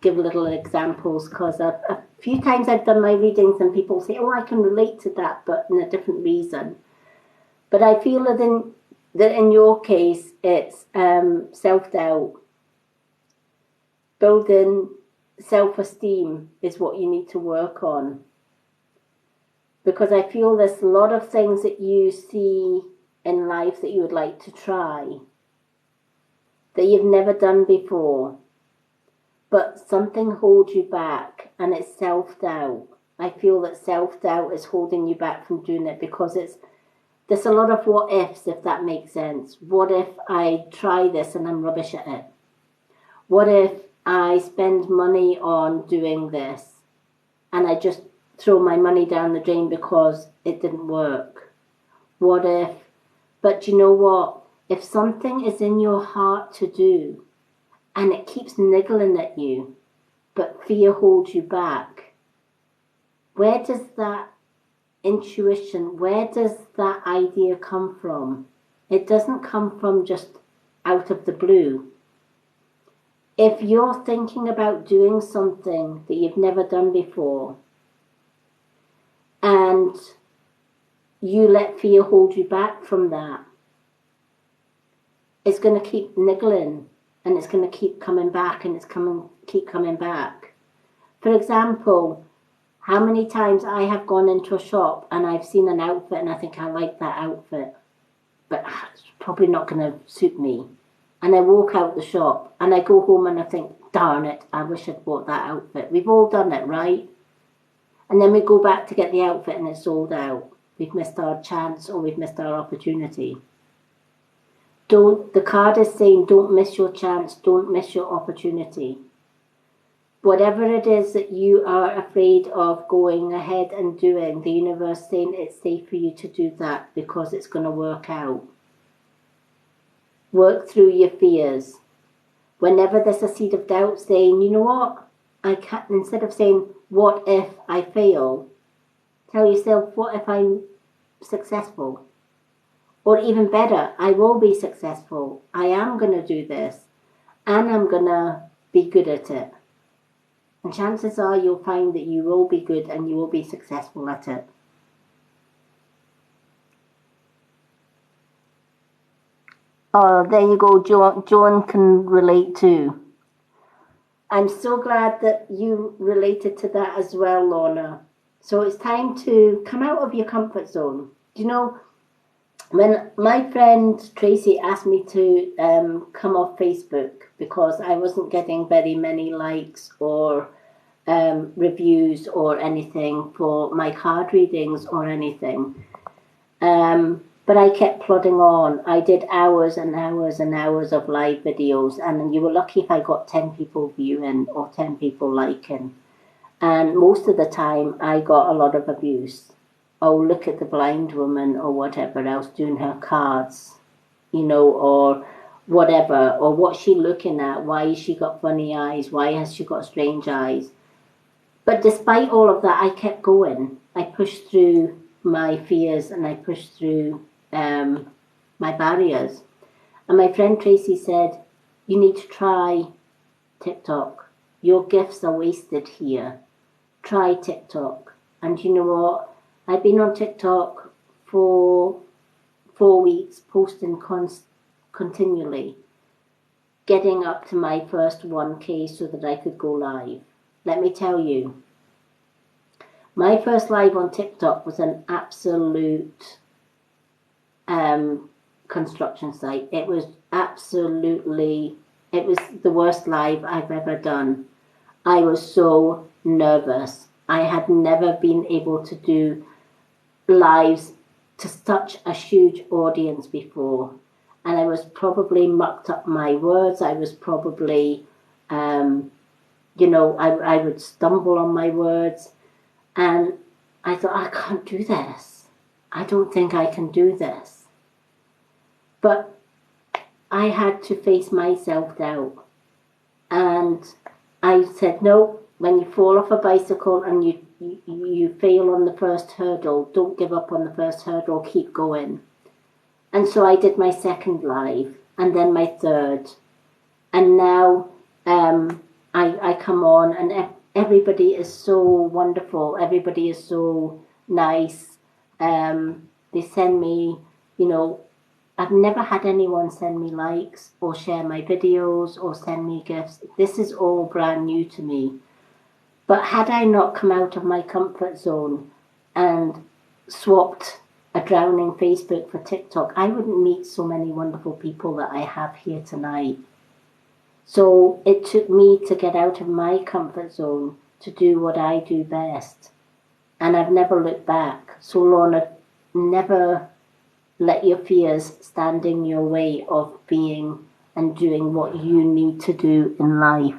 give little examples, because a few times I've done my readings and people say, oh, I can relate to that, but in a different reason. But I feel that in your case, it's self-doubt. Building self-esteem is what you need to work on. Because I feel there's a lot of things that you see in life that you would like to try, that you've never done before, but something holds you back, and it's self-doubt. I feel that self-doubt is holding you back from doing it, because there's a lot of what ifs, if that makes sense. What if I try this and I'm rubbish at it? What if I spend money on doing this and I just throw my money down the drain because it didn't work? What if, but you know what? If something is in your heart to do and it keeps niggling at you, but fear holds you back, where does that intuition, where does that idea come from? It doesn't come from just out of the blue. If you're thinking about doing something that you've never done before, and you let fear hold you back from that, it's going to keep niggling, and it's going to keep coming back, and keep coming back. For example, how many times I have gone into a shop and I've seen an outfit and I think I like that outfit, but it's probably not going to suit me. And I walk out the shop and I go home and I think, darn it, I wish I'd bought that outfit. We've all done it, right? And then we go back to get the outfit and it's sold out. We've missed our chance, or we've missed our opportunity. The card is saying, don't miss your chance, don't miss your opportunity. Whatever it is that you are afraid of going ahead and doing, the universe is saying it's safe for you to do that, because it's going to work out. Work through your fears. Whenever there's a seed of doubt, saying, you know what, I can't, instead of saying, what if I fail, tell yourself, what if I'm successful? Or even better, I will be successful. I am going to do this, and I'm going to be good at it. And chances are you'll find that you will be good and you will be successful at it. Oh, there you go. Joan can relate too. I'm so glad that you related to that as well, Lorna. So it's time to come out of your comfort zone. Do you know, when my friend Tracy asked me to come off Facebook because I wasn't getting very many likes or reviews or anything for my card readings or anything, but I kept plodding on. I did hours and hours and hours of live videos, and you were lucky if I got 10 people viewing or 10 people liking. And most of the time I got a lot of abuse. Oh, look at the blind woman, or whatever else, doing her cards, you know, or whatever, or what's she looking at? Why has she got funny eyes? Why has she got strange eyes? But despite all of that, I kept going. I pushed through my fears and I pushed through my barriers. And my friend Tracy said, you need to try TikTok. Your gifts are wasted here. Try TikTok. And you know what? I've been on TikTok for 4 weeks, posting continually, getting up to my first 1K so that I could go live. Let me tell you, my first live on TikTok was an absolute construction site. It was it was the worst live I've ever done. I was so nervous. I had never been able to do lives to such a huge audience before. And I was probably mucked up my words. I was probably, you know, I would stumble on my words. And I thought, I can't do this. I don't think I can do this. But I had to face my self-doubt. And I said, no, when you fall off a bicycle and you fail on the first hurdle, don't give up on the first hurdle, keep going. And so I did my second live, and then my third. And now I come on, and everybody is so wonderful. Everybody is so nice. They send me, I've never had anyone send me likes or share my videos or send me gifts. This is all brand new to me. But had I not come out of my comfort zone and swapped a drowning Facebook for TikTok, I wouldn't meet so many wonderful people that I have here tonight. So it took me to get out of my comfort zone to do what I do best. And I've never looked back. So Lorna, never let your fears stand in your way of being and doing what you need to do in life.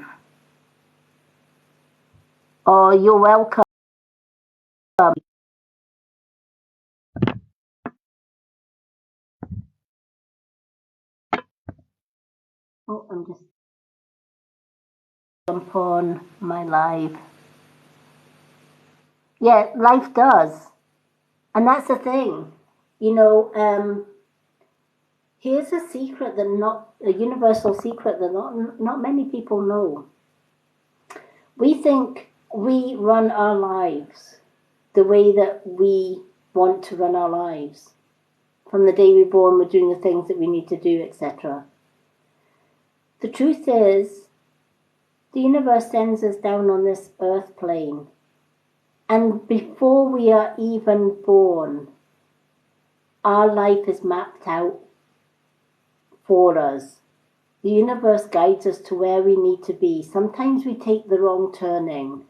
Oh, you're welcome. Oh, I'm just jump on my live. Yeah, life does. And that's the thing. Here's a secret a universal secret that not many people know. We think we run our lives the way that we want to run our lives. From the day we're born, we're doing the things that we need to do, etc. The truth is, the universe sends us down on this earth plane. And before we are even born, our life is mapped out for us. The universe guides us to where we need to be. Sometimes we take the wrong turning,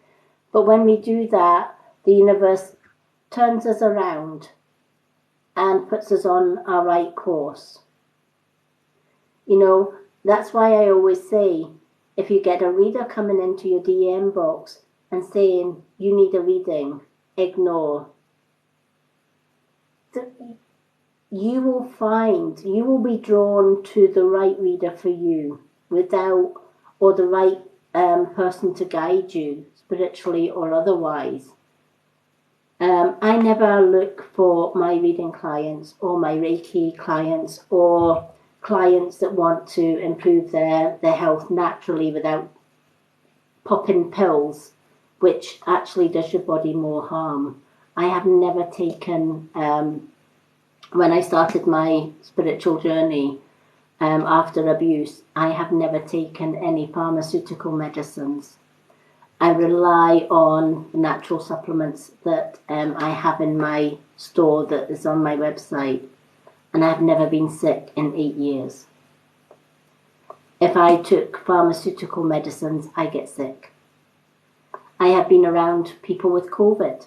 but when we do that, the universe turns us around and puts us on our right course. That's why I always say, if you get a reader coming into your DM box and saying, you need a reading, ignore. You will be drawn to the right reader for you or the right person to guide you, spiritually or otherwise. I never look for my reading clients or my Reiki clients or clients that want to improve their health naturally without popping pills, which actually does your body more harm. I have never taken, when I started my spiritual journey after abuse, I have never taken any pharmaceutical medicines. I rely on natural supplements that I have in my store that is on my website, and I've never been sick in 8 years. If I took pharmaceutical medicines, I get sick. I have been around people with COVID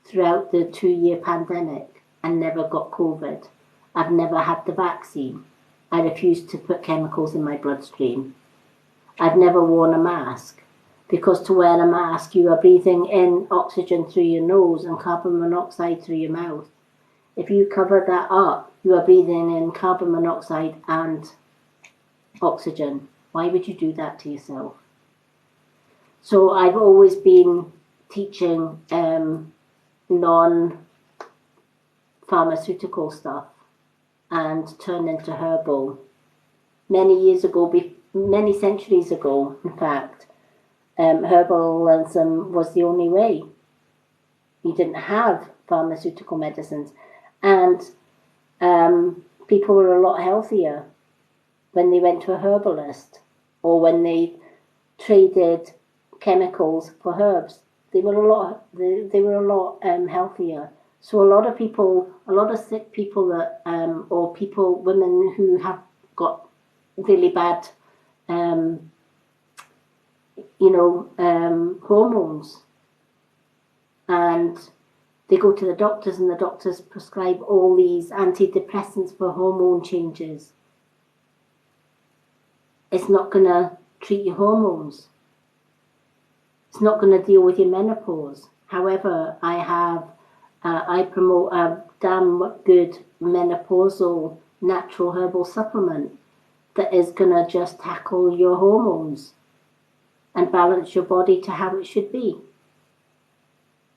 throughout the 2-year pandemic and never got COVID. I've never had the vaccine. I refuse to put chemicals in my bloodstream. I've never worn a mask, because to wear a mask, you are breathing in oxygen through your nose and carbon monoxide through your mouth. If you cover that up, you are breathing in carbon monoxide and oxygen. Why would you do that to yourself? So I've always been teaching non-pharmaceutical stuff and turned into herbal. Many years ago, many centuries ago, in fact, herbalism was the only way. You didn't have pharmaceutical medicines, and people were a lot healthier when they went to a herbalist or when they traded chemicals for herbs. They were a lot healthier. So a lot of sick people that or women who have got really bad hormones, and they go to the doctors and the doctors prescribe all these antidepressants for hormone changes. It's not going to treat your hormones. It's not going to deal with your menopause. However, I promote a damn good menopausal natural herbal supplement that is going to just tackle your hormones and balance your body to how it should be.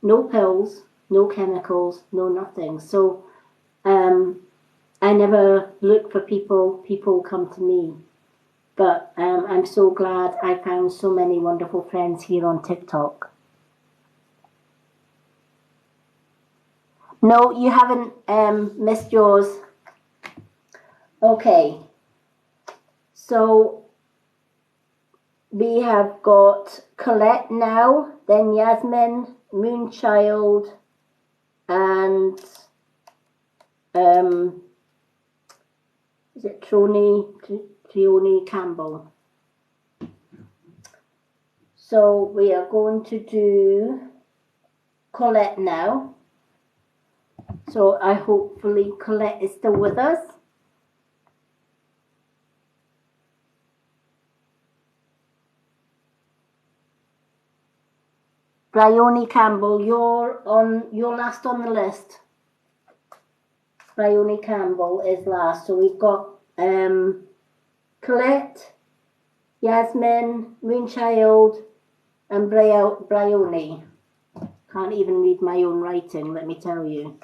No pills, no chemicals, no nothing. So I never look for people come to me. But I'm so glad I found so many wonderful friends here on TikTok. No, you haven't missed yours. Okay. So we have got Colette now, then Yasmin, Moonchild, and is it Trioni Campbell. So we are going to do Colette now. So hopefully Colette is still with us. Bryony Campbell, you're last on the list. Bryony Campbell is last. So we've got Colette, Yasmin, Moonchild, and Bryony. Can't even read my own writing, let me tell you.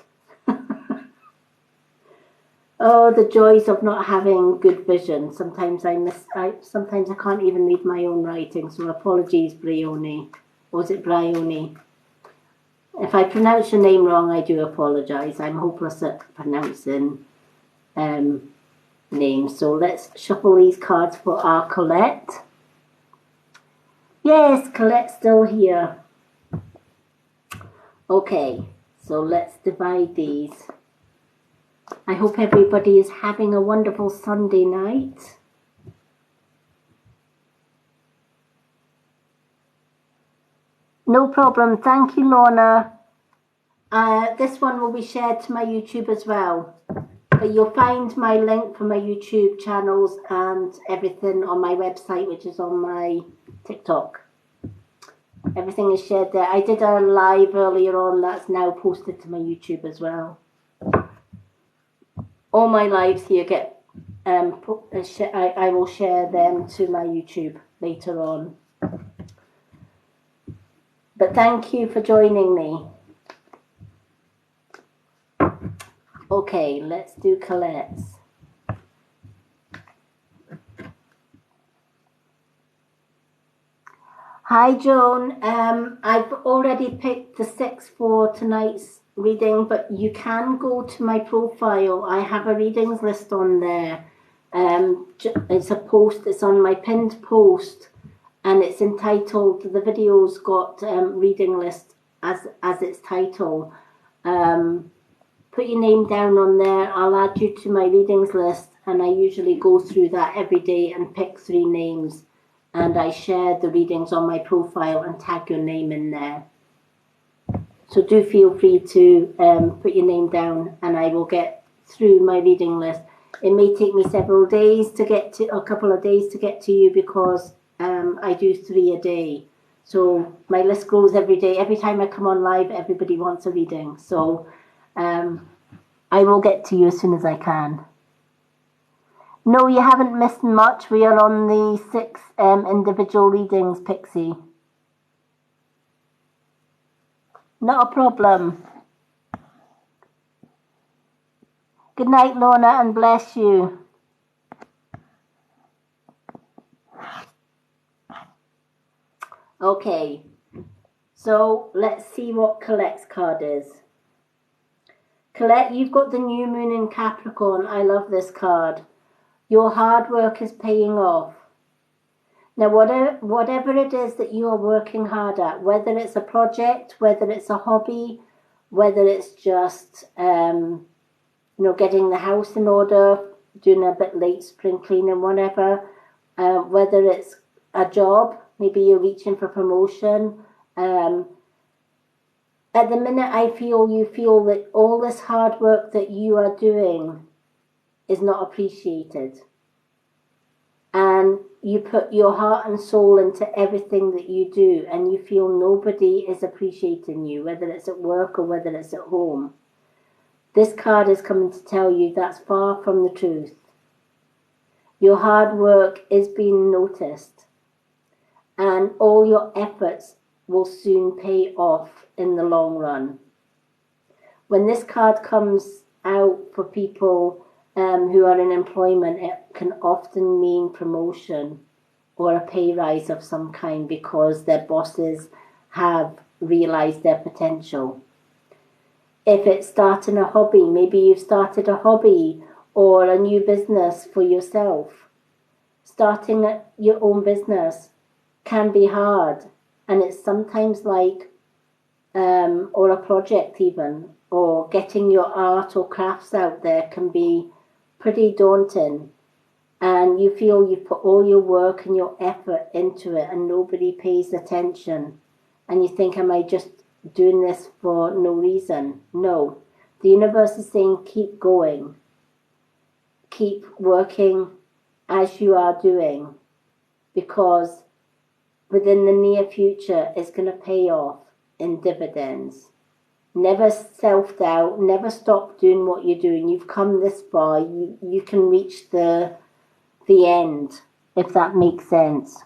Oh, the joys of not having good vision. Sometimes sometimes I can't even read my own writing, so apologies, Bryony. Or was it Bryony? If I pronounce your name wrong, I do apologise. I'm hopeless at pronouncing names. So let's shuffle these cards for our Colette. Yes, Colette's still here. Okay, so let's divide these. I hope everybody is having a wonderful Sunday night. No problem. Thank you, Lorna. This one will be shared to my YouTube as well. But you'll find my link for my YouTube channels and everything on my website, which is on my TikTok. Everything is shared there. I did a live earlier on that's now posted to my YouTube as well. All my lives here get I will share them to my YouTube later on. But thank you for joining me. Okay, let's do Colette's. Hi Joan, I've already picked the 6 for tonight's reading, but you can go to my profile. I have a readings list on there. It's a post, it's on my pinned post, and it's entitled, the video's got reading list as its title. Put your name down on there, I'll add you to my readings list, and I usually go through that every day and pick 3 names. And I share the readings on my profile and tag your name in there. So do feel free to put your name down and I will get through my reading list. It may take me several days to get to, a couple of days to get to you because I do 3 a day. So my list grows every day. Every time I come on live, everybody wants a reading. So I will get to you as soon as I can. No, you haven't missed much. We are on the 6 individual readings, Pixie. Not a problem. Good night, Lorna, and bless you. Okay, so let's see what Colette's card is. Colette, you've got the new moon in Capricorn. I love this card. Your hard work is paying off. Now, whatever it is that you are working hard at, whether it's a project, whether it's a hobby, whether it's just, getting the house in order, doing a bit late spring cleaning, whatever, whether it's a job, maybe you're reaching for promotion. At the minute, you feel that all this hard work that you are doing is not appreciated. And and you put your heart and soul into everything that you do, and you feel nobody is appreciating you, whether it's at work or whether it's at home. This card is coming to tell you that's far from the truth. Your hard work is being noticed, and all your efforts will soon pay off in the long run. When this card comes out for people who are in employment, it can often mean promotion or a pay rise of some kind because their bosses have realized their potential. If it's starting a hobby, maybe you've started a hobby or a new business for yourself. Starting your own business can be hard, and it's sometimes like, or a project even, or getting your art or crafts out there can be pretty daunting, and you feel you've put all your work and your effort into it and nobody pays attention, and you think, am I just doing this for no reason? No, the universe is saying keep going, keep working as you are doing, because within the near future it's going to pay off in dividends. Never self-doubt, never stop doing what you're doing. You've come this far, you can reach the end, if that makes sense.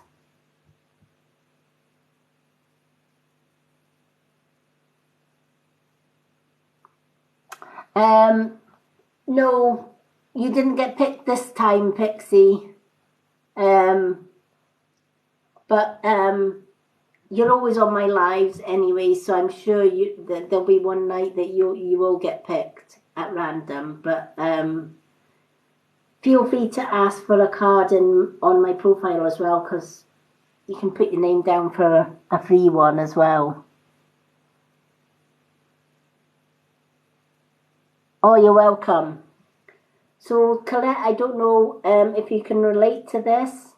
No, you didn't get picked this time, Pixie. But you're always on my lives anyway, so I'm sure that there'll be one night that you will get picked at random. But feel free to ask for a card on my profile as well, because you can put your name down for a free one as well. Oh, you're welcome. So, Colette, I don't know if you can relate to this,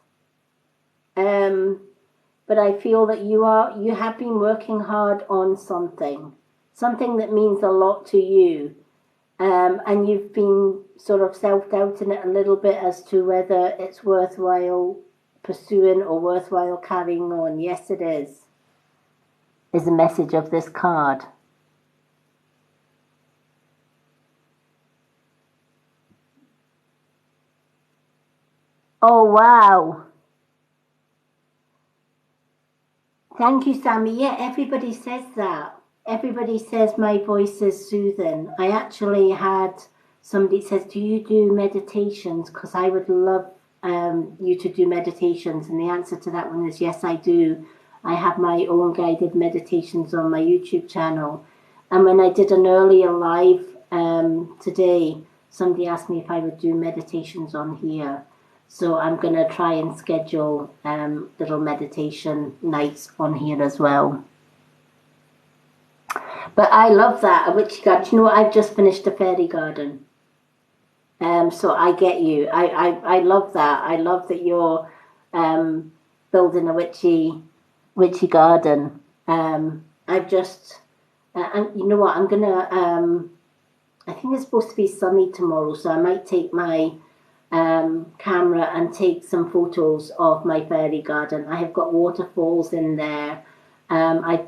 but I feel that you have been working hard on something that means a lot to you, and you've been sort of self-doubting it a little bit as to whether it's worthwhile pursuing or worthwhile carrying on. Yes, it is the message of this card. Oh, wow. Thank you, Sammy. Yeah, everybody says that. Everybody says my voice is soothing. I actually had somebody says, do you do meditations? Because I would love you to do meditations. And the answer to that one is yes, I do. I have my own guided meditations on my YouTube channel. And when I did an earlier live today, somebody asked me if I would do meditations on here. So I'm going to try and schedule little meditation nights on here as well. But I love that, a witchy garden. You know what? I've just finished a fairy garden. So I get you. I love that. I love that you're building a witchy garden. I've just, and you know what? I'm going to, I think it's supposed to be sunny tomorrow, so I might take my camera and take some photos of my fairy garden. I have got waterfalls in there. I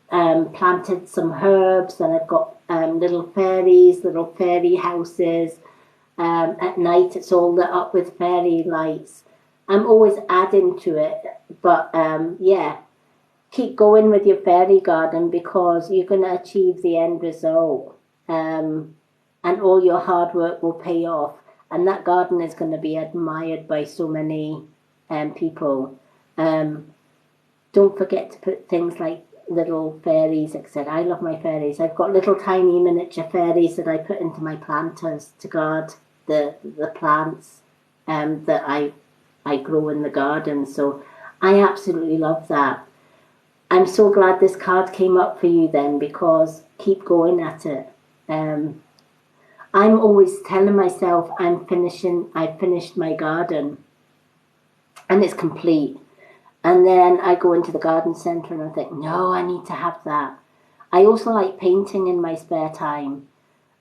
planted some herbs, and I've got little fairy houses. At night it's all lit up with fairy lights. I'm always adding to it, but yeah, keep going with your fairy garden, because you're going to achieve the end result, and all your hard work will pay off. And that garden is going to be admired by so many people. Don't forget to put things like little fairies, etc. I love my fairies. I've got little tiny miniature fairies that I put into my planters to guard the plants that I grow in the garden. So I absolutely love that. I'm so glad this card came up for you then, because keep going at it. I'm always telling myself I've finished my garden and it's complete. And then I go into the garden centre and I think, no, I need to have that. I also like painting in my spare time.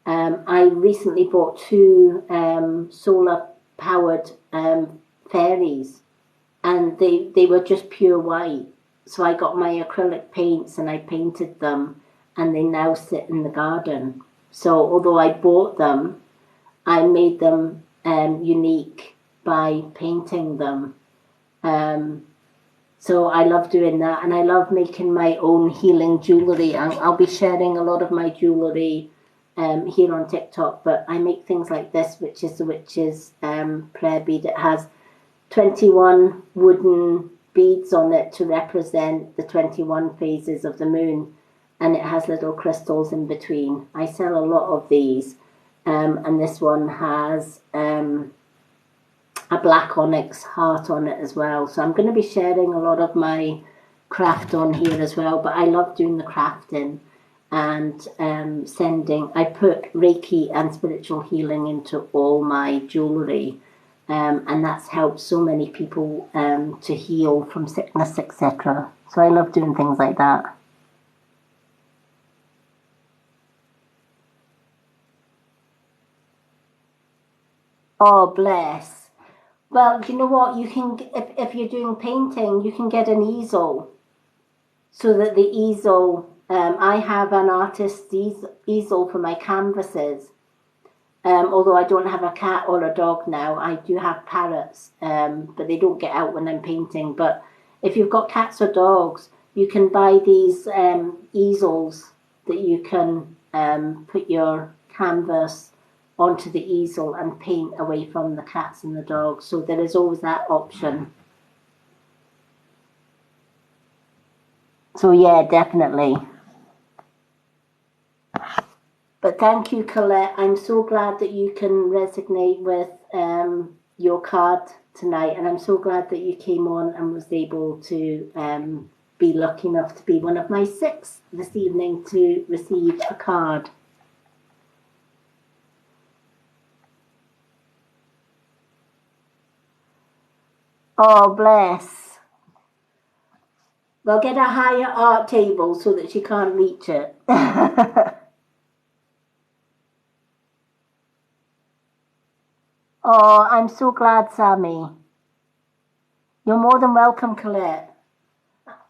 I recently bought 2 solar powered fairies, and they were just pure white. So I got my acrylic paints and I painted them, and they now sit in the garden. So although I bought them, I made them unique by painting them. So I love doing that, and I love making my own healing jewellery. I'll be sharing a lot of my jewellery here on TikTok, but I make things like this, which is the witch's prayer bead. It has 21 wooden beads on it to represent the 21 phases of the moon, and it has little crystals in between. I sell a lot of these, and this one has a black onyx heart on it as well. So I'm going to be sharing a lot of my craft on here as well, but I love doing the crafting and I put Reiki and spiritual healing into all my jewellery, and that's helped so many people to heal from sickness, etc. So I love doing things like that. Oh, bless. Well, you know what? You can, if you're doing painting, you can get an easel. So that the easel, I have an artist's easel for my canvases. Although I don't have a cat or a dog now, I do have parrots, but they don't get out when I'm painting. But if you've got cats or dogs, you can buy these easels that you can put your canvas onto the easel and paint away from the cats and the dogs. So there is always that option. So yeah, definitely. But thank you, Colette. I'm so glad that you can resonate with your card tonight, and I'm so glad that you came on and was able to be lucky enough to be one of my 6 this evening to receive a card. Oh, bless. Well, get a higher art table so that she can't reach it. Oh, I'm so glad, Sammy. You're more than welcome, Colette.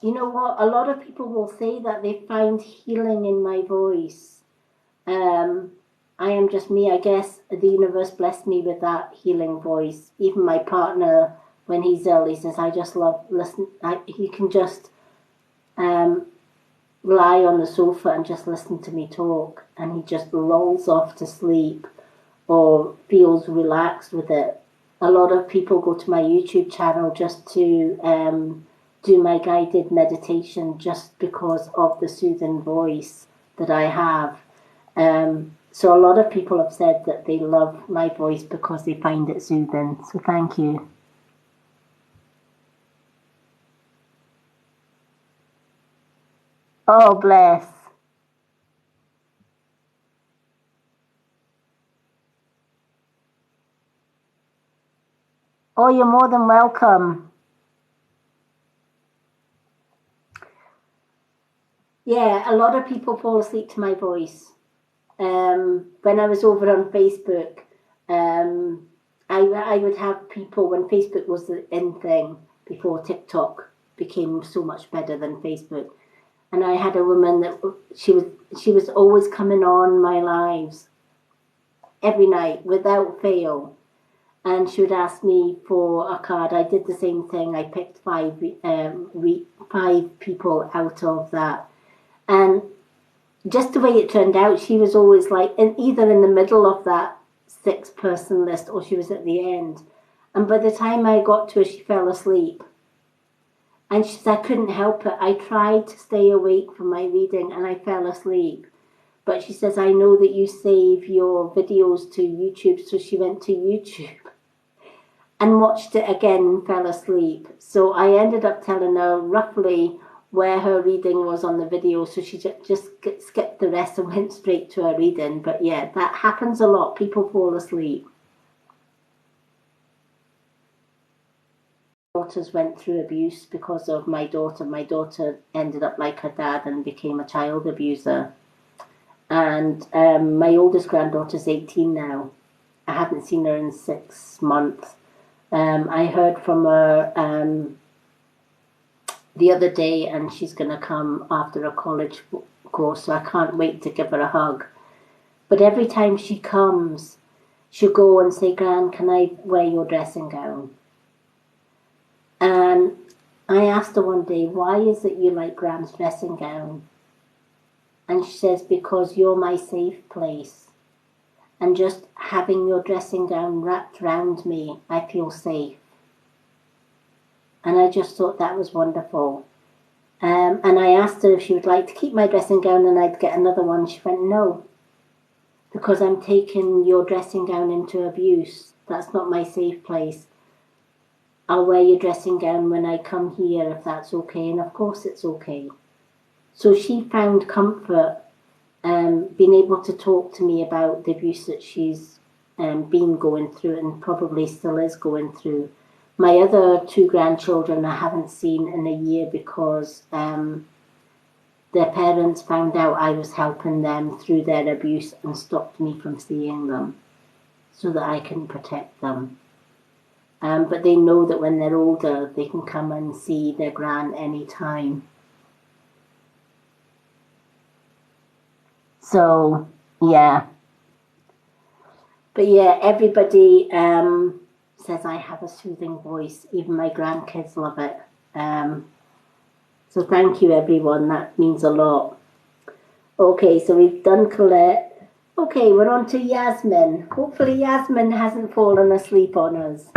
You know what? A lot of people will say that they find healing in my voice. I am just me. I guess the universe blessed me with that healing voice. Even my partner, when he's ill, he says, I just love listen. He can just lie on the sofa and just listen to me talk, and he just lolls off to sleep or feels relaxed with it. A lot of people go to my YouTube channel just to do my guided meditation just because of the soothing voice that I have. So a lot of people have said that they love my voice because they find it soothing. So thank you. Oh, bless. Oh, you're more than welcome. Yeah, a lot of people fall asleep to my voice. When I was over on Facebook, I would have people, when Facebook was the in thing before TikTok became so much better than Facebook, and I had a woman that she was always coming on my lives every night without fail, and she would ask me for a card. I did the same thing. I picked 5 people out of that, and just the way it turned out, she was always like either in the middle of that 6-person list or she was at the end. And by the time I got to her, she fell asleep. And she said, I couldn't help it. I tried to stay awake for my reading and I fell asleep. But she says, I know that you save your videos to YouTube. So she went to YouTube and watched it again and fell asleep. So I ended up telling her roughly where her reading was on the video, so she just skipped the rest and went straight to her reading. But yeah, that happens a lot. People fall asleep. Daughters went through abuse because of my daughter. My daughter ended up like her dad and became a child abuser. And my oldest granddaughter's 18 now. I haven't seen her in 6 months. I heard from her the other day, and she's going to come after a college course, so I can't wait to give her a hug. But every time she comes, she'll go and say, Gran, can I wear your dressing gown? And I asked her one day, why is it you like Gran's dressing gown? And she says, because you're my safe place. And just having your dressing gown wrapped around me, I feel safe. And I just thought that was wonderful. And I asked her if she would like to keep my dressing gown and I'd get another one. She went, no, because I'm taking your dressing gown into abuse. That's not my safe place. I'll wear your dressing gown when I come here if that's okay. And of course it's okay. So she found comfort being able to talk to me about the abuse that she's been going through and probably still is going through. My other 2 grandchildren I haven't seen in a year because their parents found out I was helping them through their abuse and stopped me from seeing them so that I can protect them. But they know that when they're older, they can come and see their gran anytime. So, yeah. But yeah, everybody says I have a soothing voice. Even my grandkids love it. So thank you, everyone. That means a lot. Okay, so we've done Colette. Okay, we're on to Yasmin. Hopefully Yasmin hasn't fallen asleep on us.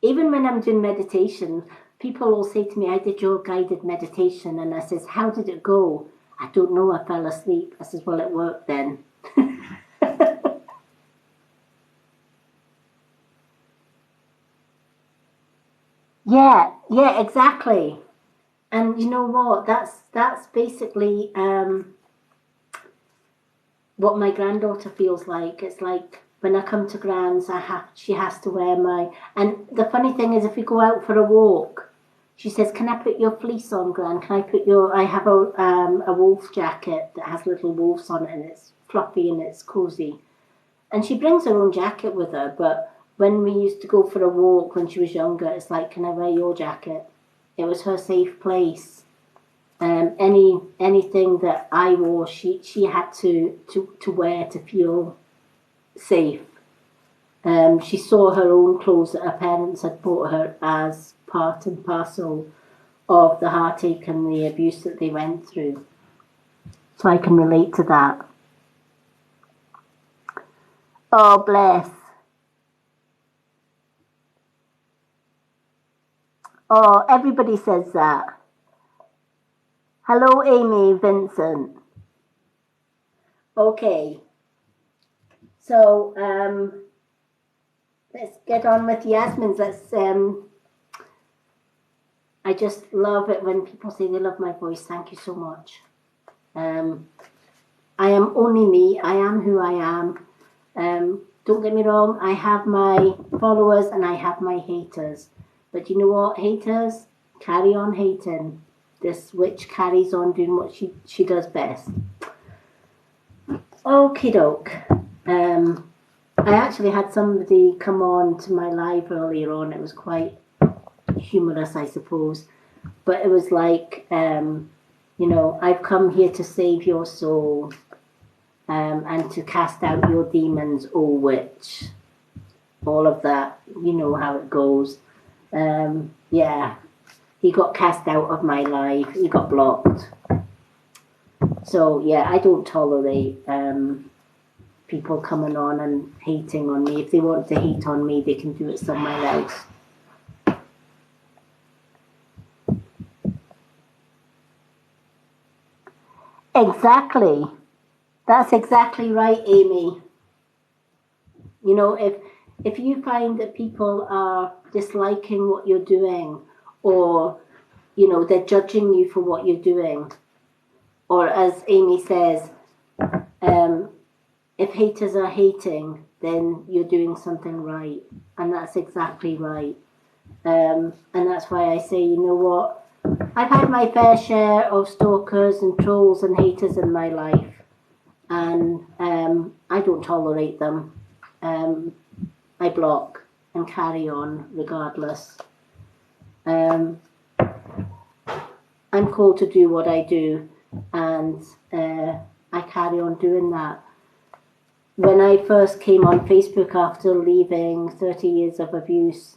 Even when I'm doing meditation, people will say to me, I did your guided meditation. And I says, how did it go? I don't know, I fell asleep. I says, well, it worked then. Yeah, exactly. And you know what? That's basically what my granddaughter feels like. It's like when I come to Gran's, she has to wear my. And the funny thing is, if we go out for a walk, she says, "Can I put your fleece on, Gran? Can I put your?" I have a wolf jacket that has little wolves on it, and it's fluffy and it's cozy. And she brings her own jacket with her, but when we used to go for a walk when she was younger, it's like, can I wear your jacket? It was her safe place. Anything that I wore, she had to wear to feel safe. She saw her own clothes that her parents had bought her as part and parcel of the heartache and the abuse that they went through. So I can relate to that. Oh, bless. Oh, everybody says that. Hello, Amy, Vincent. Okay. So, let's get on with Yasmin's. I just love it when people say they love my voice. Thank you so much. I am only me. I am who I am. Don't get me wrong. I have my followers and I have my haters. But you know what, haters? Carry on hating. This witch carries on doing what she does best. Okie doke. I actually had somebody come on to my live earlier on. It was quite humorous, I suppose. But it was like, I've come here to save your soul and to cast out your demons, O witch. All of that, you know how it goes. He got cast out of my life. He got blocked. So, yeah, I don't tolerate people coming on and hating on me. If they want to hate on me, they can do it somewhere else. Exactly. That's exactly right, Amy. You know, if you find that people are disliking what you're doing, or they're judging you for what you're doing, or as Amy says, if haters are hating, then you're doing something right, and that's exactly right. And that's why I say, you know what, I've had my fair share of stalkers and trolls and haters in my life, and I don't tolerate them. I block and carry on regardless. I'm called to do what I do, and I carry on doing that. When I first came on Facebook after leaving 30 years of abuse,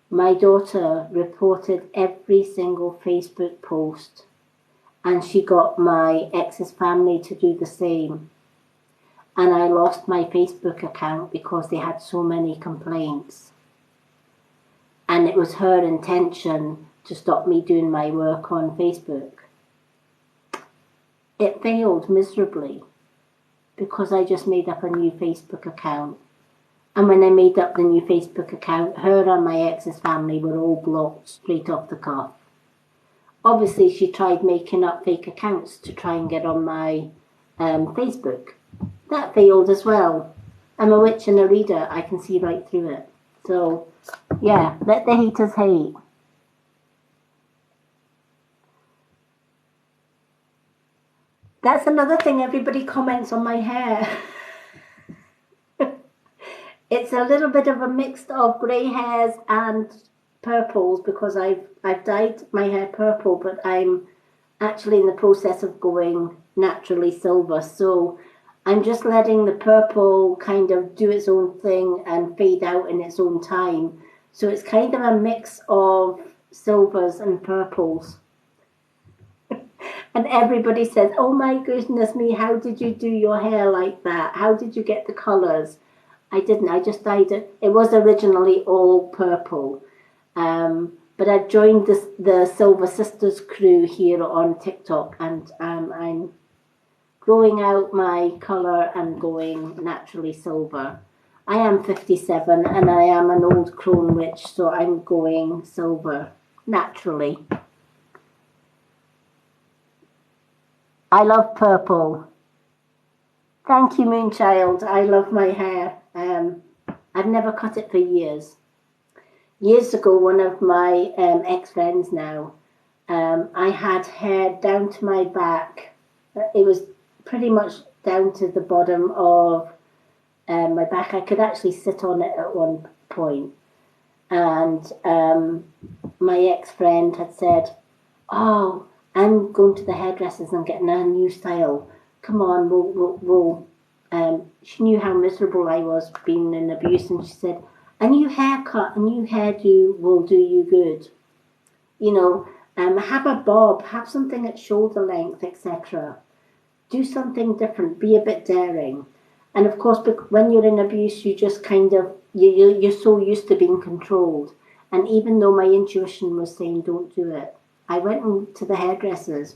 my daughter reported every single Facebook post, and she got my ex's family to do the same. And I lost my Facebook account because they had so many complaints. And it was her intention to stop me doing my work on Facebook. It failed miserably because I just made up a new Facebook account. And when I made up the new Facebook account, her and my ex's family were all blocked straight off the cuff. Obviously, she tried making up fake accounts to try and get on my Facebook. That failed as well. I'm a witch and a reader. I can see right through it. So, yeah, let the haters hate. That's another thing, everybody comments on my hair. It's a little bit of a mix of grey hairs and purples because I've dyed my hair purple, but I'm actually in the process of going naturally silver. So I'm just letting the purple kind of do its own thing and fade out in its own time. So it's kind of a mix of silvers and purples. And everybody says, oh my goodness me, how did you do your hair like that? How did you get the colours? I didn't, I just dyed it. It was originally all purple. But I joined the Silver Sisters crew here on TikTok, and I'm growing out my colour and going naturally silver. I am 57 and I am an old crone witch, so I'm going silver naturally. I love purple. Thank you, Moonchild. I love my hair. I've never cut it for years. Years ago, one of my ex-friends now, I had hair down to my back. It was pretty much down to the bottom of my back. I could actually sit on it at one point. And my ex-friend had said, oh, I'm going to the hairdressers and getting a new style. Come on, we'll. She knew how miserable I was being in abuse, and she said, a new haircut, a new hairdo will do you good. You know, have a bob, have something at shoulder length, etc. Do something different, be a bit daring. And of course, when you're in abuse, you just kind of, you're so used to being controlled. And even though my intuition was saying don't do it, I went to the hairdressers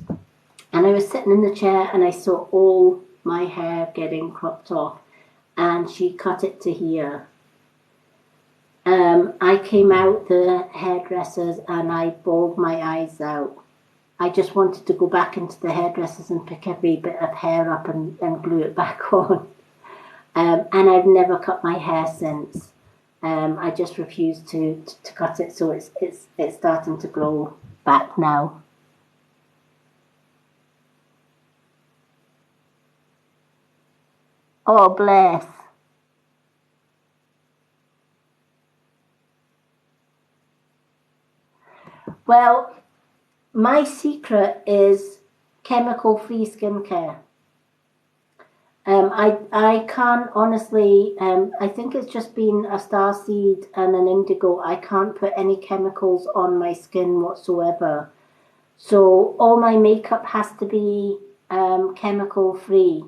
and I was sitting in the chair and I saw all my hair getting cropped off, and she cut it to here. I came out the hairdressers and I bawled my eyes out. I just wanted to go back into the hairdressers and pick every bit of hair up and glue it back on. And I've never cut my hair since. I just refused to cut it, so it's starting to grow back now. Oh, bless. Well, my secret is chemical-free skincare. I can't honestly, I think it's just been a starseed and an indigo. I can't put any chemicals on my skin whatsoever. So all my makeup has to be chemical-free.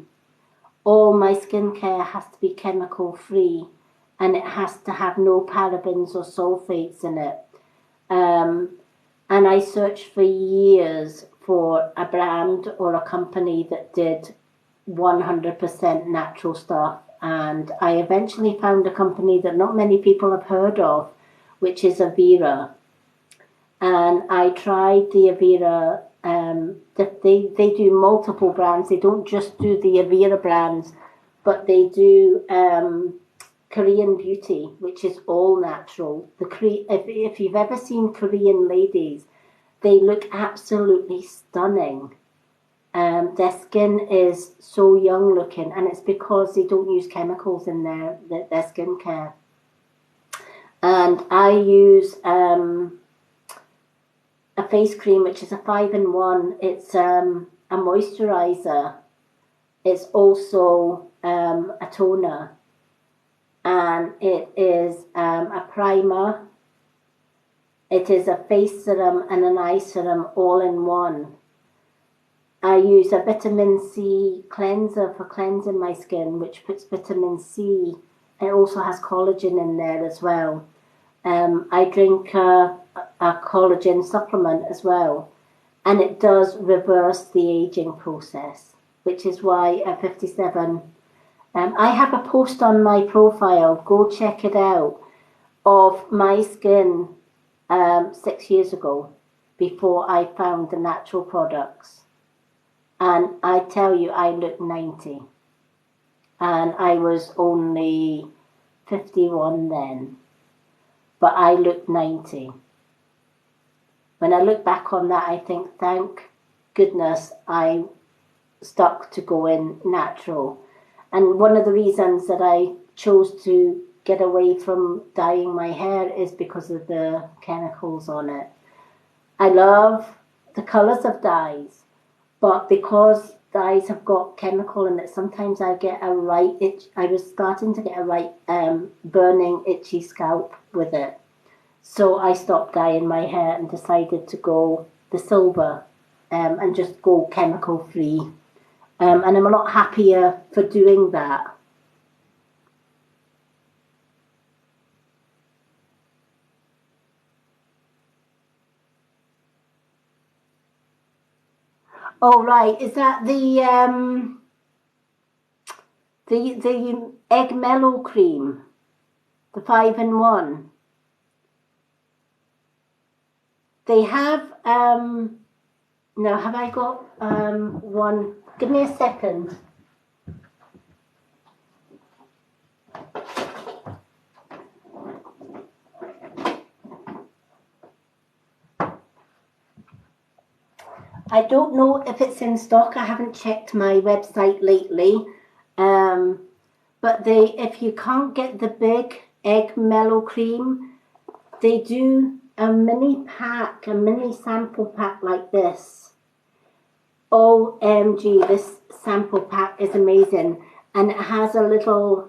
All my skincare has to be chemical-free, and it has to have no parabens or sulfates in it. And I searched for years for a brand or a company that did 100% natural stuff, and I eventually found a company that not many people have heard of, which is Avira. And I tried the Avira. They do multiple brands. They don't just do the Avira brands, but they do Korean beauty, which is all natural. If you've ever seen Korean ladies, they look absolutely stunning. their skin is so young looking, and it's because they don't use chemicals in their skincare. And I use a face cream which is a 5-in-1. It's a moisturizer. It's also a toner, and it is a primer. It is a face serum and an eye serum all in one. I use a vitamin C cleanser for cleansing my skin, which puts vitamin C. It also has collagen in there as well. I drink a collagen supplement as well, and it does reverse the aging process, which is why at 57, I have a post on my profile, go check it out, of my skin 6 years ago, before I found the natural products. And I tell you, I look 90. And I was only 51 then. But I look 90. When I look back on that, I think, thank goodness I stuck to going natural. And one of the reasons that I chose to get away from dyeing my hair is because of the chemicals on it. I love the colours of dyes, but because dyes have got chemical in it, sometimes I get a right itch. I was starting to get a right burning, itchy scalp with it. So I stopped dyeing my hair and decided to go the silver and just go chemical free. And I'm a lot happier for doing that. Oh right, is that the egg mellow cream, the 5-in-1? They have now have I got one? Give me a second. I don't know if it's in stock. I haven't checked my website lately. But if you can't get the big egg mellow cream, they do a mini pack, a mini sample pack like this. OMG, this sample pack is amazing. And it has a little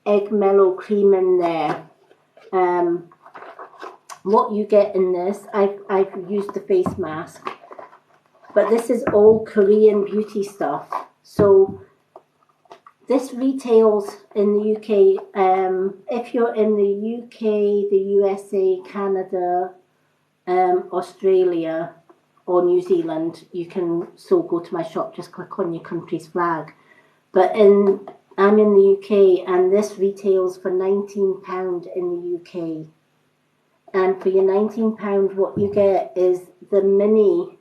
egg mellow cream in there. What you get in this, I've used the face mask. But this is all Korean beauty stuff. So this retails in the UK. If you're in the UK, the USA, Canada, Australia, or New Zealand, you can so go to my shop, just click on your country's flag. But I'm in the UK, and this retails for £19 in the UK. And for your £19, what you get is the mini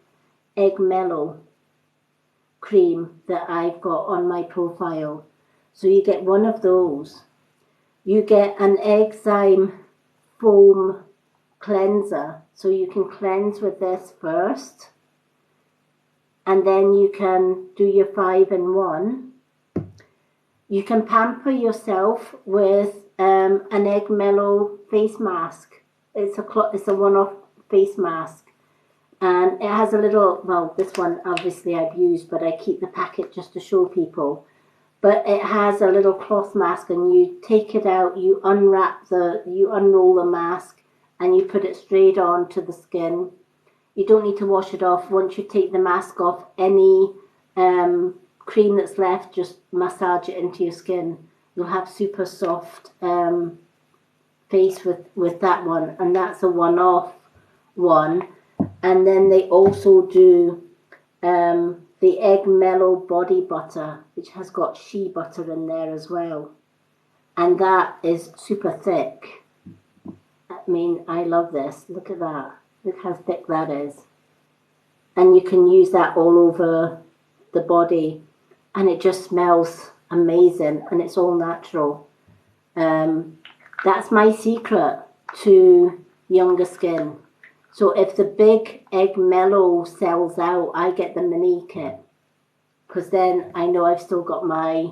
egg mellow cream that I've got on my profile. So you get one of those. You get an enzyme foam cleanser, so you can cleanse with this first, and then you can do your 5-in-1. You can pamper yourself with an egg mellow face mask. It's a one-off face mask. And it has a little, well, this one obviously I've used, but I keep the packet just to show people. But it has a little cloth mask, and you take it out, you unroll the mask, and you put it straight onto the skin. You don't need to wash it off. Once you take the mask off, any cream that's left, just massage it into your skin. You'll have super soft face with that one, and that's a one-off one. And then they also do the egg mellow body butter, which has got shea butter in there as well, and that is super thick. I mean, I love this. Look at that. Look how thick that is. And you can use that all over the body, and it just smells amazing, and it's all natural. That's my secret to younger skin. So if the big egg mellow sells out, I get the mini kit. because then I know I've still got my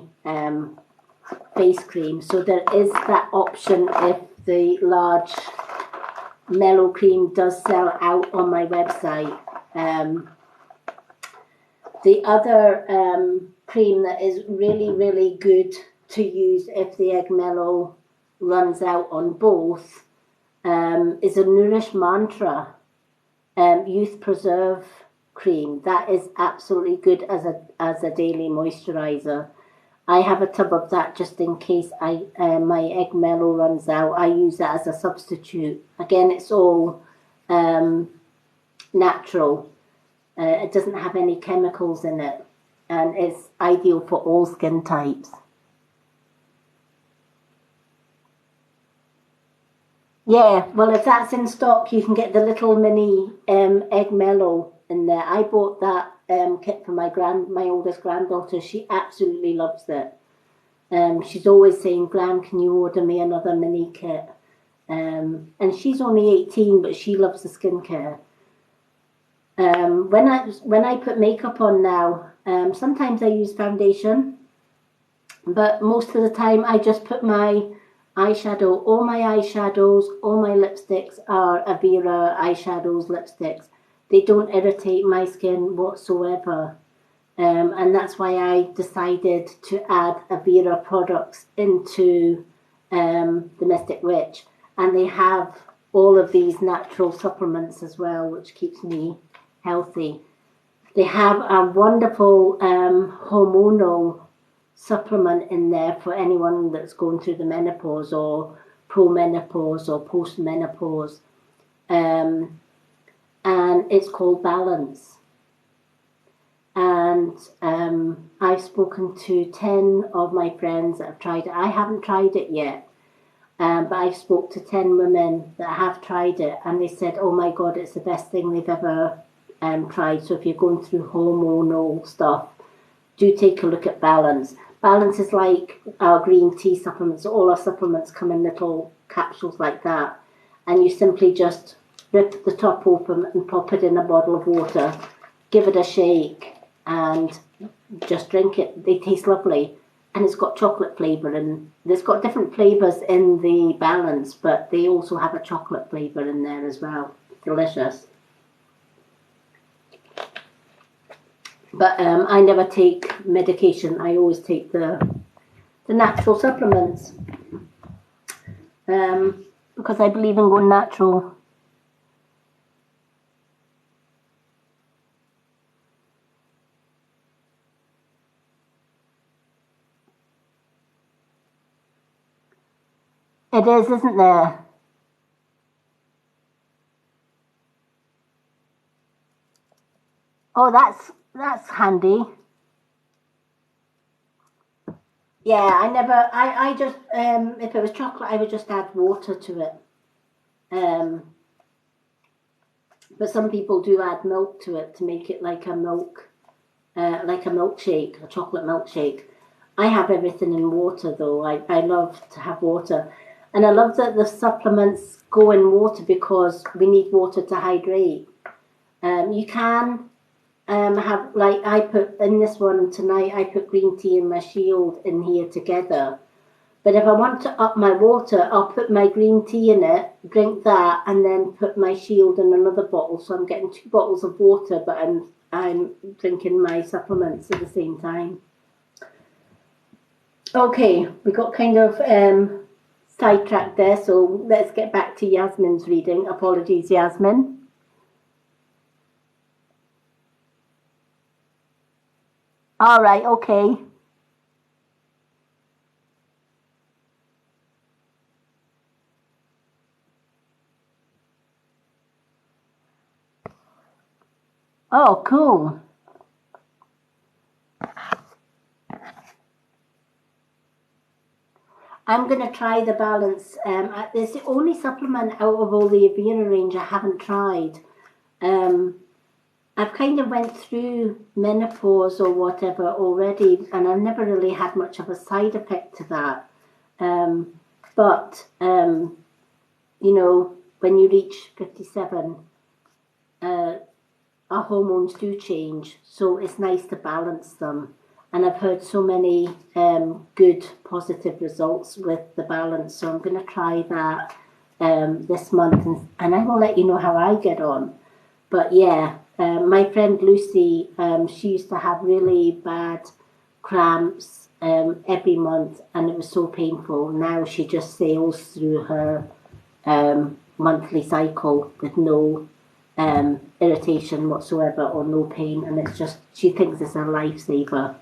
face cream. So there is that option if the large mellow cream does sell out on my website. The other cream that is really, really good to use if the egg mellow runs out on both is a Nourish Mantra Youth Preserve cream. That is absolutely good as a daily moisturizer. I have a tub of that just in case my egg mellow runs out. I use that as a substitute. Again, it's all natural. It doesn't have any chemicals in it, and it's ideal for all skin types. Yeah, well, if that's in stock, you can get the little mini egg mellow in there. I bought that kit for my oldest granddaughter. She absolutely loves it. She's always saying, "Gran, can you order me another mini kit?" And she's only 18, but she loves the skincare. When I put makeup on now, sometimes I use foundation, but most of the time I just put my eyeshadow. All my eyeshadows, all my lipsticks are Avira eyeshadows, lipsticks. They don't irritate my skin whatsoever. And that's why I decided to add Avira products into the Mystic Witch. And they have all of these natural supplements as well, which keeps me healthy. They have a wonderful hormonal supplement in there for anyone that's going through the menopause or pro-menopause or post-menopause. And it's called Balance. And I've spoken to 10 of my friends that have tried it. I haven't tried it yet, but I've spoke to 10 women that have tried it, and they said, oh my God, it's the best thing they've ever tried. So if you're going through hormonal stuff, do take a look at Balance. Balance is like our green tea supplements. All our supplements come in little capsules like that, and you simply just rip the top open and pop it in a bottle of water, give it a shake, and just drink it. They taste lovely, and it's got chocolate flavour, and there's got different flavours in the Balance, but they also have a chocolate flavour in there as well. Delicious. But I never take medication. I always take the natural supplements because I believe in going natural. It is, isn't there? Oh, that's handy. Yeah, I just, if it was chocolate, I would just add water to it. Um, but some people do add milk to it to make it like a milkshake, a chocolate milkshake. I have everything in water though. I love to have water. And I love that the supplements go in water because we need water to hydrate. You can have, like I put in this one tonight, I put green tea and my shield in here together. But if I want to up my water, I'll put my green tea in it, drink that, and then put my shield in another bottle. So I'm getting 2 bottles of water, but I'm drinking my supplements at the same time. Okay, we got kind of sidetracked there, so let's get back to Yasmin's reading. Apologies, Yasmin. All right, okay. Oh, cool. I'm going to try the Balance. It's the only supplement out of all the Avena range I haven't tried. Um, I've kind of went through menopause or whatever already, and I've never really had much of a side effect to that. Um, but, you know, when you reach 57, uh, our hormones do change, so it's nice to balance them. And I've heard so many good, positive results with the balance, so I'm going to try that this month, and I will let you know how I get on. But yeah, my friend Lucy, she used to have really bad cramps every month, and it was so painful. Now she just sails through her monthly cycle with no irritation whatsoever or no pain, and it's just, she thinks it's a lifesaver.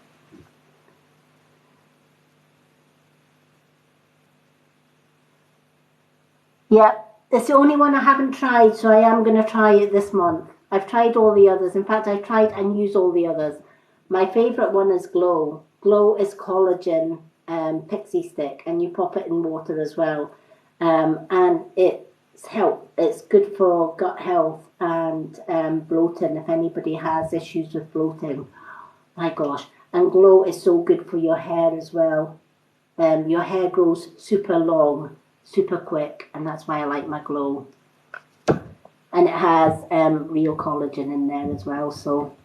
Yeah, it's the only one I haven't tried, so I am going to try it this month. I've tried all the others. In fact, I tried and used all the others. My favourite one is Glow. Glow is collagen pixie stick, and you pop it in water as well. And it's good for gut health and bloating if anybody has issues with bloating. My gosh. And Glow is so good for your hair as well. Your hair grows super long, super quick, and that's why I like my Glow. And it has real collagen in there as well, so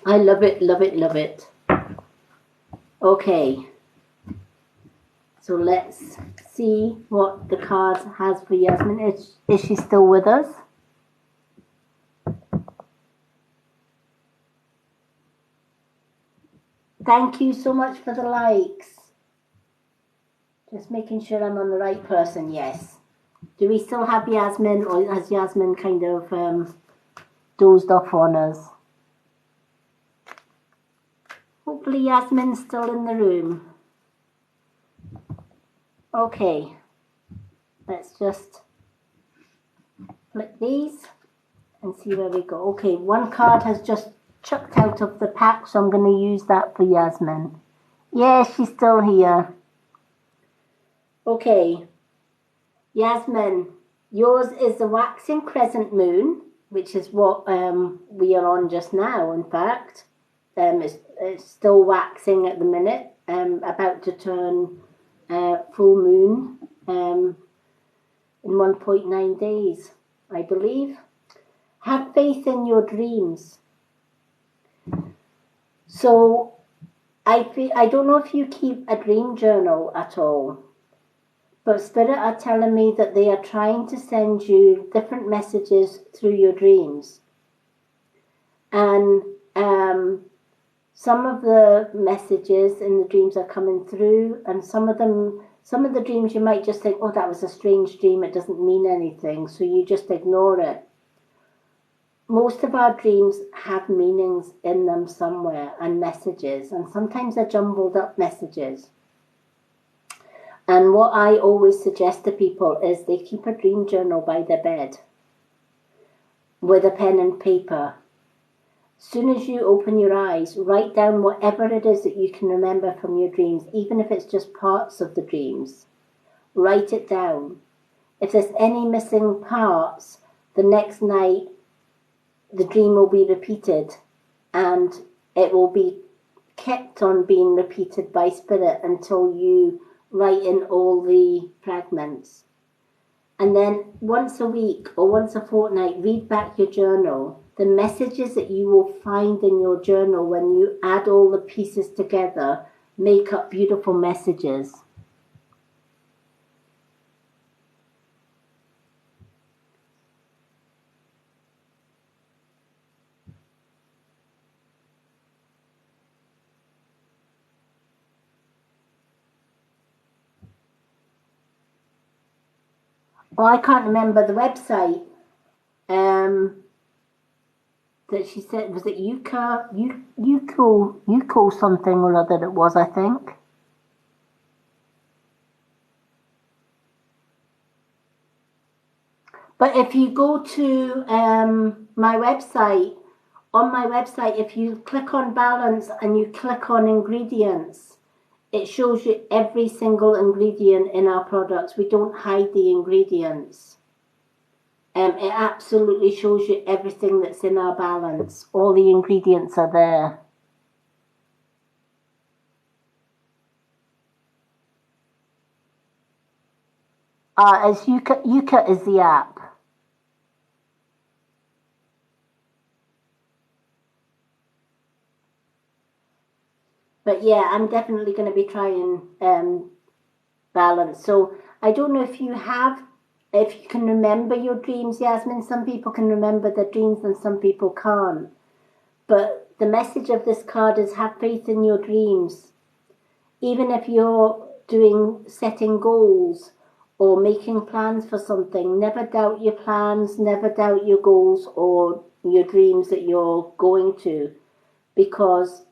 I love it, love it, love it. Okay, so let's see what the card has for Yasmin. Is she still with us? Thank you so much for the likes. Just making sure I'm on the right person, yes. Do we still have Yasmin, or has Yasmin kind of dozed off on us? Hopefully Yasmin's still in the room. Okay, let's just flip these and see where we go. Okay, one card has just chucked out of the pack, so I'm going to use that for Yasmin. Yeah, she's still here. Okay, Yasmin, yours is the waxing crescent moon, which is what we are on just now, in fact. It's still waxing at the minute, about to turn full moon in 1.9 days, I believe. Have faith in your dreams. So I don't know if you keep a dream journal at all, but Spirit are telling me that they are trying to send you different messages through your dreams. And some of the messages in the dreams are coming through, and some of the dreams you might just think, oh, that was a strange dream, it doesn't mean anything, so you just ignore it. Most of our dreams have meanings in them somewhere, and messages, and sometimes they're jumbled up messages. And what I always suggest to people is they keep a dream journal by their bed with a pen and paper. As soon as you open your eyes, write down whatever it is that you can remember from your dreams, even if it's just parts of the dreams. Write it down. If there's any missing parts, the next night the dream will be repeated, and it will be kept on being repeated by Spirit until you write in all the fragments. And then once a week or once a fortnight, read back your journal. The messages that you will find in your journal when you add all the pieces together make up beautiful messages. Oh, I can't remember the website. That she said, was it Yuko something or other it was, I think. But if you go to my website, on my website, if you click on balance and you click on ingredients, it shows you every single ingredient in our products. We don't hide the ingredients. It absolutely shows you everything that's in our balance. All the ingredients are there. As Yuka is the app. But yeah, I'm definitely going to be trying balance. So I don't know if you can remember your dreams, Yasmin. Some people can remember their dreams and some people can't. But the message of this card is have faith in your dreams. Even if you're setting goals or making plans for something, never doubt your plans, never doubt your goals or your dreams that you're going to, because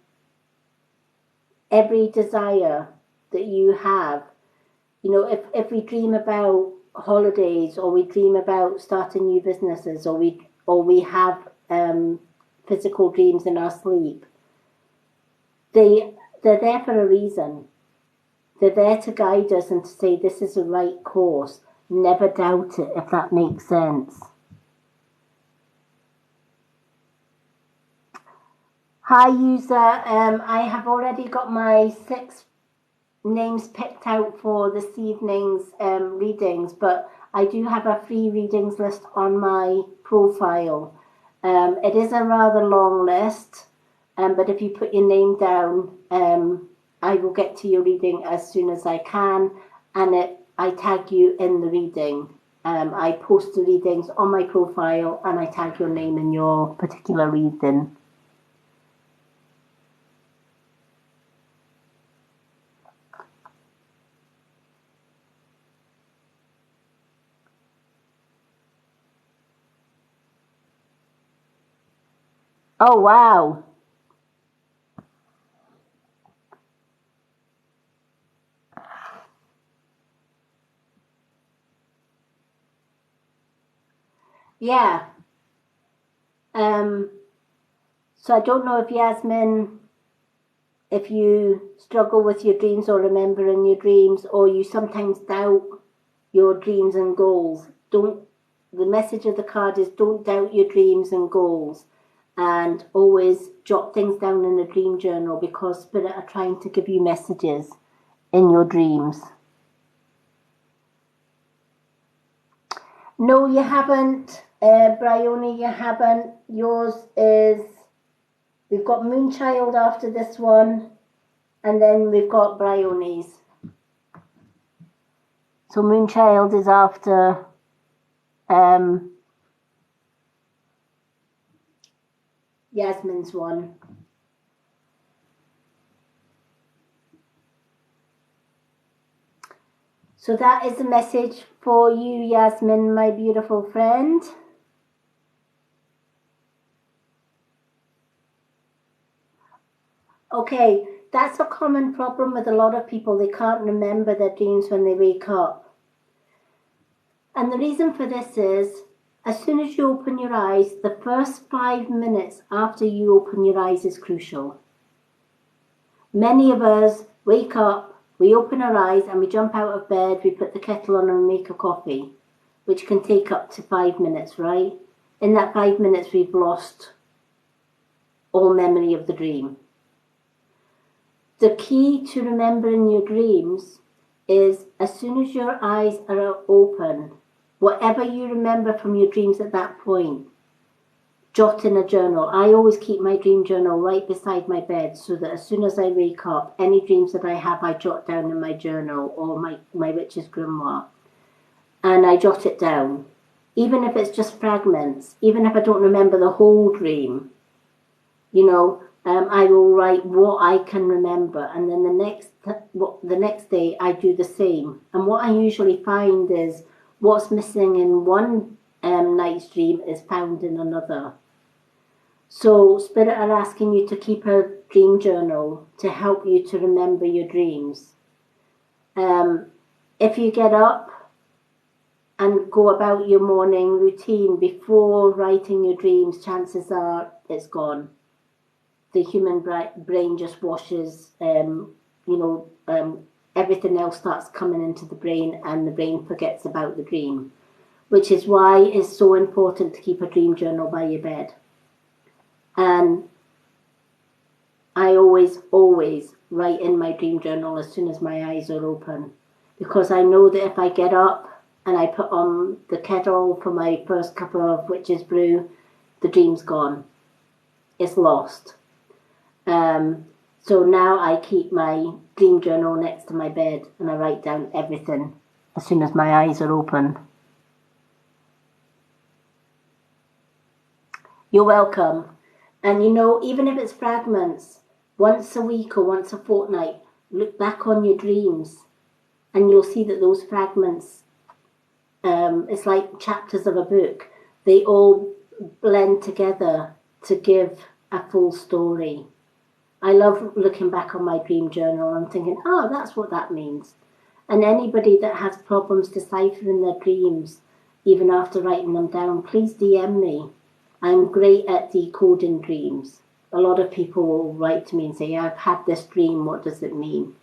every desire that you have, if we dream about holidays or we dream about starting new businesses or we have physical dreams in our sleep, they're there for a reason. They're there to guide us and to say this is the right course. Never doubt it, if that makes sense. Hi, user. I have already got my 6 names picked out for this evening's readings, but I do have a free readings list on my profile. It is a rather long list, but if you put your name down, I will get to your reading as soon as I can, and I tag you in the reading. I post the readings on my profile and I tag your name in your particular reading. Oh, wow. Yeah. So I don't know if Yasmin, if you struggle with your dreams or remembering your dreams, or you sometimes doubt your dreams and goals. The message of the card is don't doubt your dreams and goals, and always jot things down in a dream journal, because Spirit are trying to give you messages in your dreams. No, you haven't. Bryony, you haven't. Yours is, we've got Moonchild after this one, and then we've got Bryony's. So Moonchild is after Yasmin's one. So that is a message for you, Yasmin, my beautiful friend. Okay, that's a common problem with a lot of people. They can't remember their dreams when they wake up. And the reason for this is, as soon as you open your eyes, the first 5 minutes after you open your eyes is crucial. Many of us wake up, we open our eyes and we jump out of bed, we put the kettle on and make a coffee, which can take up to 5 minutes, right? In that 5 minutes, we've lost all memory of the dream. The key to remembering your dreams is, as soon as your eyes are open, whatever you remember from your dreams at that point, jot in a journal. I always keep my dream journal right beside my bed, so that as soon as I wake up, any dreams that I have, I jot down in my journal or my witch's grimoire, and I jot it down. Even if it's just fragments, even if I don't remember the whole dream, I will write what I can remember, and then the next day I do the same. And what I usually find is what's missing in one night's dream is found in another. So Spirit are asking you to keep a dream journal to help you to remember your dreams. If you get up and go about your morning routine before writing your dreams, chances are it's gone. The human brain just washes, everything else starts coming into the brain and the brain forgets about the dream, which is why it's so important to keep a dream journal by your bed. And I always write in my dream journal as soon as my eyes are open, because I know that if I get up and I put on the kettle for my first cup of witch's brew, the dream's gone. It's lost. So now I keep my dream journal next to my bed and I write down everything as soon as my eyes are open. You're welcome. And even if it's fragments, once a week or once a fortnight, look back on your dreams and you'll see that those fragments, it's like chapters of a book. They all blend together to give a full story. I love looking back on my dream journal and thinking, oh, that's what that means. And anybody that has problems deciphering their dreams, even after writing them down, please DM me. I'm great at decoding dreams. A lot of people will write to me and say, I've had this dream, what does it mean?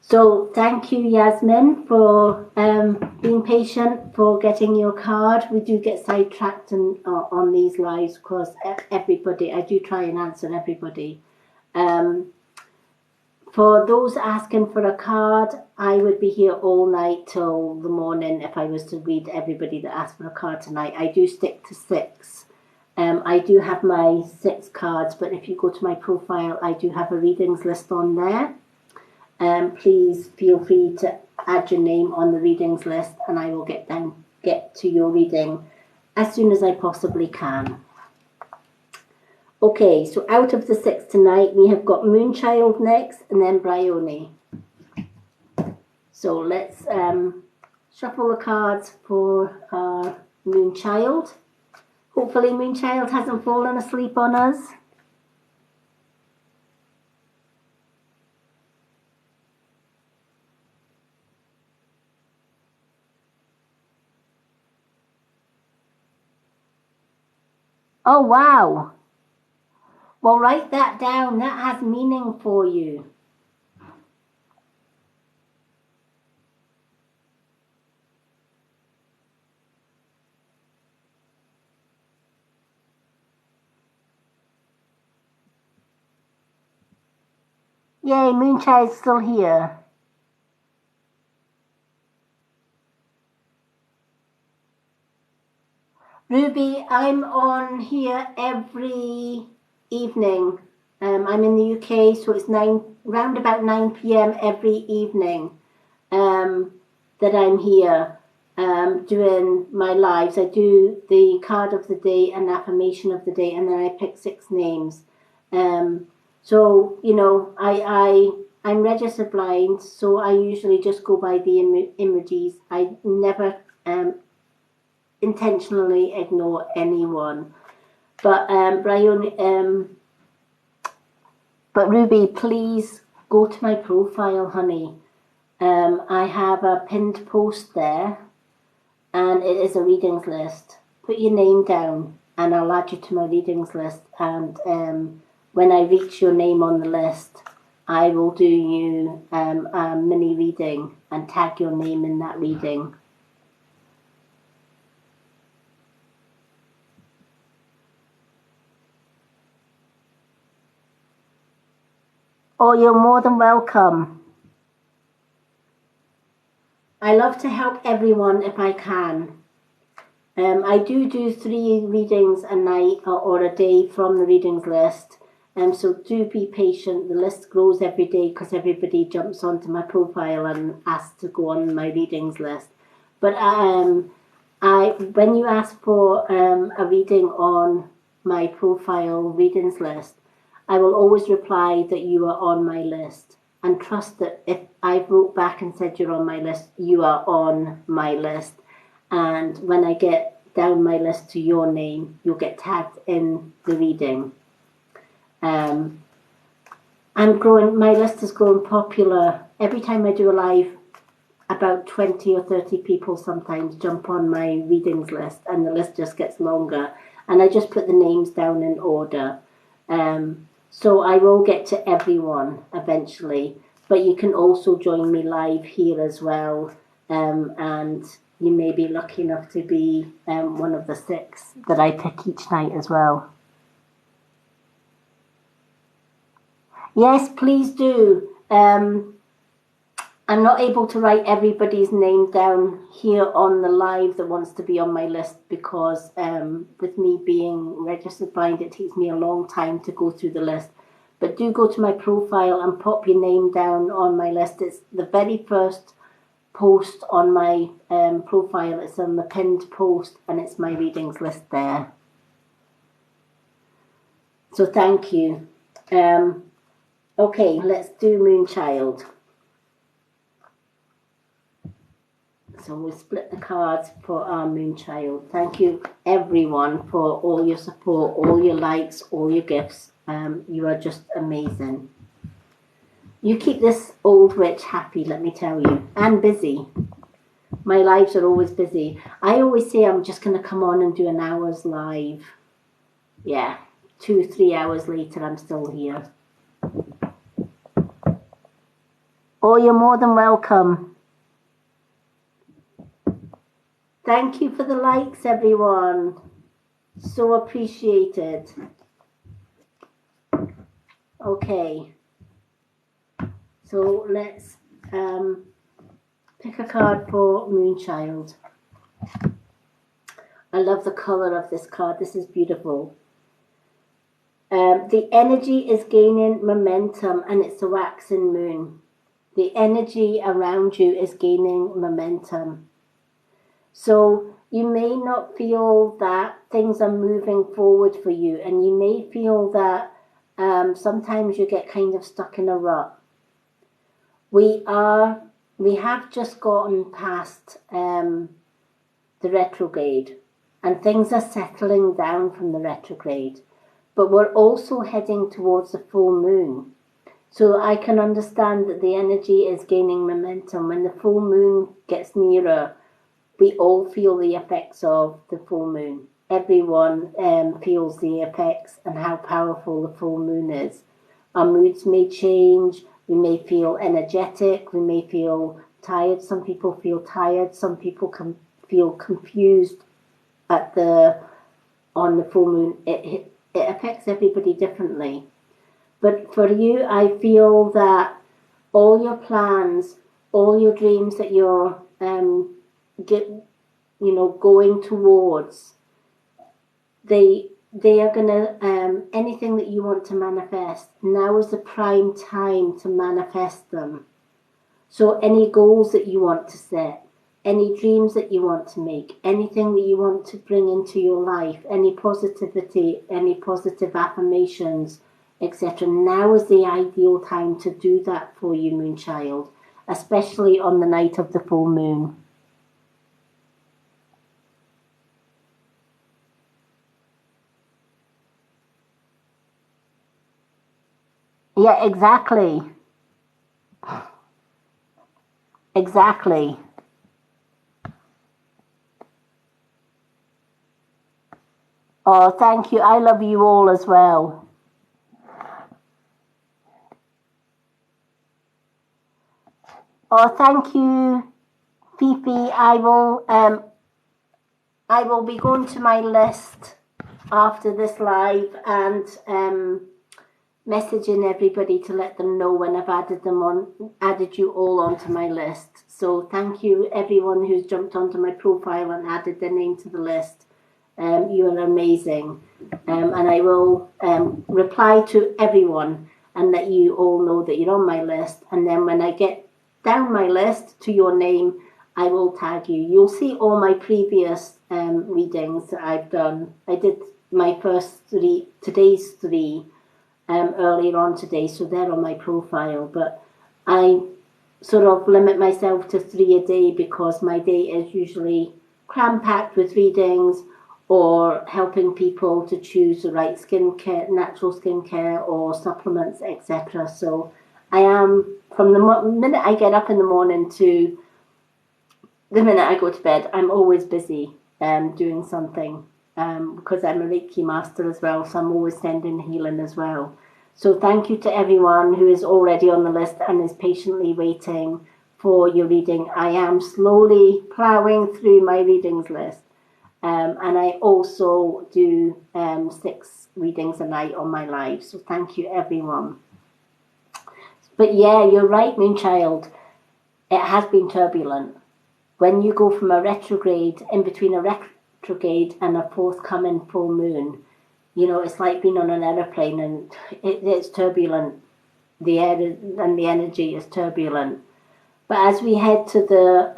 So thank you, Yasmin, for being patient, for getting your card. We do get sidetracked on these lives because everybody, I do try and answer everybody. For those asking for a card, I would be here all night till the morning if I was to read everybody that asked for a card tonight. I do stick to 6. I do have my 6 cards, but if you go to my profile, I do have a readings list on there. Please feel free to add your name on the readings list and I will get to your reading as soon as I possibly can. Okay, so out of the 6 tonight, we have got Moonchild next and then Bryony. So let's shuffle the cards for Moonchild. Hopefully Moonchild hasn't fallen asleep on us. Oh, wow. Well, write that down. That has meaning for you. Yay, Moonchild's still here. Ruby, I'm on here every evening. I'm in the UK, so it's round about 9 p.m. every evening that I'm here doing my lives. I do the card of the day and affirmation of the day, and then I pick 6 names. So, I'm registered blind, so I usually just go by the emojis. I never intentionally ignore anyone. But but Ruby, please go to my profile, honey. I have a pinned post there, and it is a readings list. Put your name down, and I'll add you to my readings list. And when I reach your name on the list, I will do you a mini reading and tag your name in that reading. Oh, you're more than welcome. I love to help everyone if I can. I do 3 readings a night or a day from the readings list. So do be patient. The list grows every day because everybody jumps onto my profile and asks to go on my readings list. But when you ask for a reading on my profile readings list, I will always reply that you are on my list, and trust that if I wrote back and said you're on my list, you are on my list. And when I get down my list to your name, you'll get tagged in the reading. I'm growing, my list is growing popular. Every time I do a live, about 20 or 30 people sometimes jump on my readings list, and the list just gets longer. And I just put the names down in order. So I will get to everyone eventually, but you can also join me live here as well, and you may be lucky enough to be one of the 6 that I pick each night as well. Yes, please do. I'm not able to write everybody's name down here on the live that wants to be on my list because with me being registered blind, it takes me a long time to go through the list. But do go to my profile and pop your name down on my list. It's the very first post on my profile. It's on the pinned post, and it's my readings list there. So thank you. Okay, let's do Moonchild. So we'll split the cards for our Moonchild. Thank you everyone for all your support, all your likes, all your gifts. You are just amazing. You keep this old witch happy, let me tell you, and busy. My lives are always busy. I always say I'm just going to come on and do an hour's live. Yeah, 2-3 hours later, I'm still here. Oh, you're more than welcome. Thank you for the likes, everyone. So appreciated. Okay. So let's pick a card for Moonchild. I love the colour of this card. This is beautiful. The energy is gaining momentum, and it's a waxing moon. The energy around you is gaining momentum. So you may not feel that things are moving forward for you, and you may feel that sometimes you get kind of stuck in a rut. We have just gotten past the retrograde, and things are settling down from the retrograde, but we're also heading towards the full moon. So I can understand that the energy is gaining momentum. When the full moon gets nearer, we all feel the effects of the full moon. Everyone feels the effects and how powerful the full moon is. Our moods may change. We may feel energetic. We may feel tired. Some people feel tired. Some people can feel confused on the full moon. It affects everybody differently. But for you, I feel that all your plans, all your dreams that you're going towards, they are gonna anything that you want to manifest, now is the prime time to manifest them. So any goals that you want to set, any dreams that you want to make, anything that you want to bring into your life, any positivity, any positive affirmations, etc. Now is the ideal time to do that for you, Moonchild, especially on the night of the full moon. Yeah, exactly. Exactly. Oh, thank you. I love you all as well. Oh, thank you, Fifi. I will be going to my list after this live and messaging everybody to let them know when I've added you all onto my list. So thank you everyone who's jumped onto my profile and added their name to the list. You are amazing, and I will reply to everyone and let you all know that you're on my list. And then when I get down my list to your name, I will tag you. You'll see all my previous readings that I've done. I did my first today's three earlier on today, so they're on my profile. But I sort of limit myself to 3 a day because my day is usually cram-packed with readings or helping people to choose the right skincare, natural skincare or supplements, etc. So I am, from the minute I get up in the morning to the minute I go to bed, I'm always busy doing something because I'm a Reiki master as well, so I'm always sending healing as well. So thank you to everyone who is already on the list and is patiently waiting for your reading. I am slowly ploughing through my readings list. And I also do 6 readings a night on my live. So thank you, everyone. But yeah, you're right, Moonchild. It has been turbulent. When you go from a retrograde, in between a retrograde and a forthcoming full moon, You know, it's like being on an aeroplane and it's turbulent. The air and the energy is turbulent. But as we head to the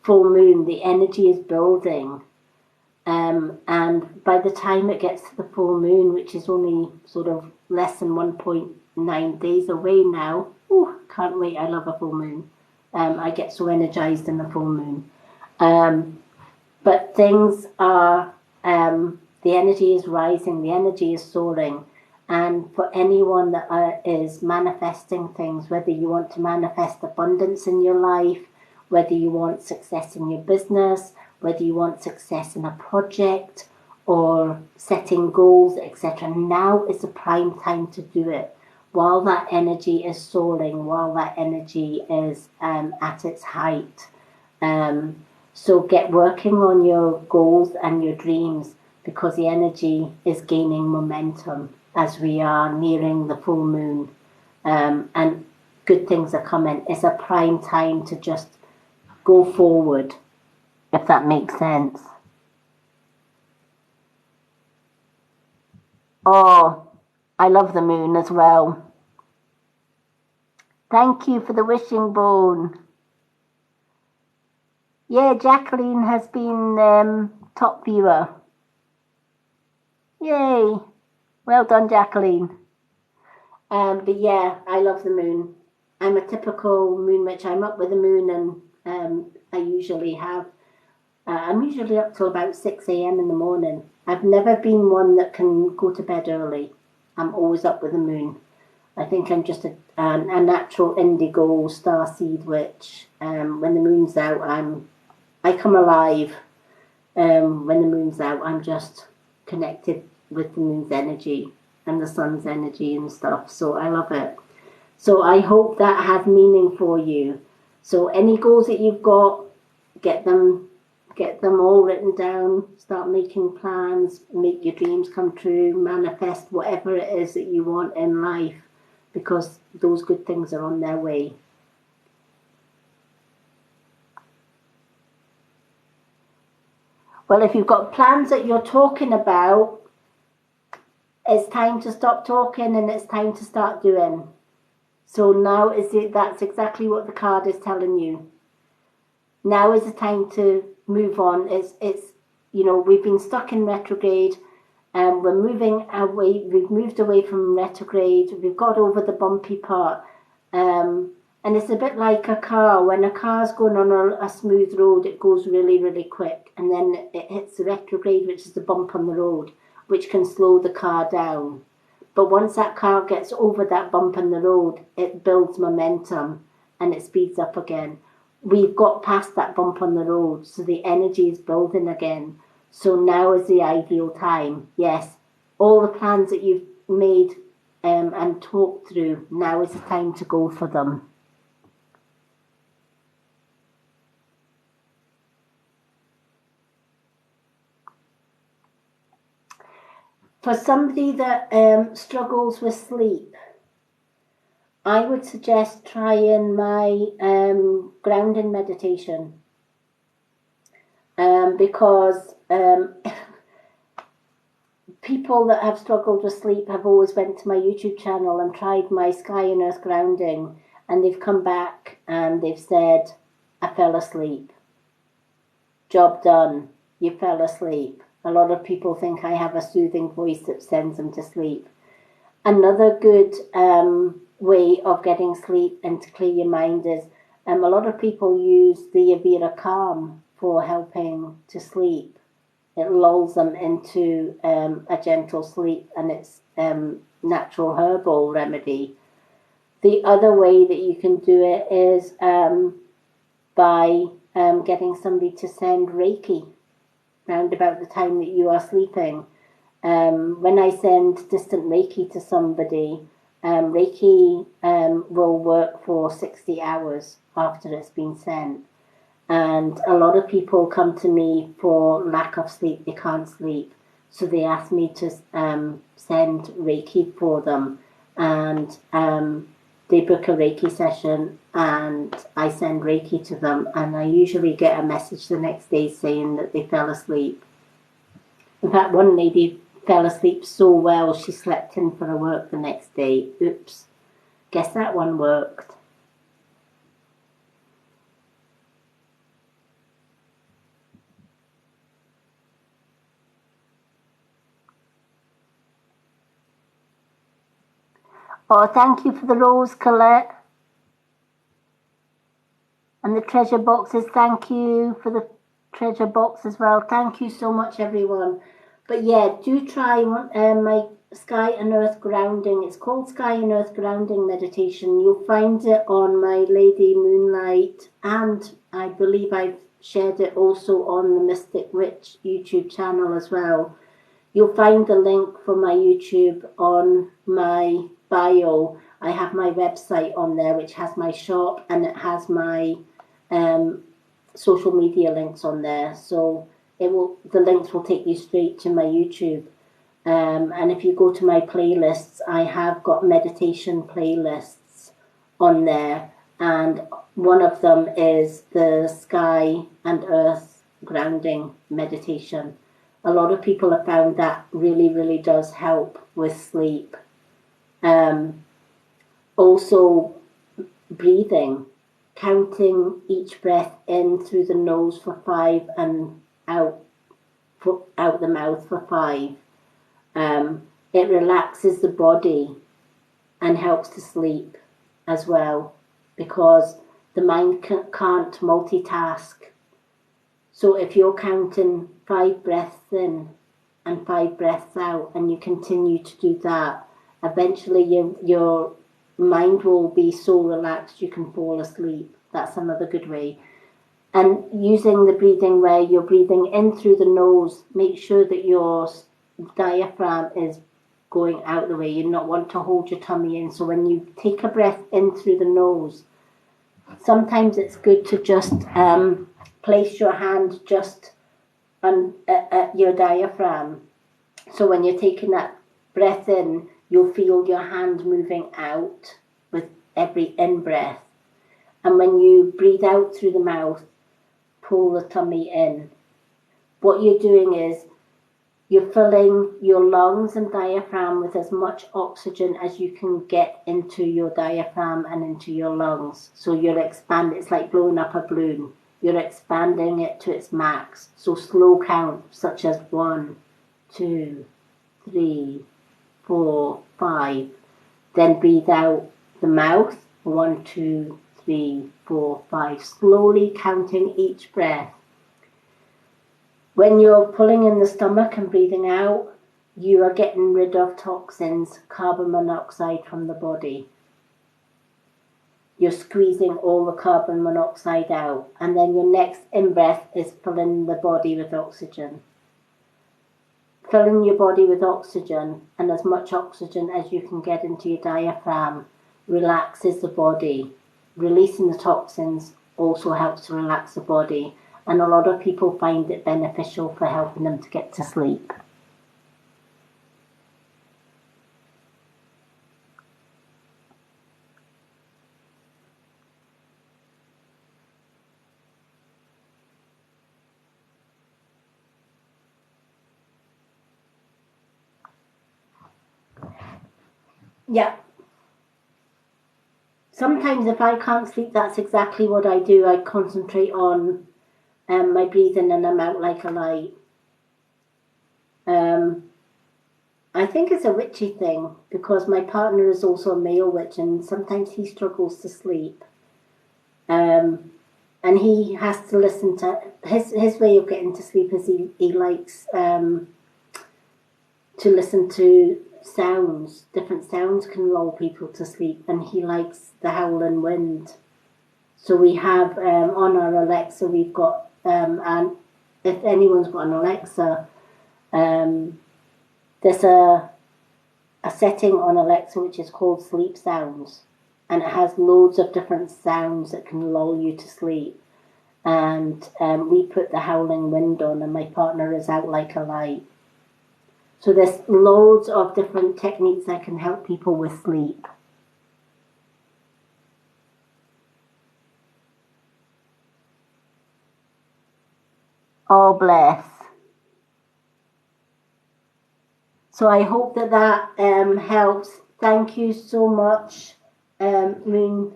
full moon, the energy is building. And by the time it gets to the full moon, which is only sort of less than 1.9 days away now, can't wait, I love a full moon. I get so energized in the full moon. But things are, the energy is rising, the energy is soaring. And for anyone that is manifesting things, whether you want to manifest abundance in your life, whether you want success in your business, whether you want success in a project or setting goals, etc., now is the prime time to do it. While that energy is soaring, while that energy is at its height. So get working on your goals and your dreams, because the energy is gaining momentum as we are nearing the full moon, and good things are coming. It's a prime time to just go forward, if that makes sense. Oh, I love the moon as well. Thank you for the wishing bone. Yeah, Jacqueline has been top viewer. Yay. Well done, Jacqueline. But yeah, I love the moon. I'm a typical moon witch. I'm up with the moon, and I'm usually up till about 6 a.m. in the morning. I've never been one that can go to bed early. I'm always up with the moon. I think I'm just a natural indigo starseed witch. When the moon's out, I come alive. When the moon's out, I'm just connected with the moon's energy and the sun's energy and stuff. So I love it. So I hope that has meaning for you. So any goals that you've got, get them all written down. Start making plans. Make your dreams come true. Manifest whatever it is that you want in life, because those good things are on their way. Well, if you've got plans that you're talking about, it's time to stop talking and it's time to start doing. So now that's exactly what the card is telling you. Now is the time to move on. We've been stuck in retrograde, and we're moving away. We've moved away from retrograde. We've got over the bumpy part. And it's a bit like a car. When a car's going on a smooth road, it goes really, really quick. And then it hits the retrograde, which is the bump on the road, which can slow the car down. But once that car gets over that bump in the road, it builds momentum and it speeds up again. We've got past that bump on the road, so the energy is building again. So now is the ideal time. Yes, all the plans that you've made and talked through, now is the time to go for them. For somebody that struggles with sleep, I would suggest trying my grounding meditation, because people that have struggled with sleep have always went to my YouTube channel and tried my Sky and Earth grounding, and they've come back and they've said, I fell asleep. Job done. You fell asleep. A lot of people think I have a soothing voice that sends them to sleep. Another good way of getting sleep and to clear your mind is a lot of people use the Avira Calm for helping to sleep. It lulls them into a gentle sleep, and it's natural herbal remedy. The other way that you can do it is by getting somebody to send Reiki round about the time that you are sleeping. When I send distant Reiki to somebody, Reiki will work for 60 hours after it's been sent. And a lot of people come to me for lack of sleep. They can't sleep. So they ask me to send Reiki for them. And they book a Reiki session and I send Reiki to them. And I usually get a message the next day saying that they fell asleep. In fact, one lady fell asleep so well she slept in for her work the next day. Oops, guess that one worked. Oh, thank you for the rose, Colette. And the treasure boxes, thank you for the treasure box as well. Thank you so much, everyone. But yeah, do try my Sky and Earth Grounding. It's called Sky and Earth Grounding Meditation. You'll find it on my Lady Moonlight, and I believe I've shared it also on the Mystic Witch YouTube channel as well. You'll find the link for my YouTube on my bio. I have my website on there, which has my shop, and it has my social media links on there. So the links will take you straight to my YouTube. And if you go to my playlists, I have got meditation playlists on there, and one of them is the Sky and Earth Grounding Meditation. A lot of people have found that really, really does help with sleep. Also, breathing, counting each breath in through the nose for 5 and out the mouth for 5. It relaxes the body and helps to sleep as well, because the mind can't multitask. So if you're counting 5 breaths in and 5 breaths out, and you continue to do that, eventually your mind will be so relaxed you can fall asleep. That's another good way. And using the breathing where you're breathing in through the nose, make sure that your diaphragm is going out the way. You not want to hold your tummy in. So when you take a breath in through the nose, sometimes it's good to just place your hand just at your diaphragm. So when you're taking that breath in, you'll feel your hand moving out with every in-breath. And when you breathe out through the mouth, pull the tummy in. What you're doing is you're filling your lungs and diaphragm with as much oxygen as you can get into your diaphragm and into your lungs. So you're expanding, it's like blowing up a balloon. You're expanding it to its max. So slow count, such as 1, 2, 3, 4, 5. Then breathe out the mouth, 1, 2, 3, 4, 5. Slowly counting each breath. When you're pulling in the stomach and breathing out, you are getting rid of toxins, carbon monoxide from the body. You're squeezing all the carbon monoxide out, and then your next in-breath is filling the body with oxygen. Filling your body with oxygen, and as much oxygen as you can get into your diaphragm, relaxes the body. Releasing the toxins also helps to relax the body, and a lot of people find it beneficial for helping them to get to sleep. Yeah. Sometimes if I can't sleep, that's exactly what I do. I concentrate on my breathing, and I'm out like a light. I think it's a witchy thing, because my partner is also a male witch, and sometimes he struggles to sleep. And he has to listen to his way of getting to sleep is he likes to listen to sounds. Different sounds can lull people to sleep, and he likes the howling wind. So we have on our Alexa, we've got and if anyone's got an Alexa, there's a setting on Alexa which is called Sleep Sounds, and it has loads of different sounds that can lull you to sleep. And we put the howling wind on, and my partner is out like a light. So there's loads of different techniques that can help people with sleep. Oh, bless. So I hope that helps. Thank you so much, Moonchild,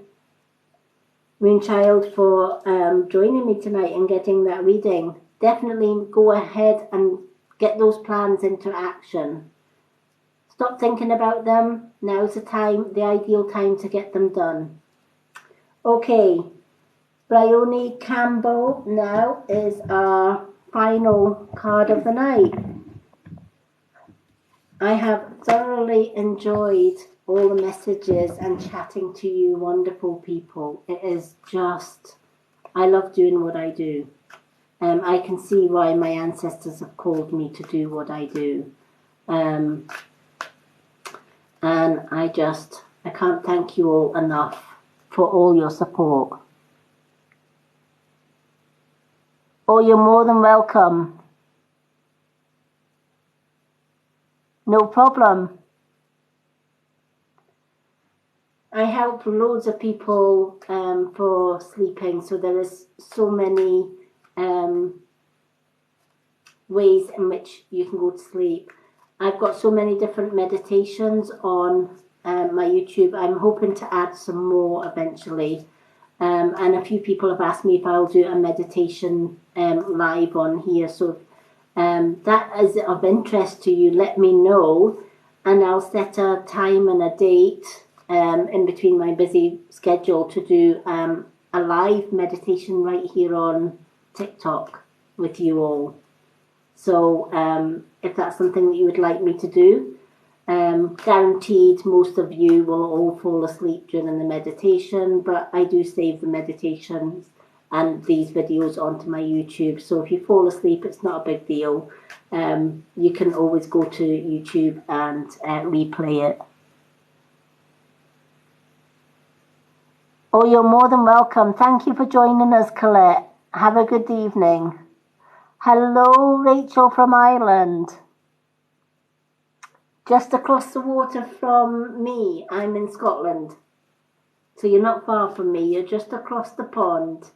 for joining me tonight and getting that reading. Definitely go ahead and get those plans into action. Stop thinking about them. Now's the ideal time to get them done. Okay, Bryony Campbell now is our final card of the night. I have thoroughly enjoyed all the messages and chatting to you wonderful people. It is just, I love doing what I do. I can see why my ancestors have called me to do what I do. And I can't thank you all enough for all your support. Oh, you're more than welcome. No problem. I help loads of people for sleeping, so there is so many ways in which you can go to sleep. I've got so many different meditations on my YouTube. I'm hoping to add some more eventually. And a few people have asked me if I'll do a meditation live on here. So that is of interest to you, let me know, and I'll set a time and a date in between my busy schedule to do a live meditation right here on TikTok with you all. So if that's something that you would like me to do, guaranteed most of you will all fall asleep during the meditation, but I do save the meditations and these videos onto my YouTube. So if you fall asleep, it's not a big deal. You can always go to YouTube and replay it. Oh, you're more than welcome. Thank you for joining us, Colette. Have a good evening. Hello, Rachel from Ireland. Just across the water from me. I'm in Scotland. So you're not far from me. You're just across the pond.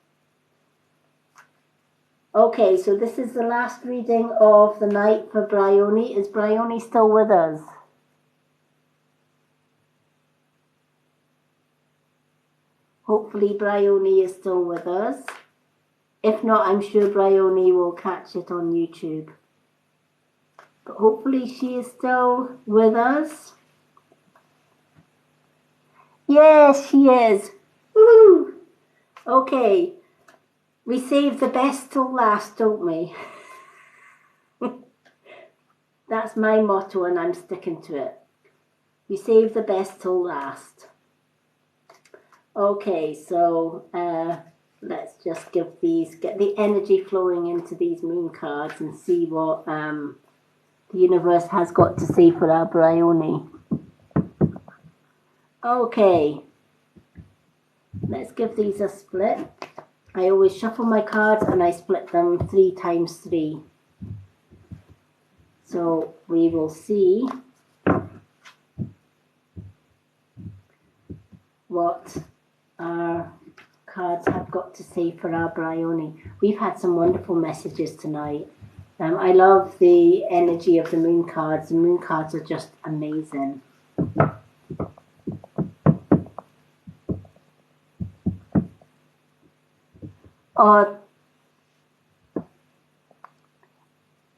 Okay, so this is the last reading of the night for Bryony. Is Bryony still with us? Hopefully Bryony is still with us. If not, I'm sure Bryony will catch it on YouTube. But hopefully she is still with us. Yes, she is. Woo! Okay. We save the best till last, don't we? That's my motto and I'm sticking to it. We save the best till last. Okay, so let's just get the energy flowing into these moon cards and see what the universe has got to say for our Bryony. Okay, let's give these a split. I always shuffle my cards and I split them 3 times 3. So we will see what our cards have got to say for our Bryony. We've had some wonderful messages tonight. I love the energy of the moon cards. The moon cards are just amazing.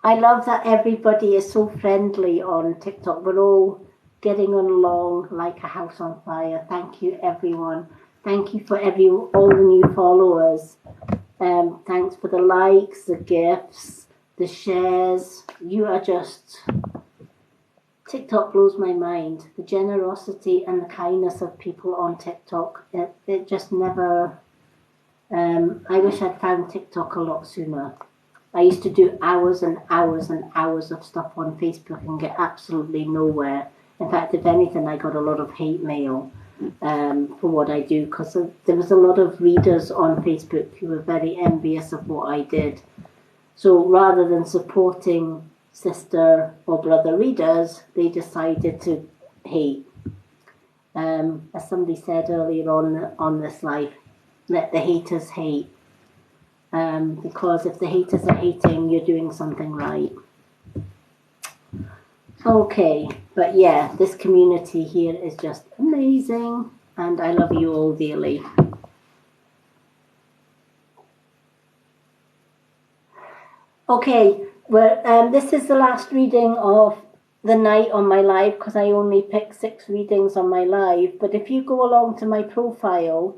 I love that everybody is so friendly on TikTok. We're all getting on along like a house on fire. Thank you, everyone. Thank you for all the new followers. Thanks for the likes, the gifts, the shares. You are just... TikTok blows my mind. The generosity and the kindness of people on TikTok. It just never... I wish I'd found TikTok a lot sooner. I used to do hours and hours and hours of stuff on Facebook and get absolutely nowhere. In fact, if anything, I got a lot of hate mail for what I do, because there was a lot of readers on Facebook who were very envious of what I did. So rather than supporting sister or brother readers, they decided to hate. As somebody said earlier on this live, let the haters hate. Because if the haters are hating, you're doing something right. Okay, but yeah, this community here is just amazing, and I love you all dearly. Okay, well, this is the last reading of the night on my live because I only pick 6 readings on my live. But if you go along to my profile,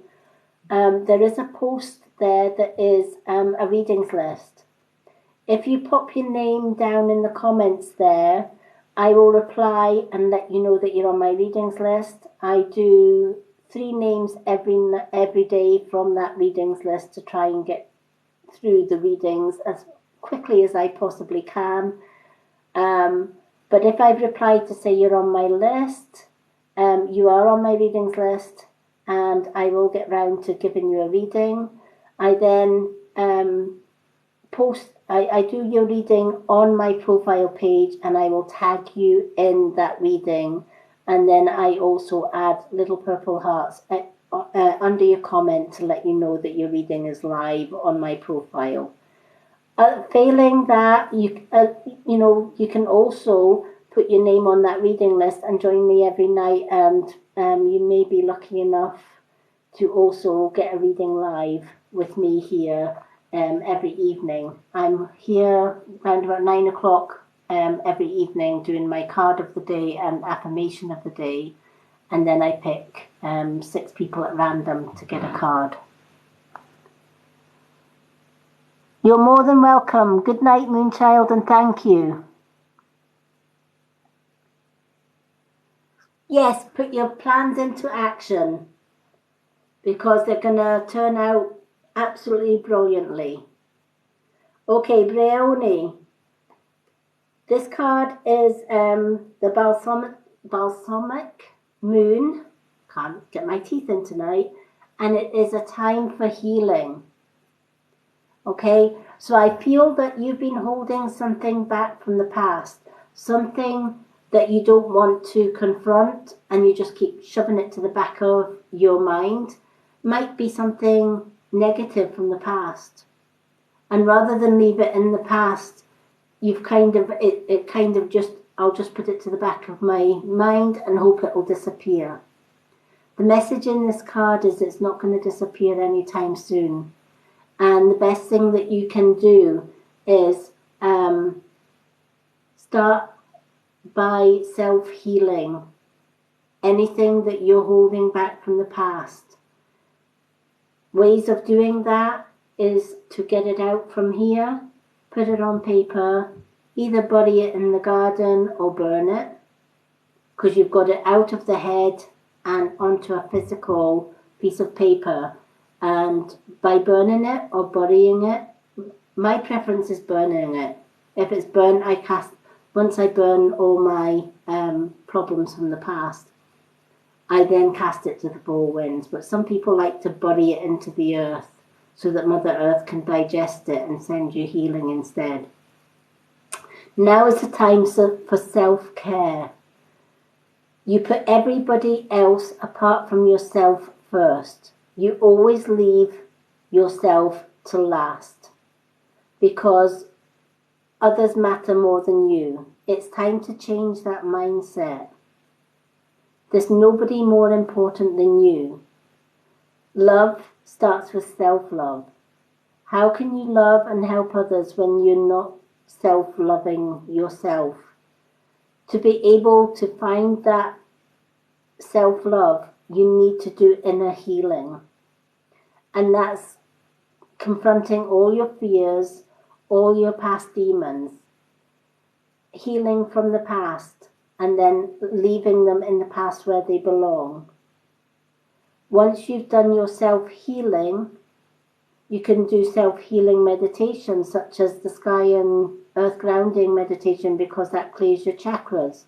there is a post there that is a readings list. If you pop your name down in the comments there, I will reply and let you know that you're on my readings list. I do 3 names every day from that readings list to try and get through the readings as quickly as I possibly can. But if I've replied to say you're on my list, you are on my readings list, and I will get round to giving you a reading. I then I do your reading on my profile page, and I will tag you in that reading. And then I also add little purple hearts under your comment to let you know that your reading is live on my profile. Failing that, you can also put your name on that reading list and join me every night, and you may be lucky enough to also get a reading live with me here every evening. I'm here around about 9 o'clock every evening doing my card of the day and affirmation of the day, and then I pick 6 people at random to get a card. You're more than welcome. Good night, Moonchild, and thank you. Yes, put your plans into action because they're going to turn out absolutely brilliantly. Okay, Breoni. This card is the balsamic moon. Can't get my teeth in tonight. And it is a time for healing. Okay, so I feel that you've been holding something back from the past, something that you don't want to confront and you just keep shoving it to the back of your mind. Might be something negative from the past. And rather than leave it in the past, you've I'll just put it to the back of my mind and hope it will disappear. The message in this card is it's not going to disappear anytime soon. And the best thing that you can do is start by self-healing. Anything that you're holding back from the past. Ways of doing that is to get it out from here, put it on paper, either bury it in the garden or burn it, because you've got it out of the head and onto a physical piece of paper. And by burning it or burying it, my preference is burning it. If it's burnt, once I burn all my problems from the past, I then cast it to the four winds. But some people like to bury it into the earth so that Mother Earth can digest it and send you healing instead. Now is the time for self-care. You put everybody else apart from yourself first. You always leave yourself to last because others matter more than you. It's time to change that mindset. There's nobody more important than you. Love starts with self-love. How can you love and help others when you're not self-loving yourself? To be able to find that self-love, you need to do inner healing. And that's confronting all your fears, all your past demons, healing from the past, and then leaving them in the past where they belong. Once you've done your self-healing, you can do self-healing meditation, such as the sky and earth grounding meditation, because that clears your chakras.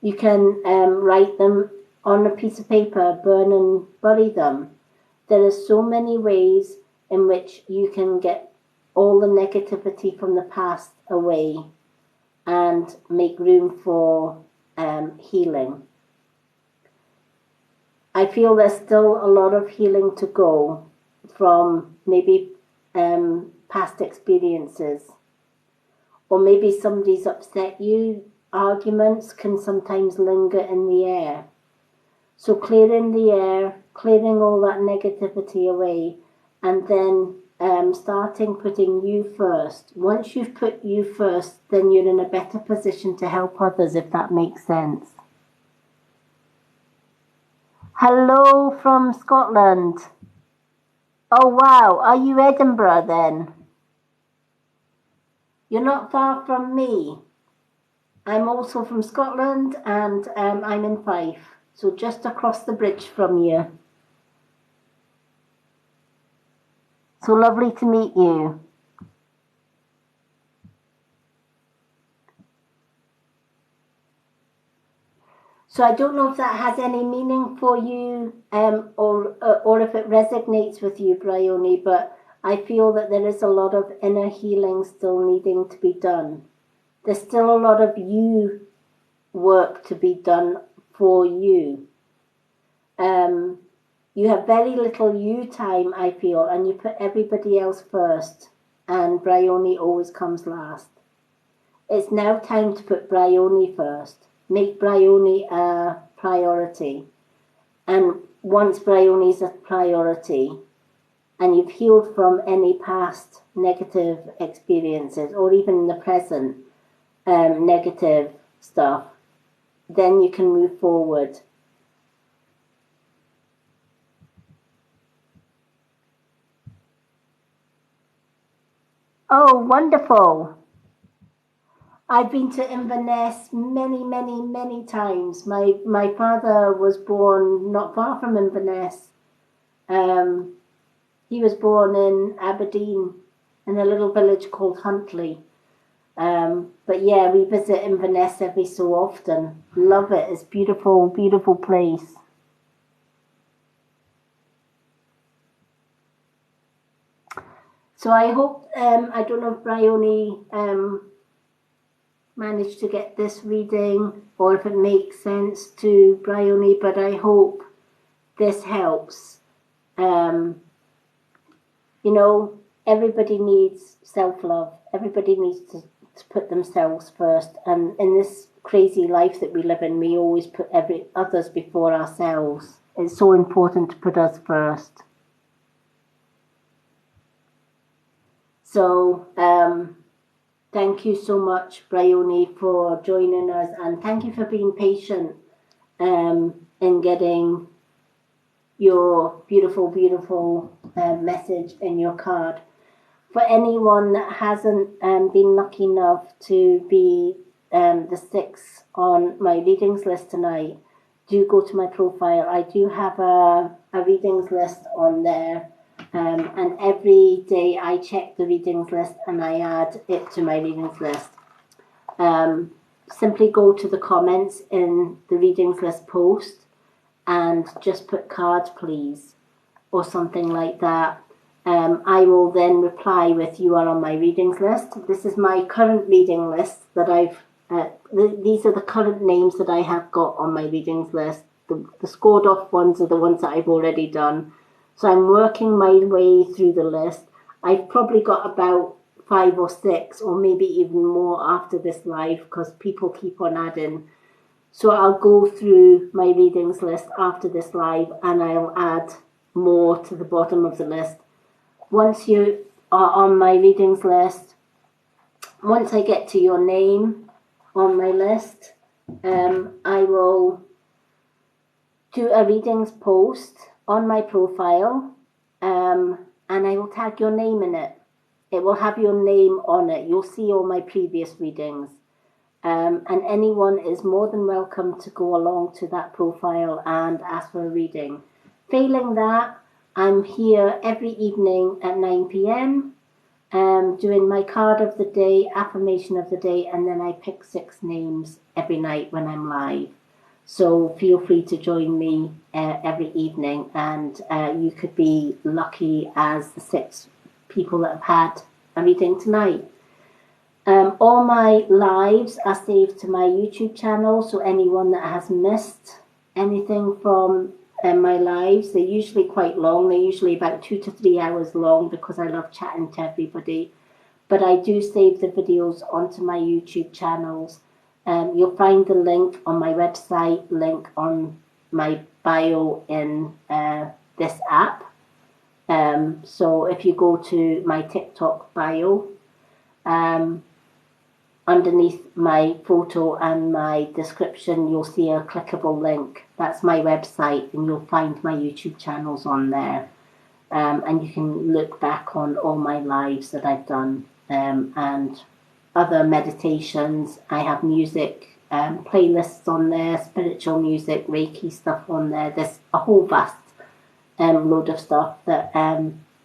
You can write them on a piece of paper, burn and bury them. There are so many ways in which you can get all the negativity from the past away and make room for healing. I feel there's still a lot of healing to go from maybe past experiences, or maybe somebody's upset you arguments can sometimes linger in the air. So clearing the air, clearing all that negativity away, and then starting putting you first. Once you've put you first, then you're in a better position to help others, if that makes sense. Hello from Scotland. Oh wow, are you Edinburgh then? You're not far from me. I'm also from Scotland, and I'm in Fife, so just across the bridge from you. So lovely to meet you. So I don't know if that has any meaning for you, or if it resonates with you, Bryony, but I feel that there is a lot of inner healing still needing to be done. There's still a lot of you work to be done for you. You have very little you time, I feel, and you put everybody else first, and Bryony always comes last. It's now time to put Bryony first. Make Bryony a priority. And once Bryony's a priority, and you've healed from any past negative experiences, or even in the present negative stuff, then you can move forward. Oh, wonderful. I've been to Inverness many times. My father was born not far from Inverness. He was born in Aberdeen, in a little village called Huntly. But yeah, we visit Inverness every so often. Love it. It's beautiful, beautiful place. So I hope, I don't know if Bryony managed to get this reading, or if it makes sense to Bryony, but I hope this helps. You know, everybody needs self-love. Everybody needs to put themselves first. And in this crazy life that we live in, we always put others before ourselves. It's so important to put us first. So, thank you so much, Bryony, for joining us, and thank you for being patient in getting your beautiful message in your card. For anyone that hasn't been lucky enough to be the 6 on my readings list tonight, do go to my profile. I do have a readings list on there. And every day I check the readings list and I add it to my readings list. Simply go to the comments in the readings list post and just put cards please, or something like that. I will then reply with you are on my readings list. This is my current reading list that these are the current names that I have got on my readings list. The scored off ones are the ones that I've already done. So I'm working my way through the list. I've probably got about 5 or 6, or maybe even more after this live, because people keep on adding. So I'll go through my readings list after this live, and I'll add more to the bottom of the list. Once you are on my readings list, once I get to your name on my list, I will do a readings post on my profile, and I will tag your name in it. It will have your name on it. You'll see all my previous readings. And anyone is more than welcome to go along to that profile and ask for a reading. Failing that, I'm here every evening at 9 p.m. Doing my card of the day, affirmation of the day, and then I pick 6 names every night when I'm live. So feel free to join me every evening, and you could be lucky as the 6 people that have had a reading tonight. All my lives are saved to my YouTube channel, so anyone that has missed anything from my lives, they're usually quite long. They're usually about 2 to 3 hours long because I love chatting to everybody. But I do save the videos onto my YouTube channels. You'll find the link on my website, link on my bio in this app. So if you go to my TikTok bio, underneath my photo and my description, you'll see a clickable link. That's my website, and you'll find my YouTube channels on there. And you can look back on all my lives that I've done, and other meditations. I have music playlists on there, spiritual music, Reiki stuff on there. There's a whole vast load of stuff that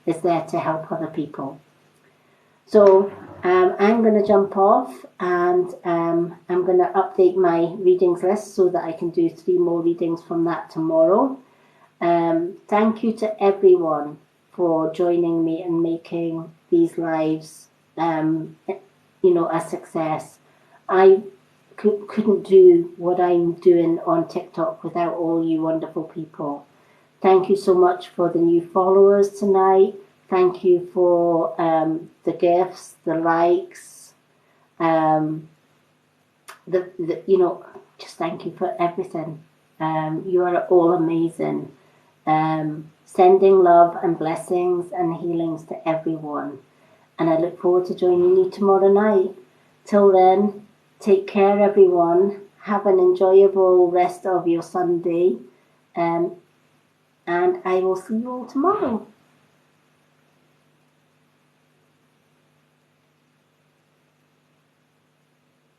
is there to help other people. So I'm going to jump off, and I'm going to update my readings list so that I can do 3 more readings from that tomorrow. Thank you to everyone for joining me and making these lives, a success. I couldn't do what I'm doing on TikTok without all you wonderful people. Thank you so much for the new followers tonight. Thank you for the gifts, the likes, just thank you for everything. You are all amazing. Sending love and blessings and healings to everyone. And I look forward to joining you tomorrow night. Till then, take care, everyone. Have an enjoyable rest of your Sunday. And I will see you all tomorrow.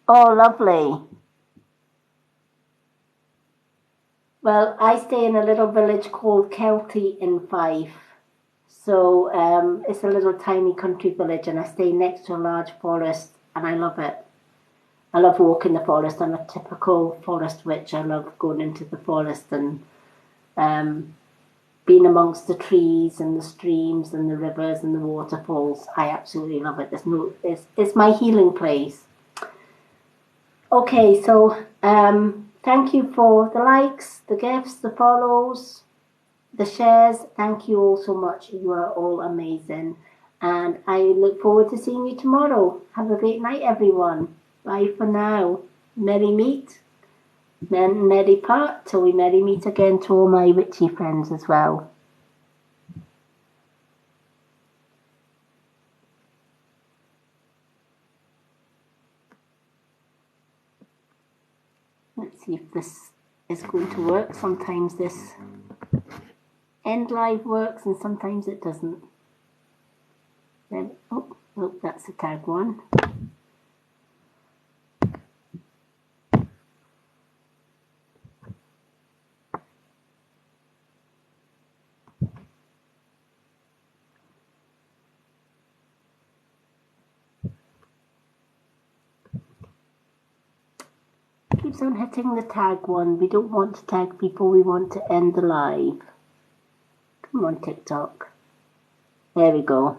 Oh, lovely. Well, I stay in a little village called Kelty in Fife. So it's a little tiny country village, and I stay next to a large forest, and I love it. I love walking the forest. I'm a typical forest witch. I love going into the forest and being amongst the trees and the streams and the rivers and the waterfalls. I absolutely love it. It's my healing place. Okay, so thank you for the likes, the gifts, the follows, the shares. Thank you all so much. You are all amazing. And I look forward to seeing you tomorrow. Have a great night, everyone. Bye for now. Merry meet. Then merry part till we merry meet again, to all my witchy friends as well. Let's see if this is going to work. Sometimes this end live works and sometimes it doesn't. Then, oh, that's the tag one. Keeps on hitting the tag one. We don't want to tag people, we want to end the live. Come on, TikTok. There we go.